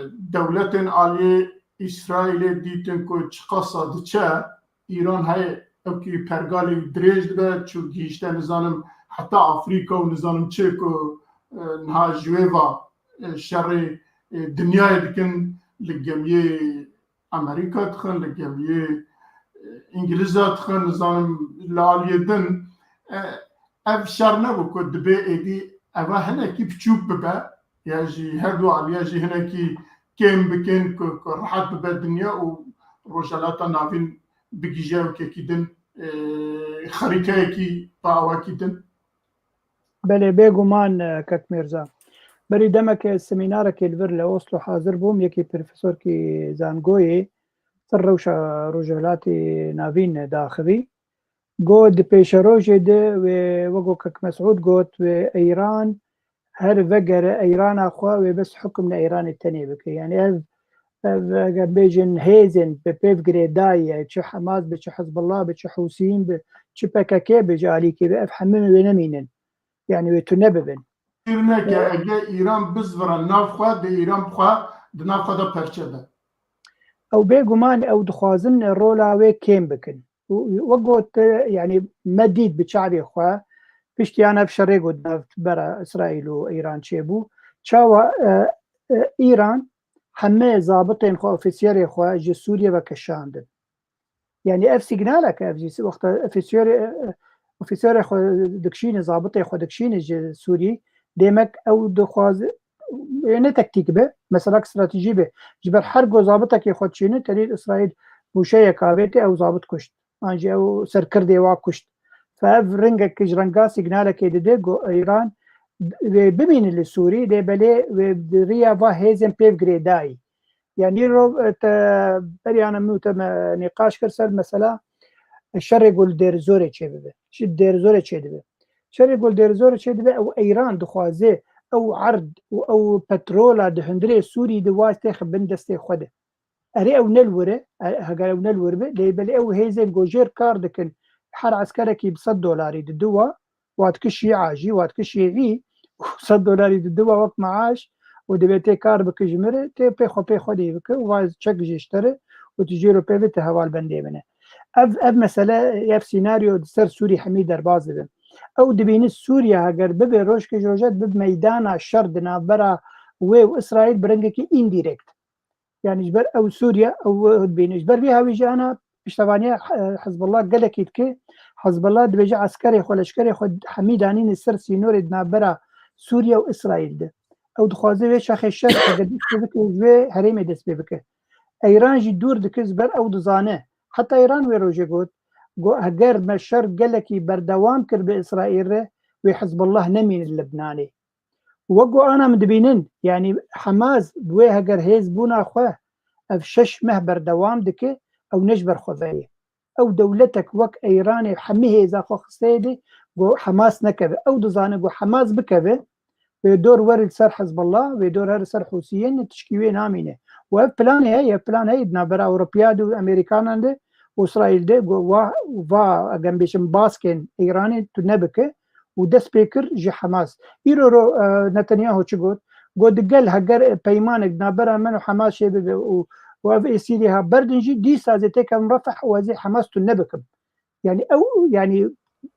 دولة عالية إسرائيل ديتن كو تقصد تشا إيران هاي أوكي برغالي دريج ده شو جيشتا نظام حتى أفريقيا ونظام تشيكو نها جويفا شر الدنيا دكن لجميع أمريكا تخن لجميع إنجليزا تخن نظام العالية دن اف شرنا بكو دبي ايدي اوا هنا كي بتشوف ببا ياجي هادو على ياجي هنا كي كيم بكين راحت ببا الدنيا ورجالاتا نافين بكيجاو كيدن خريطه كي باوا كيدن بله بيغومان كاك ميرزا بري دمك السمينار كي الفر لوصلو حاضر بوم يكي بروفيسور كي زانغوي سروش رجالاتي نافين داخلي قود بيشروجي ده ووقو كك مسعود قوت وإيران هر فقر إيران أخوة وبس حكم لإيران التانية بك يعني هذا بيجن هيزن ببيف قريداي تشو حماس بتشو حزب الله بتشو حوسين بتشو بكاكي بجالي كي بأف حمين ونمينن يعني ويتنببن إيران كأجا إيران بزفر النافخة ده إيران بخوا ده نافخة ده برشة أو بيقومان أو دخوازن رولا وي كيم بكن وقوت يعني مديد بشعبي اخوة بشتي انا بشري قد برا اسرائيل وايران شيبو تشاوا ايران حمي ضابطين خو اوفيسيري اخوة جي سوريا بكشاندن يعني اف سيجنالك اف جي وقت اوفيسيري اخوة دكشيني ضابطي اخوة دكشيني جي سوري ديمك او دخواز يعني تكتيك به مثلا استراتيجي به جبر حرق ضابطك اخوة تشيني تريد اسرائيل وشيء كابيتي او ضابط كشت انجي او سركر ديوا كشت فافرنجا كجرنجا سيجنالا كيدو ايران ببين السوري دي بلي ودريا فا هيزن بيف جريداي يعني رو بري انا موت نقاش كرسل مثلا الشر يقول دير زوري تشيبه شد دير زوري تشيبه الشر يقول دير زوري تشيبه او ايران دخوازه او عرض او بترولا دهندري سوري دواز تاخذ بندستي خده اري او نلوره هقال او نلوره لي بل او هيزن جوجير كاردكن حر عسكركي ب $100 ددوا واتكشي عاجي واتكشي عي $100 ددوا وقت معاش ودبيتي كار بكجمره تي بي خو دي بك واز تشك جيشتري وتجيرو بيفت هوال بندي منه اف مساله يف سيناريو سر سوري حميد درباز او دبين سوريا اگر ببي روش كي جوجات بميدان الشر دنا برا وإسرائيل برنجكي إنديركت يعني جبر أو سوريا أو بين جبر فيها ويجانا اشتغانية حزب الله قالك كي حزب الله دبيجي عسكري خو لشكري خو حميدانين السر سينور دنابرا سوريا وإسرائيل ده أو دخوازي ويش أخي الشر أقدر تذكر هريمة دس ببكه إيران جي دور دكز بر أو دزانه حتى إيران ويروجي قد هجر مشر قالكي بردوام كر بإسرائيل وحزب الله نمين اللبناني وقو أنا مدبينن يعني حماس بوي هجر هيز بونا أخوه أفشش مه بردوام دكي أو نجبر خوذايه أو دولتك وك إيراني حميه إذا خو خسيدي قو حماس نكبه أو دزانه قو حماس بكبه ويدور ورد سر حزب الله ويدور هر سر حوثيين تشكيوه نامينه وهي بلان هي نابرا أوروبياد وأمريكان عنده وإسرائيل ده وفا جنبيشم باسكين إيراني تنبكه وده سبيكر جي حماس إيرو نتنياهو تشغل قد قال هجر بيمانك نابرا منو حماس شبه وفي سيريها بردنجي دي سازتي كان رفح وزي حماس تنبكه يعني أو يعني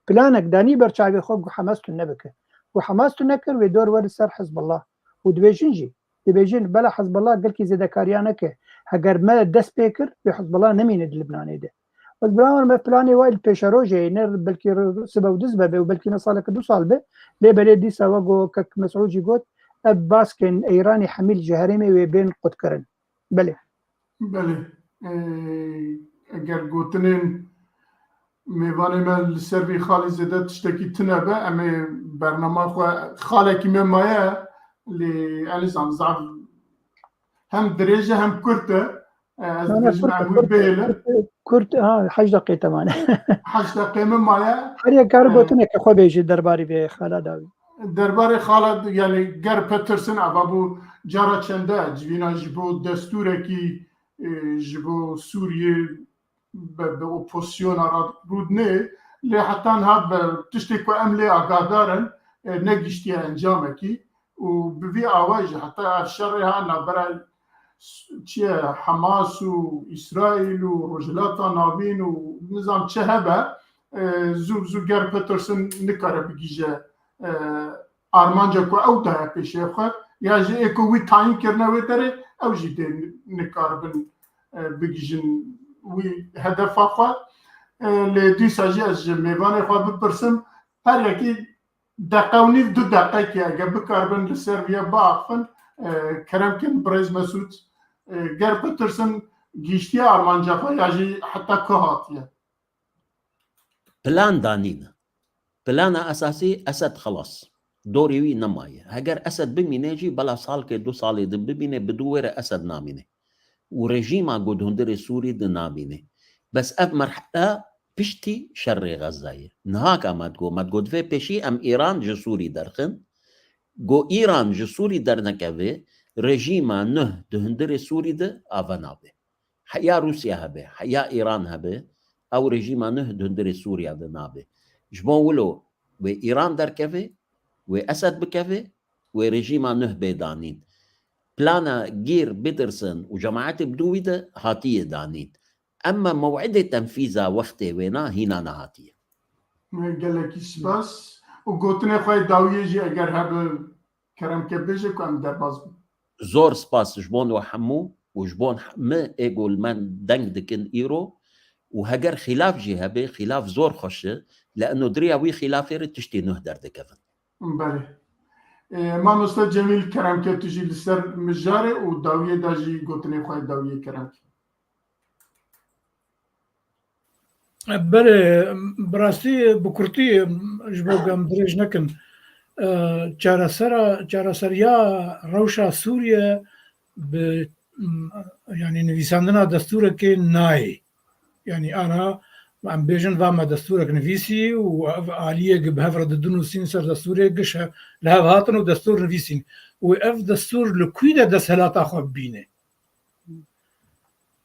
بلانك داني برشاوي خوب حماس تنبكه وحماس تنكر ويدور ورد سر حزب الله ودبيجنجي دبيجين بلا حزب الله قال كي زي كاريانك هجر ما دس بيكر بحزب الله نمين اللبناني ده حزب الله ما بلاني وايل بيشاروجي نر بلكي سبا ودزبه وبلكي نصالك دو صالبه لي بلدي سواغو كك مسعوجي قوت اب باسكن ايراني حميل جهرمي وبين قد كرن بله اگر گوتنين میوانه من لسروی خالی زده تشتکی تنبه اما برنامه خالکی من مایه لأليسان زعب هم درجة هم كرته از درجة عمود بيله كرت حاج دقيقة تماما حاج دقيقة من مایه هريا كاربوتنا كخو بيجي درباري بخالد آوي درباري خالد يعني گر پترسن عبابو جارة چنده جوینا جبو دستوره کی جبو سوریه به اپوزیسیون آراد بود نه لی حتی ها تشتی که عمله آگادارن نگیشتی انجامه کی و بوی آواج حتی افشار ها نبرای چیه حماس و اسرائیل و رجلاتا ناوین و نظام چه هبه زو گر پترسن نکاره بگیجه آرمانجا که او ده پیشه خود یا جه اکو وی تاین کرنه وی داره او جه ده نکاره بگیجن وی هدف خود لیدی ساجی از میوان خود بپرسم هر یکی دقیقه و نیف 2 دقیقه که اگه بکاربن لسر ویا باقفن کرم کن برز مسعود گر پترسن گیشتی آرمانجا خود یا جه حتی که هاتیه بلان دانينا بلان اساسي اسد خلاص دوري وي نمايه هجر اسد بمينيجي بلا صال كي 2 صالي دم ببينه بدور اسد نامينه ورجيم قد هندر سوري دنامينه بس اف مرحله بشتي شر غزايه نهاك ما تقول في بشي ام ايران جسوري درخن جو ايران جسوري درنكافي رجيما نه دهندر سوري ده افنابه حيا روسيا هبه حيا ايران هبه او رژیما نه دندر سوریا ده نابه جبون ولو و ایران در کفه و اسد بکفه و رژیما نه بدانین پلانا گیر بدرسن و جماعت بدوی ده هاتیه دانین اما موعد تنفيذها وقته وینا هینا نهاتیه گلکی سپاس و گوتنه خواهی داویه جی اگر هب کرم که بجه کنم در باز زور سپاس جبون و حمو و جبون ما اقول من دنگ دکن ایرو وهجر خلاف جهبه خلاف زور خشه لانه دريا وي خلاف يرد تشتي نهدر دكفن بله ما استاذ جميل كرم که تجي لسر مجاره و داویه داجي گوتنه خواهی داویه کرم بله براستی بکرتی جبوگم درج نکن چارەسەریا ڕەوشە سووریە يعني نویساندنا دەستورێکی نایە يعني أنا عم بيجن فما دستورك نفيسي وعليه بهفرة الدنوسين سر دستورك قش لها هاتن ودستور نفيسين وإف دستور لكويدة دسهلات أخو بينه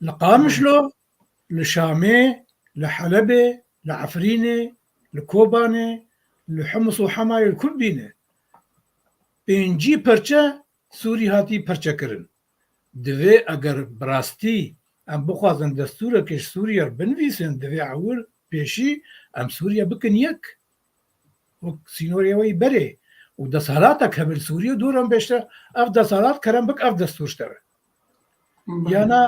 لقامش له لشامي لحلبة لعفرينة لكوبانة لحمص وحماية الكل بينه بينجي برشا سوري هاتي برشا كرن دوي أجر براستي ام بخوازن دستور کش سوریه بنویسن دوی عور پیشی ام سوریه بکن یک و سینوریه وی بره و دەسەڵاتە کەمل سووری و دوورم بێشتە ئەف دەسەڵات کەرم بک ئەف دەستورشتەوە یانا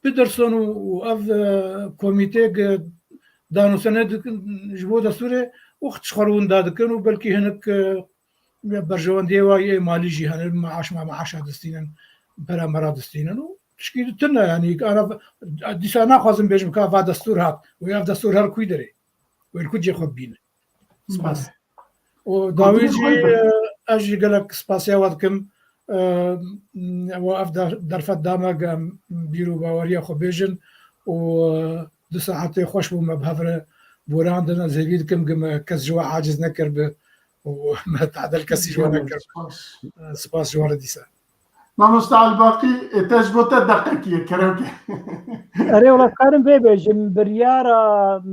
بدرسۆن و ئەف کۆمیتێک دانوسەنە ji بۆ دەستورێ وەخت خەڕوندا دەکەن و بەلکی هەنک بەرژەوەندێوە مالیژی هەنر معاشا دەستینن بەرامبەرا دەستینن و تشکی تنە ینی دیسا ناخوازم بێژم کا وا دەستور هات و یا دەستور هەر کوی دەرێ وێلکو جێ خۆ بینە سپاس و داویجی ئەژی گەلک سپاسیاوە دکەم ئەف دەرفەت دامەگەم بیر و باوەریە خۆ بێژن و دو ساعتێ خۆش بوومە بهەورە بۆراندنە زەوی دکەم گەمە کەس ژوە عاجز نەکرد بە مەتعدل کەسی ژوە نەکرد سپاس ژوارە دیسە مامۆستا الباقی تەجبۆتە دەقەکیە کەرەوکە ئەرێ وڵاتکارم پێ بێژم بریارە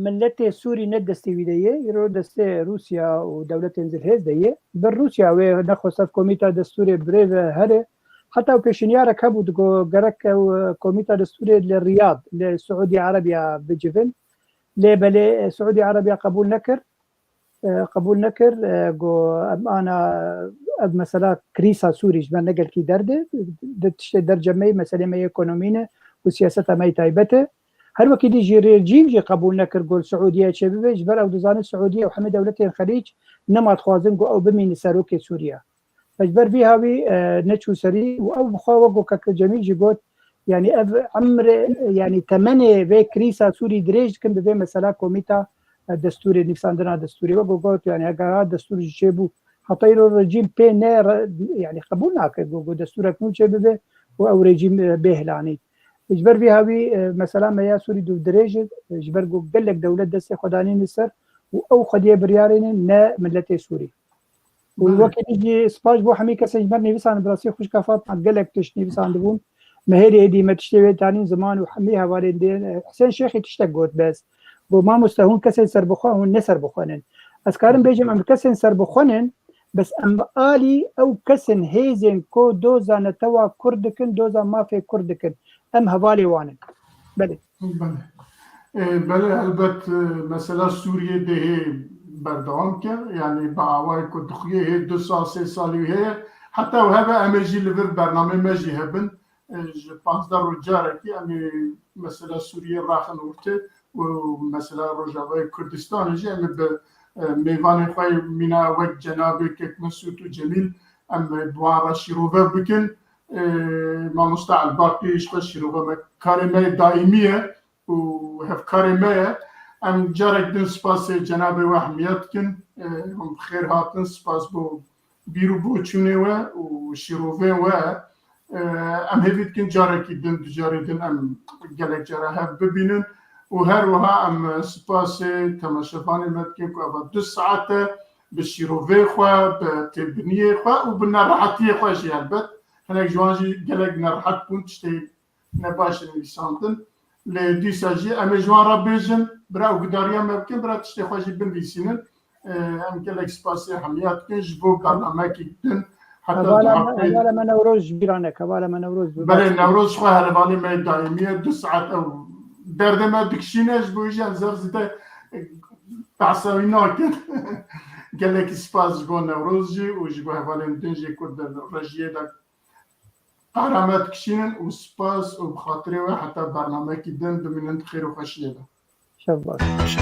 ملەتێ سووری نەدەستی دەیە ئیرۆ دەستێ رووسیا و دەولەتێن زرهێز دەیە بەر رووسیا وێ نەخۆسەف کۆمیتا دەستورێ برێڤە هەرێ حتا و پێشنیارە هەبوو دگۆ گەرەکە کۆمیتا دەستورێت لە ریاد لە سعودی عربیا بجبن لێ بەلێ سعودی عربیا قبول نەکرد گۆ ئەمانە ئەv مەسەلا کریسا سووریش بە نەگەلکی دەردێ تشتێ دەرجەمەی مەسەلێمە ئێکۆنۆمینە و سیاسەت ئەمەی تایبەتە هەر وەکی دیژی رێژیمژی قبول نەکرد گۆل سعودیە چێ ببێژ بەر ئەو دەزانێت سعودیە و هەمە دەولەتێن خەلیج نەمات خوازن گۆ ئەو بمینی سەرۆکێ سووریا بەر وی هاوی نەچوو سەری و ئەو بخواوە گۆ کەکە جەمیلژی گۆت ینی ئەv ئەمرێ ینی تەمەنێ وێ کریسا سووری درێژ دکن ببێ مەسەلا کۆمیتا دەستورێ نیفساندنا دەستوری وەگۆ گۆت ینی ئەگەرا دەستوری چێ بوو حتى يرو الرجيم پێ يعني قبول ناکرد بۆ دەستورێک نو چێ ببێ و ئەو رێژیم بێهلانی جبەر وی هاوی مەسەلا مەیا سووری دوو درێژت جبەر گەلێک دەولەت دەستی خۆدانینی سەر و ئەو خودیە بریارێنن نە ملەتێ سووری وەکی سپاش بۆ هەمی کەسێک بەر نویسان براسی خوشکافات گەلێک تشت نویساندبوون مەهێری هێدیمە تشتێوێتانین زمان و هەمی هەوارێن دێن حسێن شێخی تشتێک گۆت بەس بۆ مامۆستا هون کەسێک سەر بخوا هون نەسەر بخۆنن ئەسکارم بێژم ئەم کەسێن سەر بخۆنن بس ام آلی او کسن هیزن کو دوزا نتوا کردکن دوزا مافی کردکن ام هوالی وانن بله بله البت مثلا سوریه ده بردوام کرد یعنی با آوای که دخیه 2 سال 3 سالی هه حتی و هبه امجی لور برنامه مجی هبن 15 رجاره که یعنی مثلا سوریه راخن ورته و مثلا رجاوه کردستان جه به میوان خوای مینا وک جناب که مسعود و جمیل ام دوار شروع بکن ما مستعد باقیش به شروع کارمه دائمیه و هف کارمه ام جارک دن سپاس جناب و اهمیت کن هم خیر هاتن سپاس بو بیرو بو چونه و شروع و ام هفید کن جارکی دن جاری دن ام گلک جاره هف ببینن و هر وها ام سپاس تماشافان مدکن که اول 2 ساعت به شیروه خواه به تبنیه خواه و به نراحتی خواه شی البت هنک جوانجی گلک نراحت بون تشتی نباش نویساندن لدیسا جی ام جوان را بیجن برا و گداریا مبکن برا تشتی خواه جی بنویسینن ام گلک سپاس حمیات کن جبو برنامه که دن حوالا من نوروز بیرانک حوالا من نوروز بله نوروز خواه هروالی می دائمیه 2 ساعت او دردما دکشینش بویژن زرزده تعصاوی ناکن گلک سپاس بو نوروز جی و جبو حوالین دنجی کرد رجیه دا قرامت کشینن و سپاس و بخاطره و حتی برنامه که دن دومینند خیر و خوشیه دا شب باش